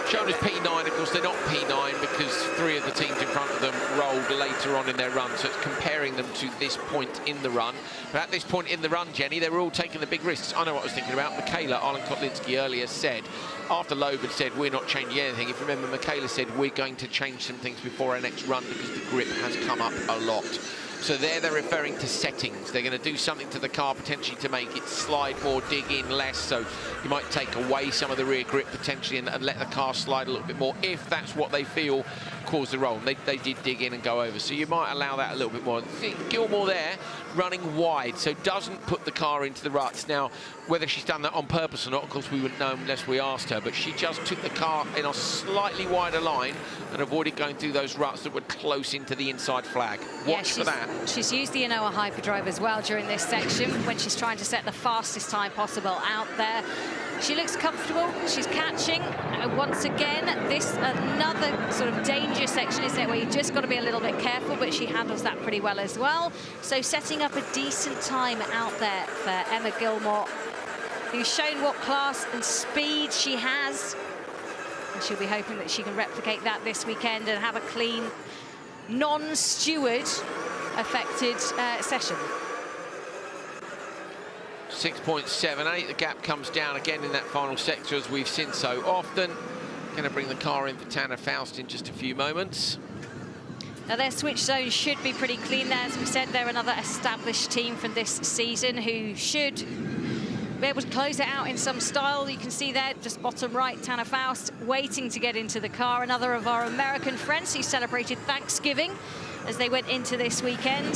Shown as P9, of course, they're not P9 because 3 of the teams in front of them rolled later on in their run, so it's comparing them to this point in the run. But at this point in the run, Jenny, they were all taking the big risks. I know what I was thinking about. Michaela Arlen-Kotlinski earlier said, after Loeb had said, we're not changing anything, if you remember, Michaela said, we're going to change some things before our next run because the grip has come up a lot. So there they're referring to settings. They're going to do something to the car potentially to make it slide more, dig in less. So you might take away some of the rear grip potentially and let the car slide a little bit more if that's what they feel caused the roll. They did dig in and go over, so you might allow that a little bit more. Gilmore there running wide, so doesn't put the car into the ruts. Now, whether she's done that on purpose or not, of course we wouldn't know unless we asked her, but she just took the car in a slightly wider line and avoided going through those ruts that were close into the inside flag. Watch for that. She's used the Inoa Hyperdrive as well during this section when she's trying to set the fastest time possible out there. She looks comfortable, she's catching. Once again, this another sort of danger section, isn't it, where you've just got to be a little bit careful, but she handles that pretty well as well. So setting up a decent time out there for Emma Gilmore, who's shown what class and speed she has. And she'll be hoping that she can replicate that this weekend and have a clean, non-steward affected session. 6.78, the gap comes down again in that final sector as we've seen so often. Going to bring the car in for Tanner Faust in just a few moments. Now their switch zone should be pretty clean there. As we said, they're another established team from this season who should be able to close it out in some style. You can see there, just bottom right, Tanner Faust waiting to get into the car. Another of our American friends who celebrated Thanksgiving as they went into this weekend.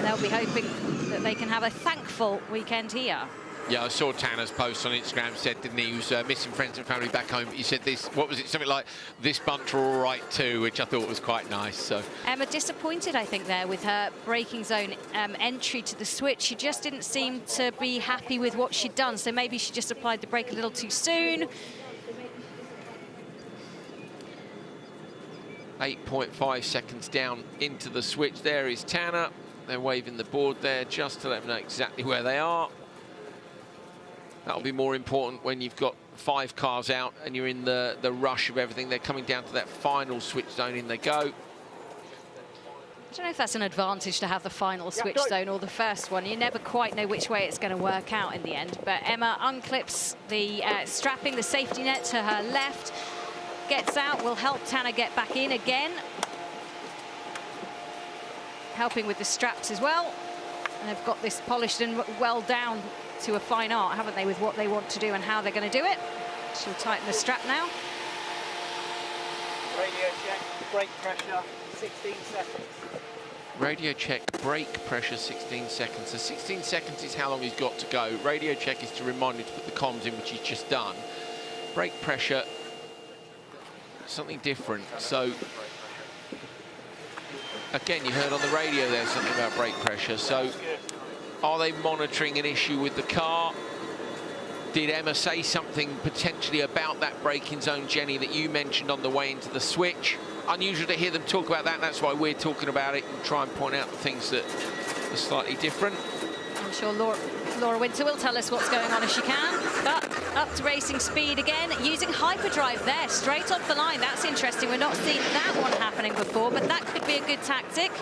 They'll be hoping that they can have a thankful weekend here. Yeah, I saw Tanner's post on Instagram, said, didn't he, was missing friends and family back home. He said this, what was it, something like, this bunch are all right too, which I thought was quite nice. So Emma disappointed, I think, there with her braking zone entry to the switch. She just didn't seem to be happy with what she'd done, so maybe she just applied the brake a little too soon. 8.5 seconds down into the switch. There is Tanner. They're waving the board there just to let them know exactly where they are. That'll be more important when you've got 5 cars out and you're in the rush of everything. They're coming down to that final switch zone. In they go. I don't know if that's an advantage to have the final switch zone or the first one. You never quite know which way it's going to work out in the end. But Emma unclips the strapping, the safety net to her left, gets out, will help Tanner get back in again. Helping with the straps as well. And they've got this polished and well down to a fine art, haven't they, with what they want to do and how they're going to do it. She'll tighten the strap now. Radio check, brake pressure, 16 seconds. Radio check, brake pressure, 16 seconds. So 16 seconds is how long he's got to go. Radio check is to remind him to put the comms in, which he's just done. Brake pressure, something different. So again, you heard on the radio there something about brake pressure. So are they monitoring an issue with the car? Did Emma say something potentially about that braking zone, Jenny, that you mentioned on the way into the switch? Unusual to hear them talk about that, and that's why we're talking about it and try and point out the things that are slightly different. I'm sure Laura Winter will tell us what's going on if she can. But up to racing speed again, using hyperdrive there, straight off the line. That's interesting. We're not seeing that one happening before, but that could be a good tactic.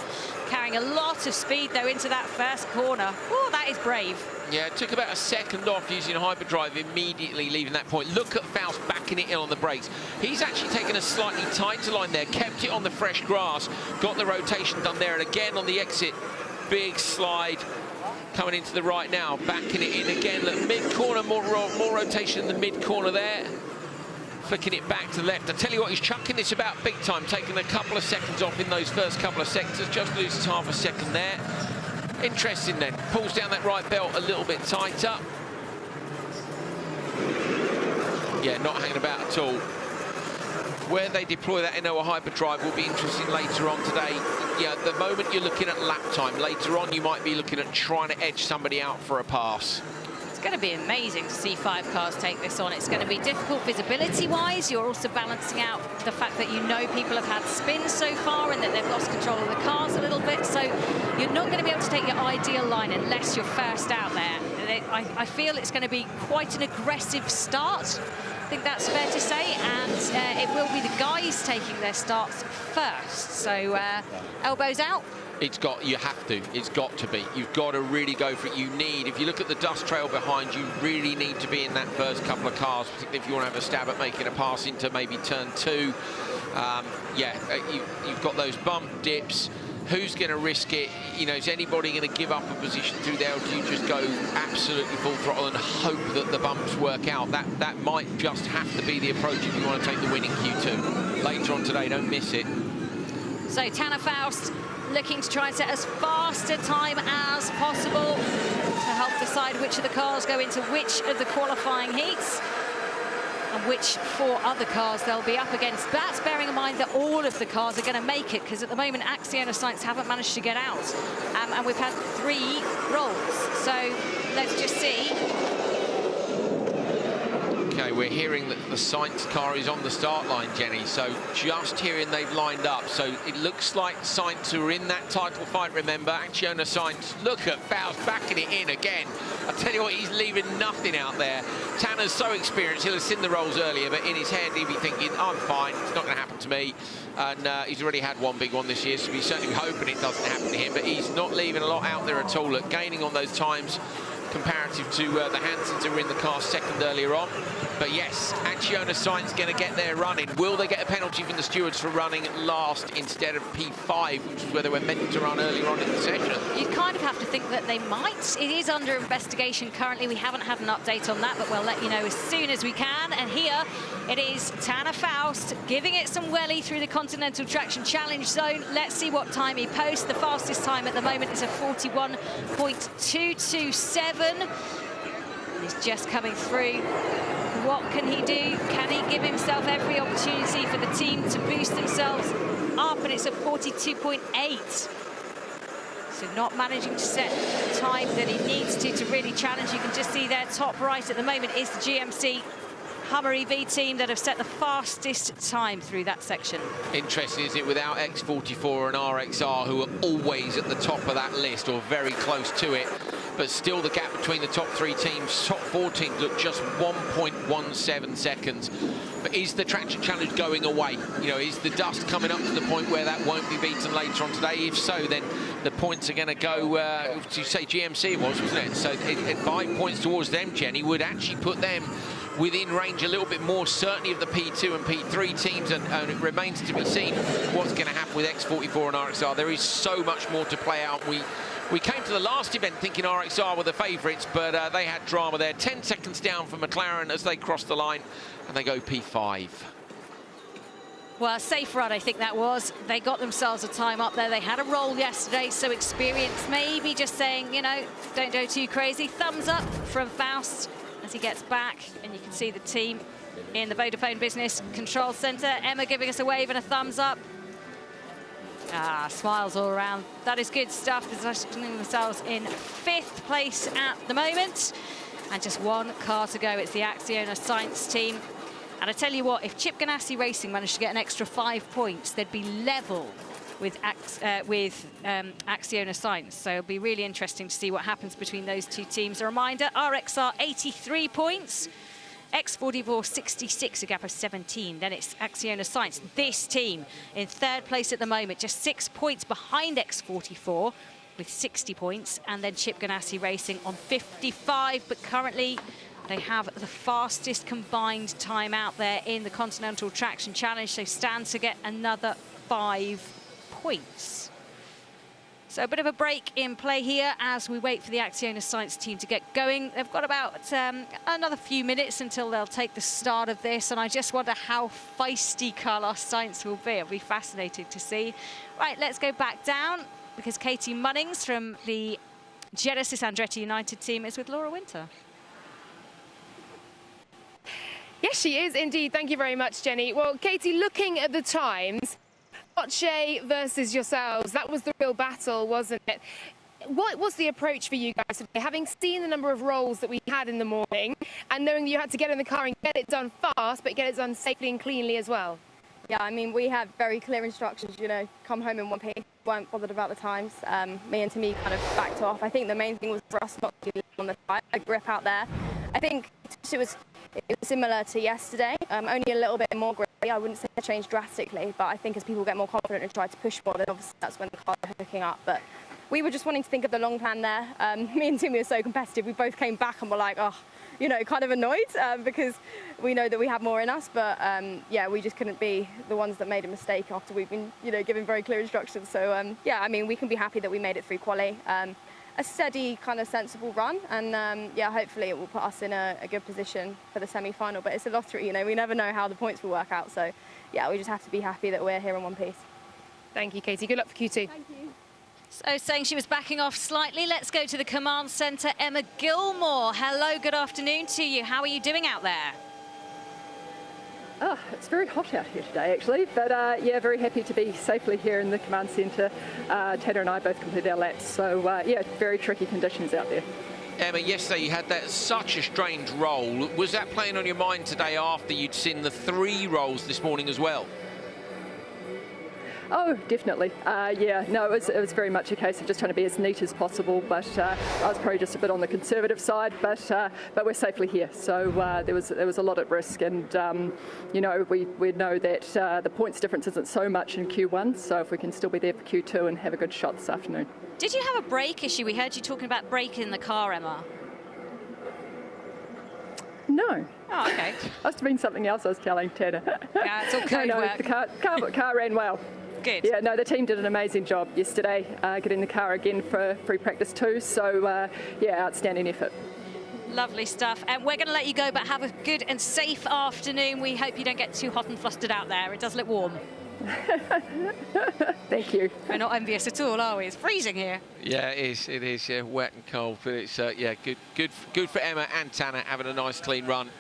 Carrying a lot of speed, though, into that first corner. Oh, that is brave. Yeah, it took about a second off using hyperdrive, immediately leaving that point. Look at Faust backing it in on the brakes. He's actually taken a slightly tighter line there, kept it on the fresh grass, got the rotation done there, and again on the exit, big slide. Coming into the right now, backing it in again. Look, mid-corner, more rotation in the mid-corner there. Flicking it back to the left. I tell you what, he's chucking this about big time, taking a couple of seconds off in those first couple of sectors, just loses half a second there. Interesting then, pulls down that right belt a little bit tighter. Yeah, not hanging about at all. Where they deploy that Inoa hyperdrive will be interesting later on today. Yeah, at the moment you're looking at lap time. Later on you might be looking at trying to edge somebody out for a pass. It's going to be amazing to see 5 cars take this on. It's going to be difficult visibility-wise. You're also balancing out the fact that you know people have had spins so far and that they've lost control of the cars a little bit. So you're not going to be able to take your ideal line unless you're first out there. I feel it's going to be quite an aggressive start. I think that's fair to say, and it will be the guys taking their starts first. So elbows out. It's got to be. You've got to really go for it. You need, if you look at the dust trail behind you, really need to be in that first couple of cars, particularly if you want to have a stab at making a pass into maybe turn 2. Yeah, you've got those bump dips. Who's going to risk it? You know, is anybody going to give up a position through there, or do you just go absolutely full throttle and hope that the bumps work out? That might just have to be the approach if you want to take the win in Q2. Later on today, don't miss it. So Tanner Faust looking to try and set as fast a time as possible to help decide which of the cars go into which of the qualifying heats and which 4 other cars they'll be up against. That's bearing in mind that all of the cars are going to make it, because at the moment Axiona Sainz haven't managed to get out, and we've had 3 rolls. So let's just see. Okay, we're hearing that the Sainz car is on the start line, Jenny. So just hearing they've lined up. So it looks like Sainz, who are in that title fight, remember, Axiona Sainz. Look at Faust backing it in again. I tell you what, he's leaving nothing out there. Tanner's so experienced, he'll have seen the rolls earlier, but in his head he'll be thinking, I'm fine, it's not going to happen to me. And he's already had one big one this year, so he's certainly hoping it doesn't happen to him, but he's not leaving a lot out there at all, gaining on those times comparative to the Hansens who were in the car second earlier on. But yes, Axiona Sainz going to get there running. Will they get a penalty from the stewards for running last instead of P5, which is where they were meant to run earlier on in the session? You kind of have to think that they might. It is under investigation currently. We haven't had an update on that, but we'll let you know as soon as we can. And here it is Tanner Faust giving it some welly through the Continental Traction Challenge Zone. Let's see what time he posts. The fastest time at the moment is a 41.227. He's just coming through. What can he do? Can he give himself every opportunity for the team to boost themselves up? And it's a 42.8. So not managing to set the time that he needs to really challenge. You can just see there, top right at the moment is the GMC Hummer EV team that have set the fastest time through that section. Interesting, is it, without X44 and RXR, who are always at the top of that list, or very close to it. But still the gap between the top 3 teams, top 4 teams, look just 1.17 seconds. But is the Traction Challenge going away? You know, is the dust coming up to the point where that won't be beaten later on today? If so, then the points are going to go, to say GMC it was, wasn't it? So 5 points towards them, Jenny, would actually put them within range a little bit more, certainly of the P2 and P3 teams, and it remains to be seen what's going to happen with X44 and RXR. There is so much more to play out. We came to the last event thinking RXR were the favourites, but they had drama there. 10 seconds down for McLaren as they cross the line, and they go P5. Well, a safe run, I think that was. They got themselves a time up there. They had a roll yesterday, so experience maybe just saying, you know, don't go too crazy. Thumbs up from Faust as he gets back, and you can see the team in the Vodafone Business Control Centre. Emma giving us a wave and a thumbs up. Smiles all around. That is good stuff. Positioning themselves in 5th place at the moment. And just 1 car to go. It's the Axiona Sainz team. And I tell you what, if Chip Ganassi Racing managed to get an extra 5 points, they'd be level with Axiona Sainz. So it'll be really interesting to see what happens between those 2 teams. A reminder, RXR 83 points. X44 66, a gap of 17. Then it's Axiona Sainz, this team in 3rd place at the moment, just 6 points behind X44 with 60 points, and then Chip Ganassi Racing on 55, but currently they have the fastest combined time out there in the Continental Traction Challenge, so stand to get another 5 points. So a bit of a break in play here as we wait for the Axiona Sainz team to get going. They've got about another few minutes until they'll take the start of this, and I just wonder how feisty Carlos Sainz will be. It'll be fascinating to see. Right, let's go back down, because Katie Munnings from the Genesis Andretti United team is with Laura Winter. Yes, she is indeed. Thank you very much, Jenny. Well, Katie, looking at the times, Veloce versus yourselves, that was the real battle, wasn't it? What was the approach for you guys today, having seen the number of rolls that we had in the morning and knowing that you had to get in the car and get it done fast, but get it done safely and cleanly as well? Yeah, I mean, we had very clear instructions, you know, come home in 1P, weren't bothered about the times. Me and Timmy kind of backed off. I think the main thing was for us not to be on the tyre, grip out there. I think it was similar to yesterday, only a little bit more grip. I wouldn't say it changed drastically, but I think as people get more confident and try to push more, then obviously that's when the cars are hooking up. But we were just wanting to think of the long plan there. Me and Timmy were so competitive. We both came back and were like, oh, you know, kind of annoyed because we know that we have more in us, but yeah, we just couldn't be the ones that made a mistake after we've been, you know, given very clear instructions. So yeah, I mean, we can be happy that we made it through quali. A steady, kind of sensible run, and yeah, hopefully it will put us in a good position for the semi-final. But it's a lottery, you know, we never know how the points will work out. So yeah, we just have to be happy that we're here in one piece. Thank you, Katie. Good luck for Q2. Thank you. So saying she was backing off slightly, let's go to the command centre. Emma Gilmore, hello, good afternoon to you. How are you doing out there? Oh, it's very hot out here today, actually, but yeah, very happy to be safely here in the command centre. Tanner and I both completed our laps, so yeah, very tricky conditions out there. Emma, yesterday you had that such a strange roll. Was that playing on your mind today after you'd seen the 3 rolls this morning as well? Oh, definitely. Yeah, no, it was very much a case of just trying to be as neat as possible, but I was probably just a bit on the conservative side, but we're safely here. So there was a lot at risk, and you know, we know that the points difference isn't so much in Q1, so if we can still be there for Q2 and have a good shot this afternoon. Did you have a brake issue? We heard you talking about braking the car, Emma. No. Oh, okay. Must have been something else I was telling Tanner. Yeah, it's all code work. The car ran well. Good. Yeah, no, the team did an amazing job yesterday, getting the car again for free practice too. So, yeah, outstanding effort. Lovely stuff. And we're going to let you go, but have a good and safe afternoon. We hope you don't get too hot and flustered out there. It does look warm. Thank you. We're not envious at all, are we? It's freezing here. Yeah, it is, yeah, wet and cold, but it's, yeah, good for Emma and Tanner having a nice clean run.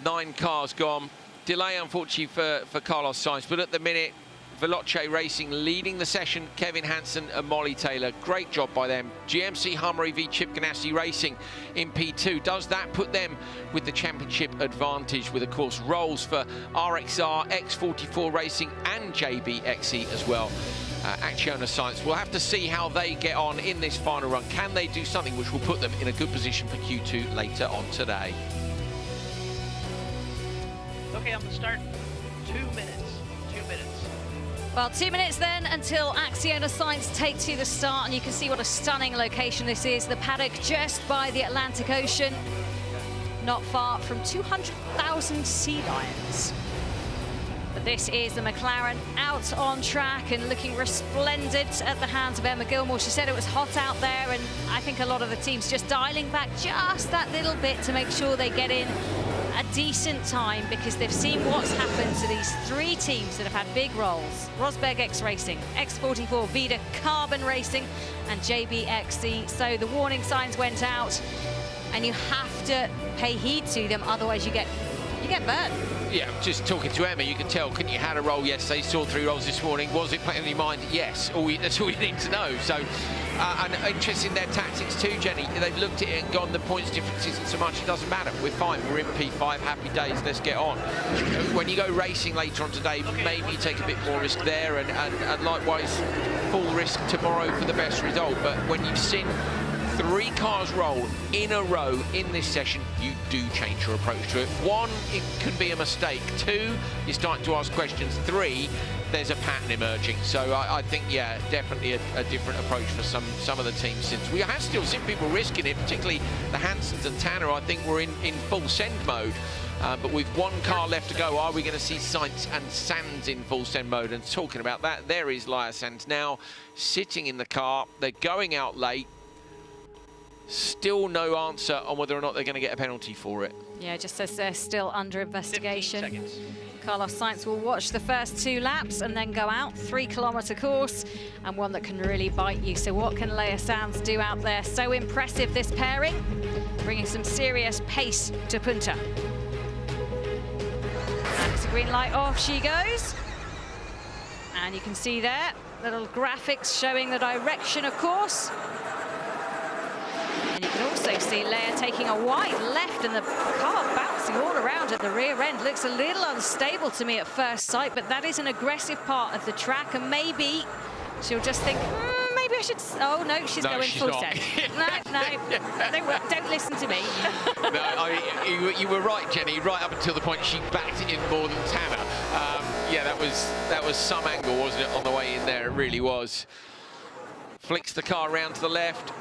9 cars gone. Delay, unfortunately, for Carlos Sainz, but at the minute, Veloce Racing leading the session, Kevin Hansen and Molly Taylor. Great job by them. GMC Hummer EV Chip Ganassi Racing in P2. Does that put them with the championship advantage with, of course, rolls for RXR, X44 Racing and JBXE as well. Axiona Sainz. We'll have to see how they get on in this final run. Can they do something which will put them in a good position for Q2 later on today? Okay, on the start, 2 minutes. 2 minutes. Well, 2 minutes then until Axiona Sainz take to the start, and you can see what a stunning location this is. The paddock just by the Atlantic Ocean, not far from 200,000 sea lions. But this is the McLaren out on track and looking resplendent at the hands of Emma Gilmore. She said it was hot out there, and I think a lot of the teams just dialing back just that little bit to make sure they get in a decent time, because they've seen what's happened to these 3 teams that have had big roles. Rosberg X Racing, X44 Vida Carbon Racing and JBXE. So the warning signs went out and you have to pay heed to them, otherwise you get burnt. Yeah, just talking to Emma, you can tell, couldn't you, had a roll yesterday, saw 3 rolls this morning. Was it playing in your mind? Yes, that's all you need to know. So, and interested in their tactics too, Jenny. They've looked at it and gone, the points difference isn't so much, it doesn't matter. We're fine, we're in P5, happy days, let's get on. When you go racing later on today, maybe you take a bit more risk there, and likewise, full risk tomorrow for the best result. But when you've seen 3 cars roll in a row in this session, you do change your approach to it. 1, it can be a mistake. 2, you're starting to ask questions. 3, there's a pattern emerging. So I think, yeah, definitely a different approach for some of the teams, since we have still seen people risking it, particularly the Hansens and Tanner, I think, were in full send mode. But with 1 car left to go, are we going to see Sainz and Sainz in full send mode? And talking about that, there is Laia Sainz now sitting in the car. They're going out late. Still no answer on whether or not they're going to get a penalty for it. Yeah, just says they're still under investigation. Carlos Sainz will watch the first 2 laps and then go out. 3-kilometre course, and one that can really bite you. So what can Laia Sainz do out there? So impressive, this pairing, bringing some serious pace to Punta. And it's a green light, off she goes. And you can see there, little graphics showing the direction, of course. And you can also see Laia taking a wide left, and the car bouncing all around at the rear end. Looks a little unstable to me at first sight, but that is an aggressive part of the track, and maybe she'll just think, maybe I should... Oh, no, she's going full send. No, don't listen to me. No, you were right, Jenny, right up until the point she backed it in more than Tanner. Yeah, that was some angle, wasn't it, on the way in there? It really was. Flicks the car round to the left.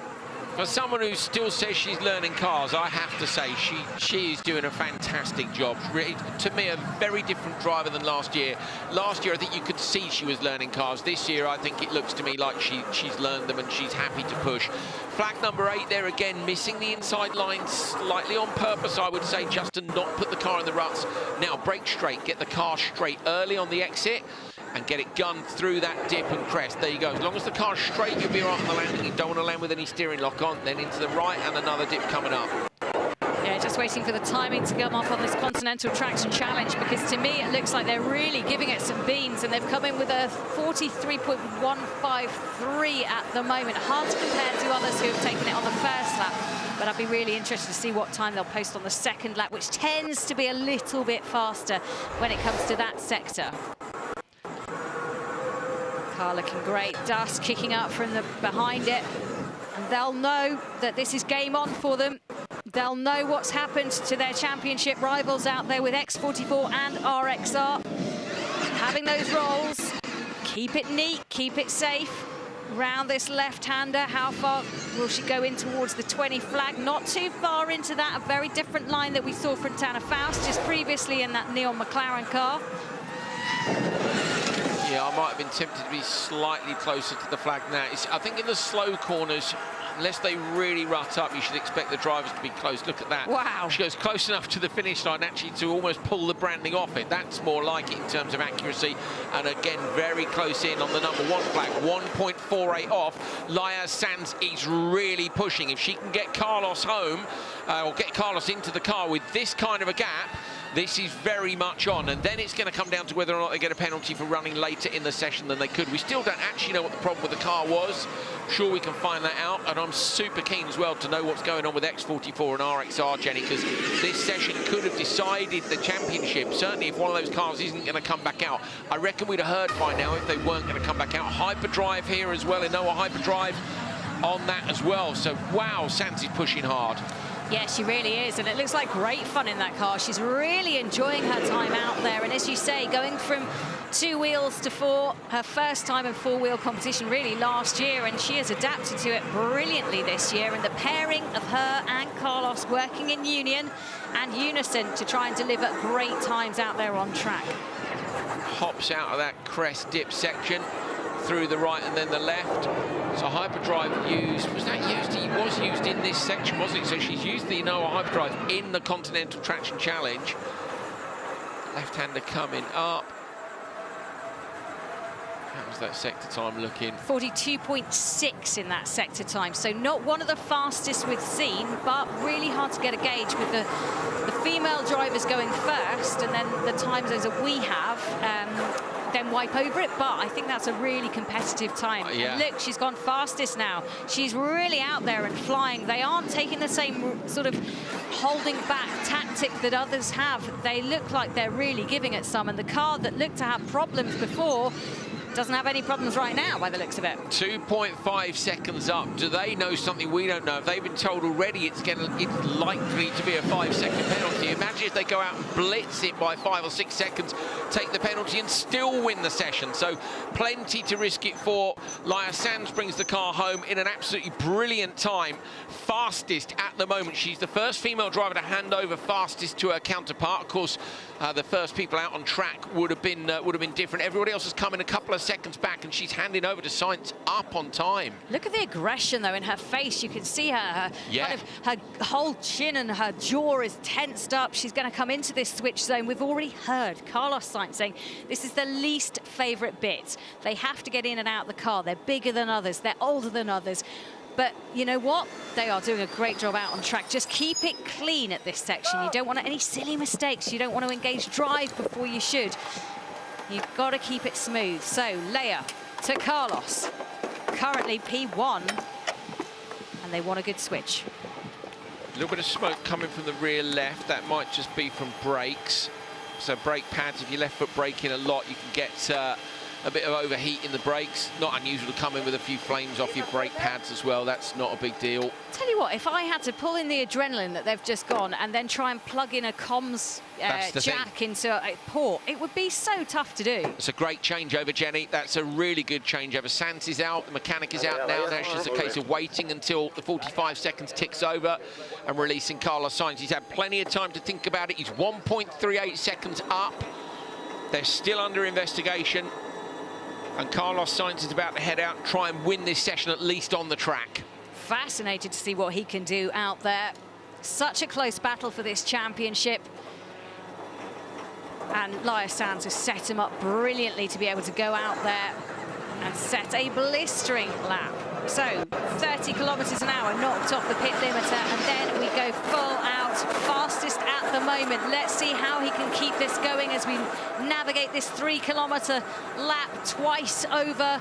For someone who still says she's learning cars, I have to say she is doing a fantastic job. Really, to me, a very different driver than last year. Last year, I think you could see she was learning cars. This year, I think it looks to me like she's learned them and she's happy to push. Flag number 8 there again, missing the inside line slightly on purpose, I would say, just to not put the car in the ruts. Now, brake straight, get the car straight early on the exit and get it gunned through that dip and crest. There you go. As long as the car's straight, you'll be right on the landing. You don't want to land with any steering lock on. Then into the right and another dip coming up. Yeah, just waiting for the timing to come up on this Continental Traction Challenge, because to me it looks like they're really giving it some beans, and they've come in with a 43.153 at the moment. Hard to compare to others who have taken it on the first lap, but I'd be really interested to see what time they'll post on the second lap, which tends to be a little bit faster when it comes to that sector. Car looking great, dust kicking up from the behind it, and they'll know that this is game on for them. They'll know what's happened to their championship rivals out there with X44 and RXR. Having those rolls, keep it neat, keep it safe. Round this left-hander, how far will she go in towards the 20 flag? Not too far into that, a very different line that we saw from Tanner Faust just previously in that neon McLaren car. Yeah, I might have been tempted to be slightly closer to the flag now. I think in the slow corners, unless they really rut up, you should expect the drivers to be close. Look at that. Wow. She goes close enough to the finish line actually to almost pull the branding off it. That's more like it in terms of accuracy. And again, very close in on the number 1 flag. 1.48 off. Laia Sainz is really pushing. If she can get Carlos home, or get Carlos into the car with this kind of a gap, this is very much on, and then it's going to come down to whether or not they get a penalty for running later in the session than they could. We still don't actually know what the problem with the car was. Sure, we can find that out, and I'm super keen as well to know what's going on with X44 and RXR, Jenny, because this session could have decided the championship. Certainly, if one of those cars isn't going to come back out, I reckon we'd have heard by now if they weren't going to come back out. Hyperdrive here as well, Inoa Hyperdrive on that as well. So, wow, Sainz is pushing hard. Yeah, she really is, and it looks like great fun in that car. She's really enjoying her time out there, and as you say, going from 2 wheels to 4, her first time in 4-wheel competition really last year, and she has adapted to it brilliantly this year, and the pairing of her and Carlos working in union and unison to try and deliver great times out there on track. Hops out of that crest dip section, through the right and then the left. So hyperdrive used, was that used? He was used in this section, wasn't it? So she's used the Inoa hyperdrive in the Continental Traction Challenge. Left-hander coming up. How was that sector time looking? 42.6 in that sector time. So not one of the fastest we've seen, but really hard to get a gauge with the female drivers going first, and then the time zones that we have then wipe over it. But I think that's a really competitive time. Yeah. And look, she's gone fastest now. She's really out there and flying. They aren't taking the same sort of holding back tactic that others have. They look like they're really giving it some, and the car that looked to have problems before doesn't have any problems right now by the looks of it. 2.5 seconds up. Do they know something we don't know? If they've been told already it's likely to be a 5-second penalty, imagine if they go out and blitz it by 5 or 6 seconds, take the penalty and still win the session. So plenty to risk it for. Laia Sainz brings the car home in an absolutely brilliant time. Fastest at the moment. She's the first female driver to hand over fastest to her counterpart. Of course, the first people out on track would have been different. Everybody else has come in a couple of seconds back, and she's handing over to Sainz up on time. Look at the aggression though in her face. You can see her yeah. kind of her whole chin and her jaw is tensed up. She's going to come into this switch zone. We've already heard Carlos Sainz saying this is the least favorite bit. They have to get in and out of the car. They're bigger than others, they're older than others. But you know what? They are doing a great job out on track. Just keep it clean at this section. You don't want any silly mistakes. You don't want to engage drive before you should. You've got to keep it smooth. So Laia to Carlos, currently P1, and they want a good switch. A little bit of smoke coming from the rear left. That might just be from brakes. So brake pads, if you left foot braking a lot, you can get a bit of overheat in the brakes. Not unusual to come in with a few flames off your brake pads as well. That's not a big deal. Tell you what, if I had to pull in the adrenaline that they've just gone and then try and plug in a comms jack into a port, it would be so tough to do. It's a great changeover, Jenny. That's a really good changeover. Sainz is out, the mechanic is out now. Now it's just a case of waiting until the 45 seconds ticks over and releasing Carlos Sainz. He's had plenty of time to think about it. He's 1.38 seconds up. They're still under investigation. And Carlos Sainz is about to head out, try and win this session, at least on the track. Fascinated to see what he can do out there. Such a close battle for this championship. And Sainz has set him up brilliantly to be able to go out there and set a blistering lap. So 30 kilometers an hour knocked off the pit limiter, and then we go full out, fastest at the moment. Let's see how he can keep this going as we navigate this 3 kilometer lap twice over.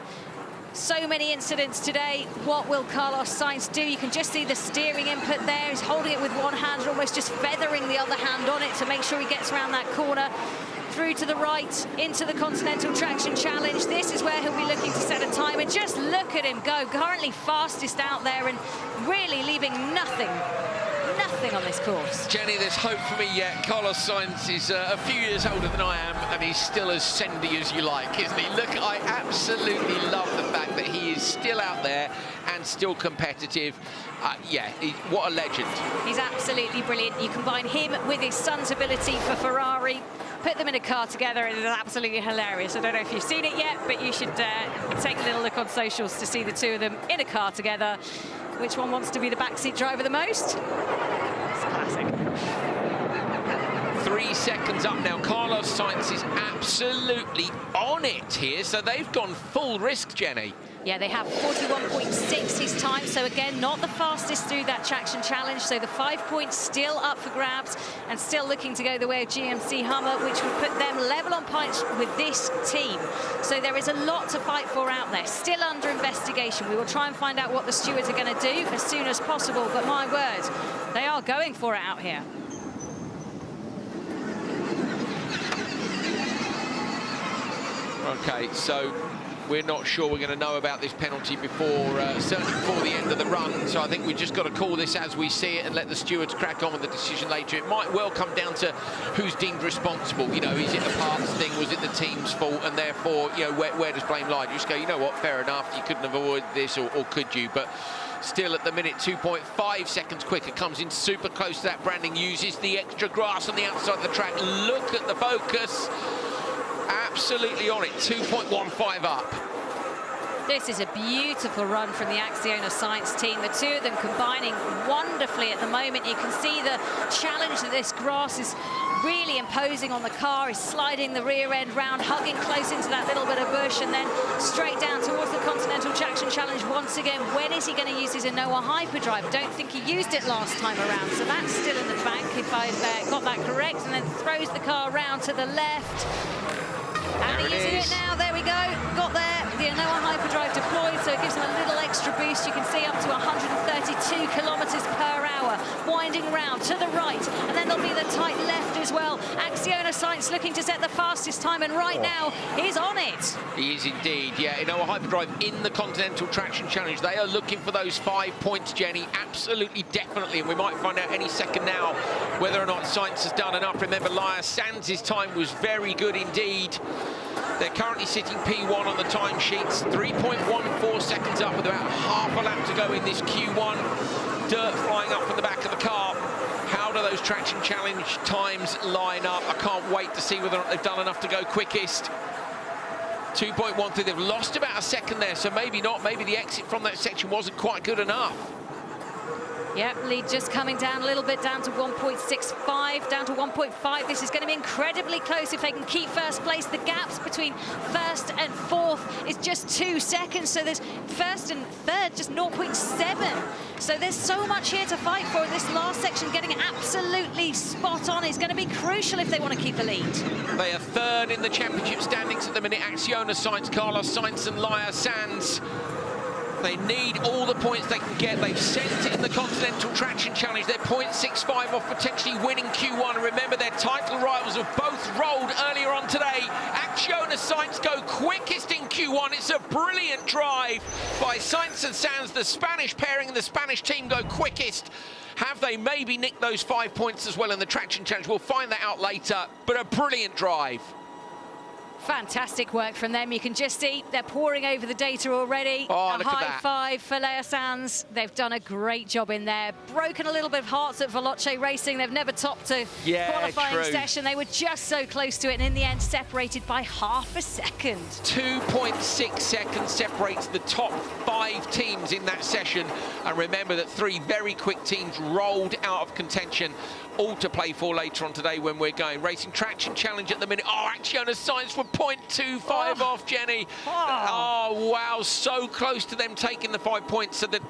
So many incidents today. What will Carlos Sainz do? You can just see the steering input there. He's holding it with one hand and almost just feathering the other hand on it to make sure he gets around that corner. Through to the right, into the Continental Traction Challenge. This is where he'll be looking to set a time. And just look at him go. Currently fastest out there and really leaving nothing on this course. Jenny, there's hope for me yet. Carlos Sainz is a few years older than I am, and he's still as sendy as you like, isn't he? Look, I absolutely love the fact that he is still out there and still competitive. Yeah, what a legend. He's absolutely brilliant. You combine him with his son's ability for Ferrari, put them in a car together, and it's absolutely hilarious. I don't know if you've seen it yet, but you should take a little look on socials to see the two of them in a car together. Which one wants to be the backseat driver the most? It's classic. 3 seconds up now. Carlos Sainz is absolutely on it here, so they've gone full risk, Jenny. Yeah, they have 41.6 his time, so again, not the fastest through that traction challenge, so the 5 points still up for grabs and still looking to go the way of GMC Hummer, which would put them level on points with this team. So there is a lot to fight for out there, still under investigation. We will try and find out what the stewards are going to do as soon as possible, but my word, they are going for it out here. Okay, so we're not sure we're going to know about this penalty certainly before the end of the run. So I think we've just got to call this as we see it and let the stewards crack on with the decision later. It might well come down to who's deemed responsible. You know, is it the parts thing? Was it the team's fault? And therefore, you know, where does blame lie? You just go, you know what, fair enough. You couldn't have avoided this, or could you? But still at the minute, 2.5 seconds quicker. Comes in super close to that. Branding uses the extra grass on the outside of the track. Look at the focus. Absolutely on it, 2.15 up. This is a beautiful run from the Axiona Sainz team. The two of them combining wonderfully at the moment. You can see the challenge that this grass is really imposing on the car. Is sliding the rear end round, hugging close into that little bit of bush, and then straight down towards the Continental Traction Challenge once again. When is he going to use his Anoa Hyperdrive? Don't think he used it last time around, so that's still in the bank if I've got that correct. And then throws the car around to the left. And he's using it now, there we go, got there, the Anoa Hyperdrive deployed, so it gives him a little extra boost. You can see up to 132 kilometers per hour, winding round to the right, and then there'll be the tight left as well. Axiona Sainz looking to set the fastest time, and right now, he's on it. He is indeed, yeah. Anoa Hyperdrive in the Continental Traction Challenge. They are looking for those 5 points, Jenny, absolutely, definitely, and we might find out any second now whether or not Sainz has done enough. Remember, Sainz's time was very good indeed. They're currently sitting P1 on the timesheets, 3.14 seconds up with about half a lap to go in this Q1. Dirt flying up from the back of the car. How do those traction challenge times line up? I can't wait to see whether or not they've done enough to go quickest. 2.13, they've lost about a second there, so maybe not. Maybe the exit from that section wasn't quite good enough. Yep, lead just coming down a little bit, down to 1.65, down to 1.5. This is going to be incredibly close if they can keep first place. The gaps between first and fourth is just 2 seconds, so there's first and third just 0.7. So there's so much here to fight for. This last section getting absolutely spot on is going to be crucial if they want to keep the lead. They are third in the championship standings at the minute. Axiona Sainz, Carlos Sainz and Sainz. They need all the points they can get. They've sent it in the Continental Traction Challenge. They're 0.65 off potentially winning Q1. Remember, their title rivals have both rolled earlier on today. Axiona Sainz go quickest in brilliant drive by Sainz and Sainz, the Spanish pairing and the Spanish team go quickest. Have they maybe nicked those 5 points as well in the traction challenge? We'll find that out later, but a brilliant drive. Fantastic work from them. You can just see they're pouring over the data already. Oh, a look at high that. five for Carlos Sainz. They've done a great job in there. Broken a little bit of hearts at Veloce Racing. They've never topped a qualifying session. They were just so close to it, and in the end, separated by half a second. 2.6 seconds separates the top 5 teams in that session. And remember that 3 very quick teams rolled out of contention, all to play for later on today when we're going racing traction challenge at the minute. Oh, Axiona Sainz were 0.25 off, Jenny. Oh, wow, so close to them taking the 5 points. So that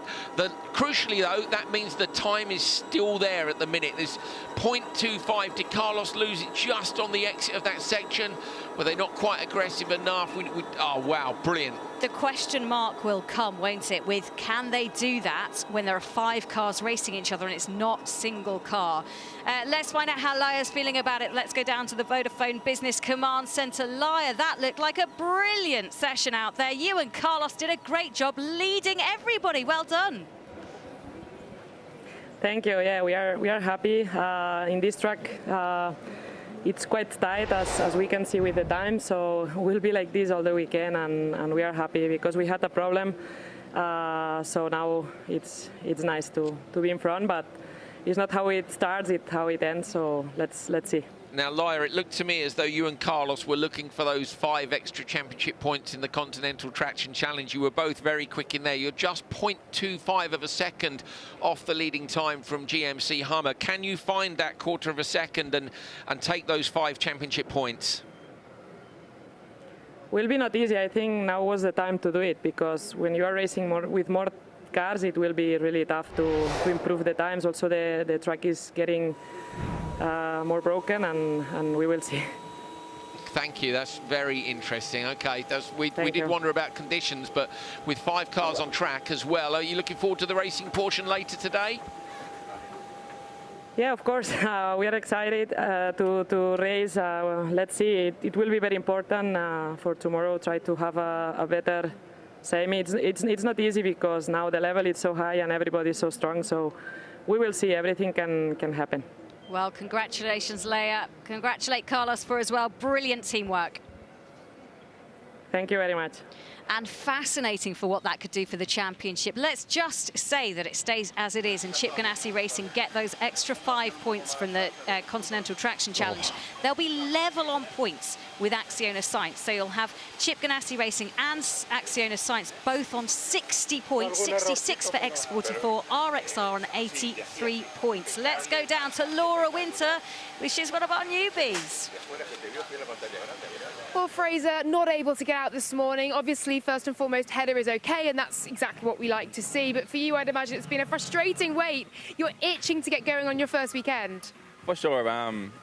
crucially, though, that means the time is still there at the minute. There's 0.25. Did Carlos lose it just on the exit of that section? Were they not quite aggressive enough? Oh, wow, brilliant. The question mark will come, won't it, with can they do that when there are 5 cars racing each other and it's not single car? Let's find out how Laya's feeling about it. Let's go down to the Vodafone Business Command Centre. Laya, that looked like a brilliant session out there. You and Carlos did a great job leading everybody. Well done. Thank you. Yeah, we are happy in this track. It's quite tight, as we can see with the time, so we'll be like this all the weekend, and we are happy because we had a problem. So now it's nice to be in front, but it's not how it starts, it's how it ends. So let's see. Now, Laya, it looked to me as though you and Carlos were looking for those 5 extra championship points in the Continental Traction Challenge. You were both very quick in there. You're just 0.25 of a second off the leading time from GMC Hummer. Can you find that quarter of a second and take those 5 championship points? Will be not easy. I think now was the time to do it, because when you are racing with more cars, it will be really tough to improve the times. Also, the track is getting more broken, and we will see. Thank you. That's very interesting. Okay, we did wonder about conditions, but with 5 cars on track as well, are you looking forward to the racing portion later today? Yeah, of course. We are excited to race. Let's see. It will be very important for tomorrow. Try to have a better semi. It's not easy because now the level is so high and everybody is so strong. So we will see. Everything can happen. Well, congratulations, Leia. Congratulate Carlos for as well. Brilliant teamwork. Thank you very much. And fascinating for what that could do for the championship. Let's just say that it stays as it is and Chip Ganassi Racing get those extra 5 points from the Continental Traction Challenge. They'll be level on points with Axiona Sainz. So you'll have Chip Ganassi Racing and Axiona Sainz both on 60 points, 66 for X44, RXR on 83 points. Let's go down to Laura Winter, which is one of our newbies. Well, Fraser, not able to get out this morning. Obviously, first and foremost, header is okay, and that's exactly what we like to see. But for you, I'd imagine it's been a frustrating wait. You're itching to get going on your first weekend. For sure.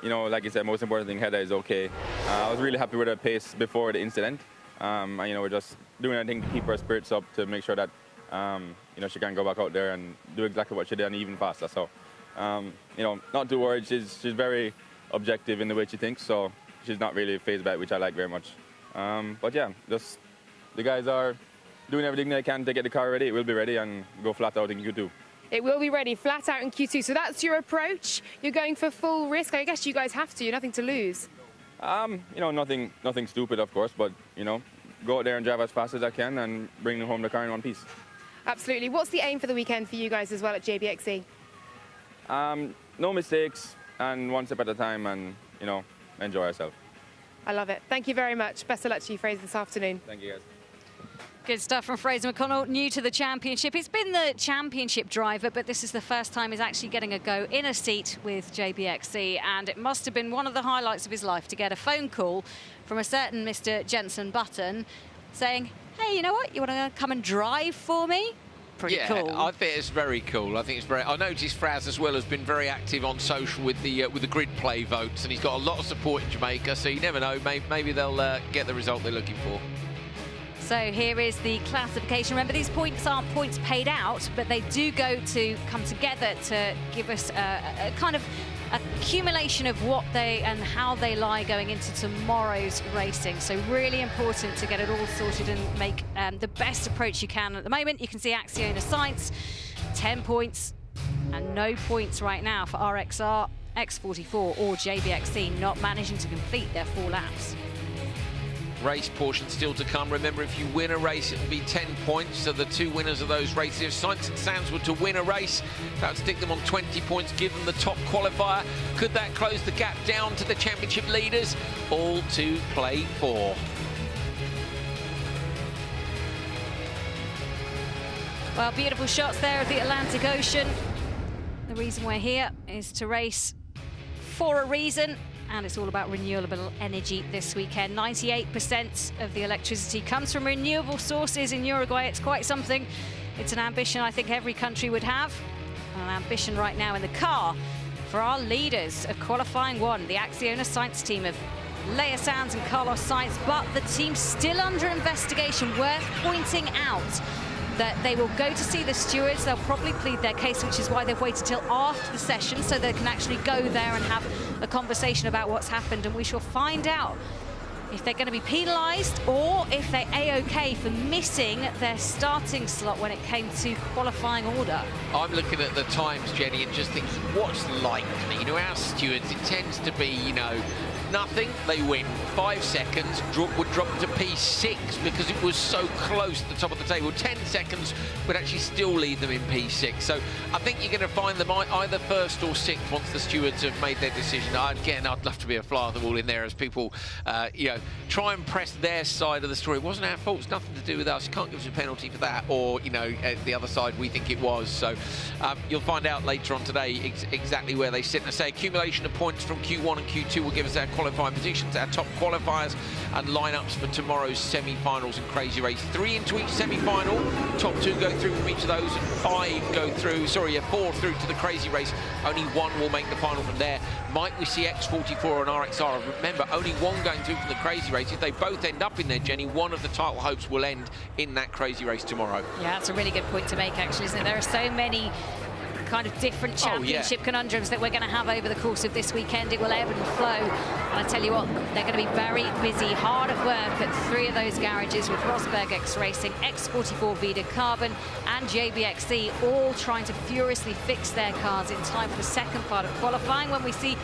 You know, like you said, most important thing, header is okay. I was really happy with the pace before the incident. And, you know, we're just doing everything to keep her spirits up to make sure that, you know, she can go back out there and do exactly what she did and even faster. So, you know, not too worried. She's very objective in the way she thinks. So she's not really phased by it, which I like very much. But yeah, just the guys are doing everything they can to get the car ready. It will be ready and go flat out in Q2. It will be ready flat out in Q2. So that's your approach. You're going for full risk. I guess you guys have to. You're nothing to lose. You know, nothing stupid, of course, but you know, go out there and drive as fast as I can and bring home the car in one piece. Absolutely. What's the aim for the weekend for you guys as well at JBXE? No mistakes and one step at a time, and you know, enjoy ourselves. I love it. Thank you very much. Best of luck to you, Fraser, this afternoon. Thank you, guys. Good stuff from Fraser McConnell, new to the championship. He's been the championship driver, but this is the first time he's actually getting a go in a seat with JBXE, and it must have been one of the highlights of his life to get a phone call from a certain Mr. Jensen Button saying, hey, you know what, you want to come and drive for me? Pretty cool. I think it's very cool. I think it's very. I noticed Fraz as well has been very active on social with the grid play votes, and he's got a lot of support in Jamaica. So you never know. Maybe they'll get the result they're looking for. So here is the classification. Remember, these points aren't points paid out, but they do go to come together to give us a kind of accumulation of what they and how they lie going into tomorrow's racing. So really important to get it all sorted and make the best approach you can. At the moment, you can see Axiona Sainz, 10 points and no points right now for RXR, X44 or JBXC not managing to complete their 4 laps. Race portion still to come. Remember, if you win a race, it will be 10 points. So the 2 winners of those races, if Sainz and Sainz were to win a race, that would stick them on 20 points, give them the top qualifier. Could that close the gap down to the championship leaders? All to play for. Well, beautiful shots there of the Atlantic Ocean. The reason we're here is to race for a reason. And it's all about renewable energy this weekend. 98% of the electricity comes from renewable sources in Uruguay. It's quite something. It's an ambition I think every country would have. An ambition right now in the car for our leaders of qualifying 1, the Axiona Sainz team of Sanz and Carlos Sainz, but the team's still under investigation. Worth pointing out that they will go to see the stewards. They'll probably plead their case, which is why they've waited till after the session so they can actually go there and have a conversation about what's happened, and we shall find out if they're going to be penalised or if they're A-OK for missing their starting slot when it came to qualifying order. I'm looking at the times, Jenny, and just thinking, what's likely? You know, our stewards, it tends to be, you know, nothing, they win. 5 seconds, would drop to P6 because it was so close to the top of the table. 10 seconds would actually still lead them in P6. So I think you're going to find them either first or sixth once the stewards have made their decision. Again, I'd love to be a fly on the wall in there as people, you know, try and press their side of the story. It wasn't our fault, it's nothing to do with us. You can't give us a penalty for that, or, you know, the other side, we think it was. So you'll find out later on today exactly where they sit. And I say accumulation of points from Q1 and Q2 will give us our qualifying positions, our top qualifiers and lineups for tomorrow's semi-finals and Crazy Race. 3 into each semi-final, top 2 go through from each of those, and 5 go through, 4 through to the Crazy Race. Only 1 will make the final from there. Might we see X44 and RXR? Remember, only 1 going through from the Crazy Race. If they both end up in there, Jenny, one of the title hopes will end in that Crazy Race tomorrow. Yeah, that's a really good point to make, actually, isn't it? There are so many kind of different championship conundrums that we're going to have over the course of this weekend. It will ebb and flow. And I tell you what, they're going to be very busy, hard at work at 3 of those garages with Rosberg X Racing, X44 Vida Carbon and JBXC, all trying to furiously fix their cars in time for the second part of qualifying, when we see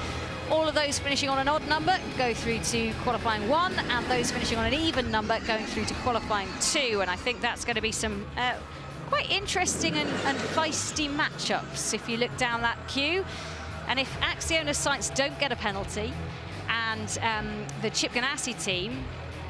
all of those finishing on an odd number go through to qualifying 1, and those finishing on an even number going through to qualifying 2. And I think that's going to be some quite interesting and feisty matchups if you look down that queue. And if Axiona Sainz don't get a penalty and the Chip Ganassi team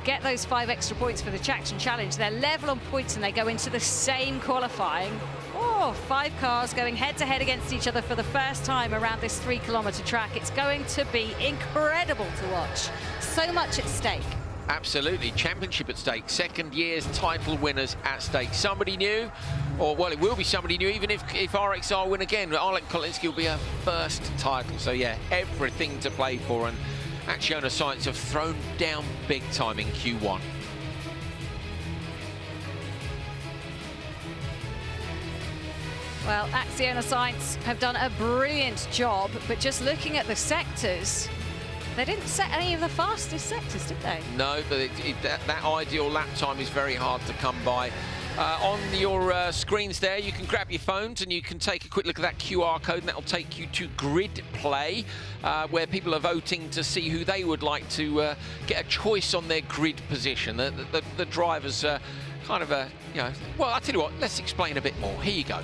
get those 5 extra points for the Traction Challenge, they're level on points and they go into the same qualifying. 5 cars going head-to-head against each other for the first time around this 3-kilometre track. It's going to be incredible to watch. So much at stake. Absolutely, championship at stake, second year's title winners at stake. Somebody new, or well, it will be somebody new, even if RXR win again. Arlek Kolinski will be her first title. So yeah, everything to play for, and Axiona Sainz have thrown down big time in Q1. Well, Axiona Sainz have done a brilliant job, but just looking at the sectors, they didn't set any of the fastest sectors, did they? No, but that ideal lap time is very hard to come by. On your screens there, you can grab your phones and you can take a quick look at that QR code, and that'll take you to Grid Play, where people are voting to see who they would like to get a choice on their grid position. The drivers kind of a, you know, well, I'll tell you what, let's explain a bit more. Here you go.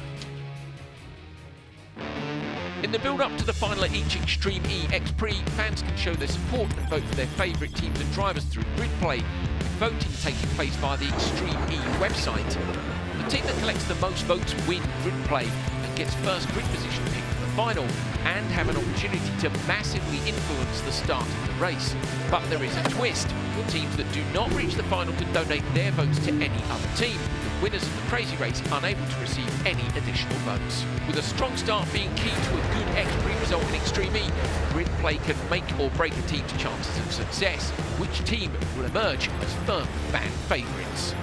In the build-up to the final at each Extreme E X Prix, fans can show their support and vote for their favourite teams and drivers through Grid Play, with voting taking place via the Extreme E website. The team that collects the most votes win Grid Play and gets first grid position picked for the final, and have an opportunity to massively influence the start of the race. But there is a twist. Teams that do not reach the final can donate their votes to any other team. Winners of the Crazy Race unable to receive any additional votes. With a strong start being key to a good X-Prix result in Extreme E, Grid Play can make or break a team's chances of success. Which team will emerge as firm fan favourites?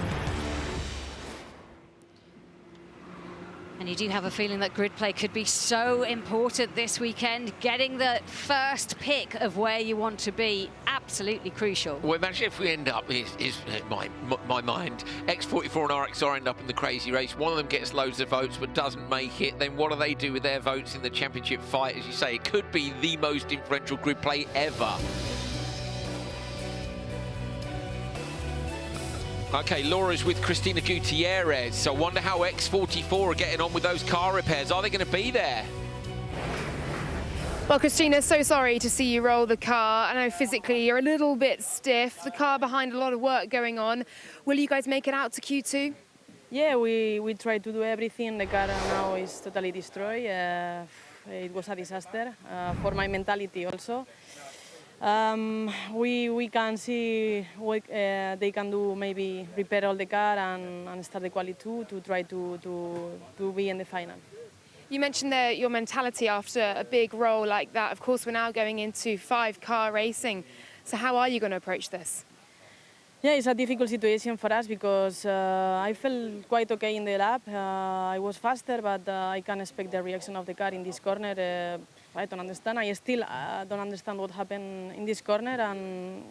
And you do have a feeling that grid play could be so important this weekend. Getting the first pick of where you want to be, absolutely crucial. Well, imagine if we end up, is my mind, X44 and RXR end up in the crazy race. One of them gets loads of votes but doesn't make it. Then what do they do with their votes in the championship fight? As you say, it could be the most influential grid play ever. Okay, Laura's with Cristina Gutierrez. So I wonder how X44 are getting on with those car repairs. Are they going to be there? Well, Cristina, so sorry to see you roll the car. I know physically you're a little bit stiff. The car behind a lot of work going on. Will you guys make it out to Q2? Yeah, we try to do everything. The car now is totally destroyed. It was a disaster for my mentality also. We can see what they can do, maybe repair all the car and start the quali 2 to try to be in the final. You mentioned your mentality after a big roll like that. Of course, we're now going into 5-car racing. So how are you going to approach this? Yeah, it's a difficult situation for us because I felt quite okay in the lap. I was faster, but I can't expect the reaction of the car in this corner. I don't understand. I still don't understand what happened in this corner, and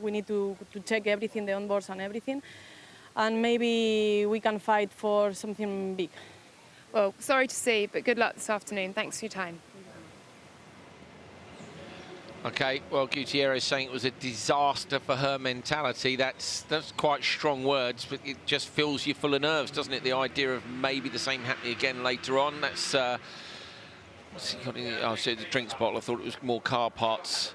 we need to check everything, the onboards and everything, and maybe we can fight for something big. Well, sorry to see, but good luck this afternoon. Thanks for your time. Okay, well, Gutierrez saying it was a disaster for her mentality. That's quite strong words, but it just fills you full of nerves, doesn't it? The idea of maybe the same happening again later on. That's what's he got in? Oh, so the drinks bottle. I thought it was more car parts.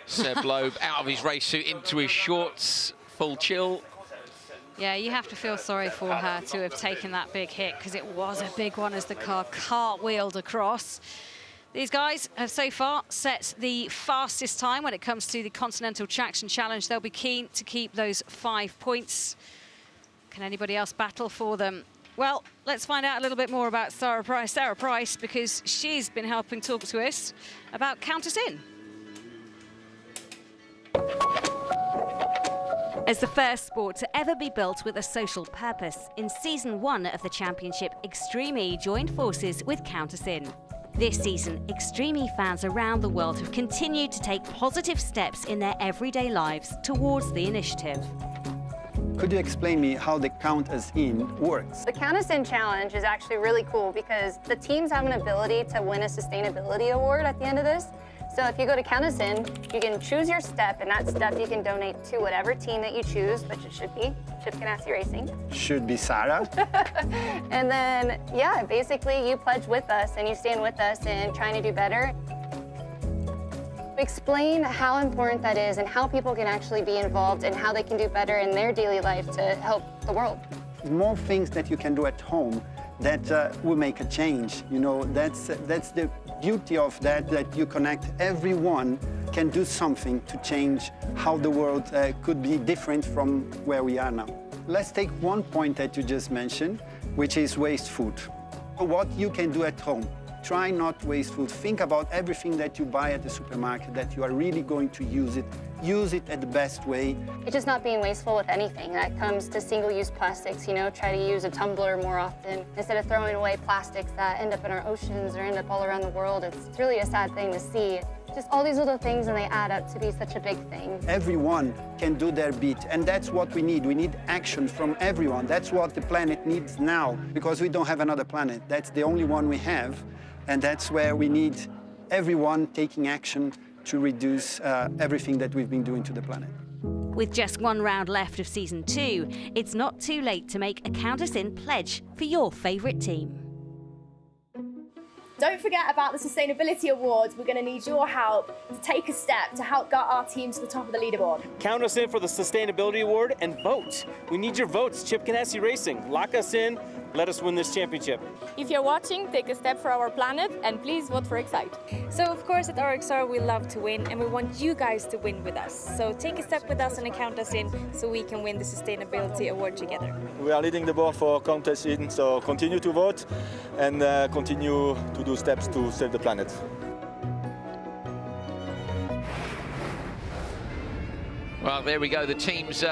Seb Loeb out of his race suit into his shorts, full chill. Yeah, you have to feel sorry for her to have taken that big hit, because it was a big one as the car cartwheeled across. These guys have so far set the fastest time when it comes to the Continental Traction Challenge. They'll be keen to keep those 5 points. Can anybody else battle for them? Well, let's find out a little bit more about Sarah Price, because she's been helping talk to us about Count Us In. As the first sport to ever be built with a social purpose, in Season 1 of the championship, Extreme E joined forces with Count Us In. This season, Extreme E fans around the world have continued to take positive steps in their everyday lives towards the initiative. Could you explain me how the Count Us In works? The Count Us In challenge is actually really cool because the teams have an ability to win a sustainability award at the end of this. So if you go to Count Us In, you can choose your step, and that step you can donate to whatever team that you choose, which it should be Chip Ganassi Racing. Should be Sarah. And then, yeah, basically you pledge with us and you stand with us in trying to do better. Explain how important that is and how people can actually be involved and how they can do better in their daily life to help the world. More things that you can do at home that will make a change. You know, that's the beauty of that you connect. Everyone can do something to change how the world could be different from where we are now. Let's take one point that you just mentioned, which is waste food. What you can do at home. Try not to waste food. Think about everything that you buy at the supermarket, that you are really going to use it. Use it at the best way. It's just not being wasteful with anything. That comes to single-use plastics, you know, try to use a tumbler more often instead of throwing away plastics that end up in our oceans or end up all around the world. It's really a sad thing to see. Just all these little things, and they add up to be such a big thing. Everyone can do their bit, and that's what we need. We need action from everyone. That's what the planet needs now, because we don't have another planet. That's the only one we have. And that's where we need everyone taking action to reduce everything that we've been doing to the planet. With just one round left of Season 2, it's not too late to make a Count Us In pledge for your favourite team. Don't forget about the Sustainability Awards. We're going to need your help to take a step to help get our team to the top of the leaderboard. Count us in for the Sustainability Award and vote. We need your votes. Chip Ganassi Racing. Lock us in. Let us win this championship. If you're watching, take a step for our planet and please vote for Excite. So of course at RXR we love to win and we want you guys to win with us. So take a step with us and Count Us In so we can win the Sustainability Award together. We are leading the board for Count Us In, so continue to vote and continue to do steps to save the planet. Well, there we go. The teams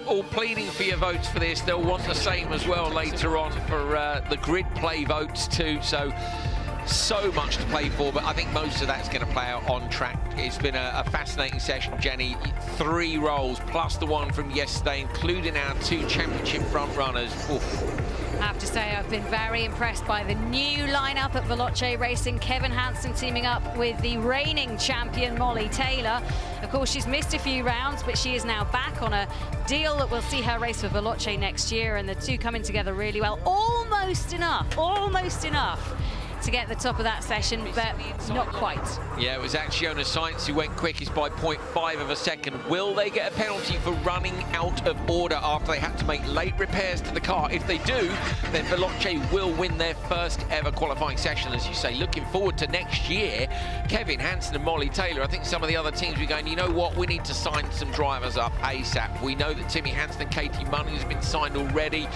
all pleading for your votes for this. They'll want the same as well later on for the grid play votes too. So much to play for, but I think most of that's going to play out on track. It's been a fascinating session, Jenny. 3 rolls plus the one from yesterday, including our 2 championship front runners. Oof. I have to say, I've been very impressed by the new lineup at Veloce Racing. Kevin Hansen teaming up with the reigning champion, Molly Taylor. Of course, she's missed a few rounds, but she is now back on a deal that will see her race for Veloce next year, and the two coming together really well. Almost enough to get the top of that session, but not quite. Yeah, it was Axiona Sainz who went quickest by 0.5 of a second. Will they get a penalty for running out of order after they had to make late repairs to the car? If they do, then Veloce will win their first ever qualifying session. As you say, looking forward to next year. Kevin Hansen and Molly Taylor, I think some of the other teams are going, you know what, we need to sign some drivers up ASAP. We know that Timmy Hansen and Katie Munning has been signed already,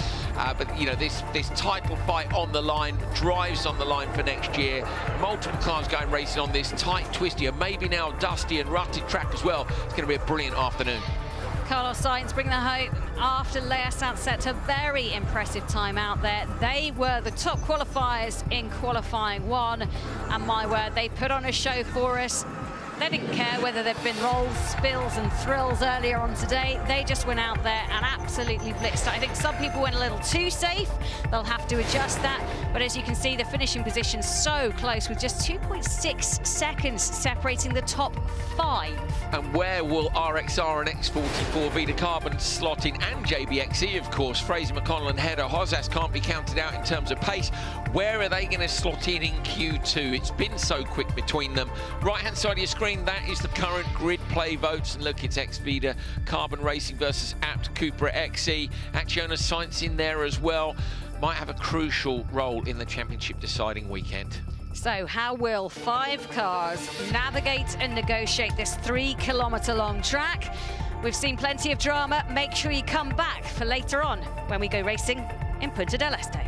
but you know, this title fight on the line, drives on the line for next year. Multiple cars going racing on this tight, twisty, and maybe now dusty and rutted track as well. It's going to be a brilliant afternoon. Carlos Sainz bringing the home after Lea Sanz set a very impressive time out there. They were the top qualifiers in qualifying 1, and my word, they put on a show for us. They didn't care whether there'd been rolls, spills and thrills earlier on today. They just went out there and absolutely blitzed. I think some people went a little too safe. They'll have to adjust that. But as you can see, the finishing position so close with just 2.6 seconds separating the top 5. And where will RXR and X44 Vita Carbon slot in, and JBXE, of course? Fraser McConnell and Hedda Hozas can't be counted out in terms of pace. Where are they going to slot in Q2? It's been so quick between them. Right-hand side of your screen, that is the current grid play votes. And look, it's X-Vita Carbon Racing versus Apt Cupra XE. Axiona Sainz in there as well. Might have a crucial role in the championship deciding weekend. So how will 5 cars navigate and negotiate this 3-kilometre long track? We've seen plenty of drama. Make sure you come back for later on when we go racing in Punta del Este.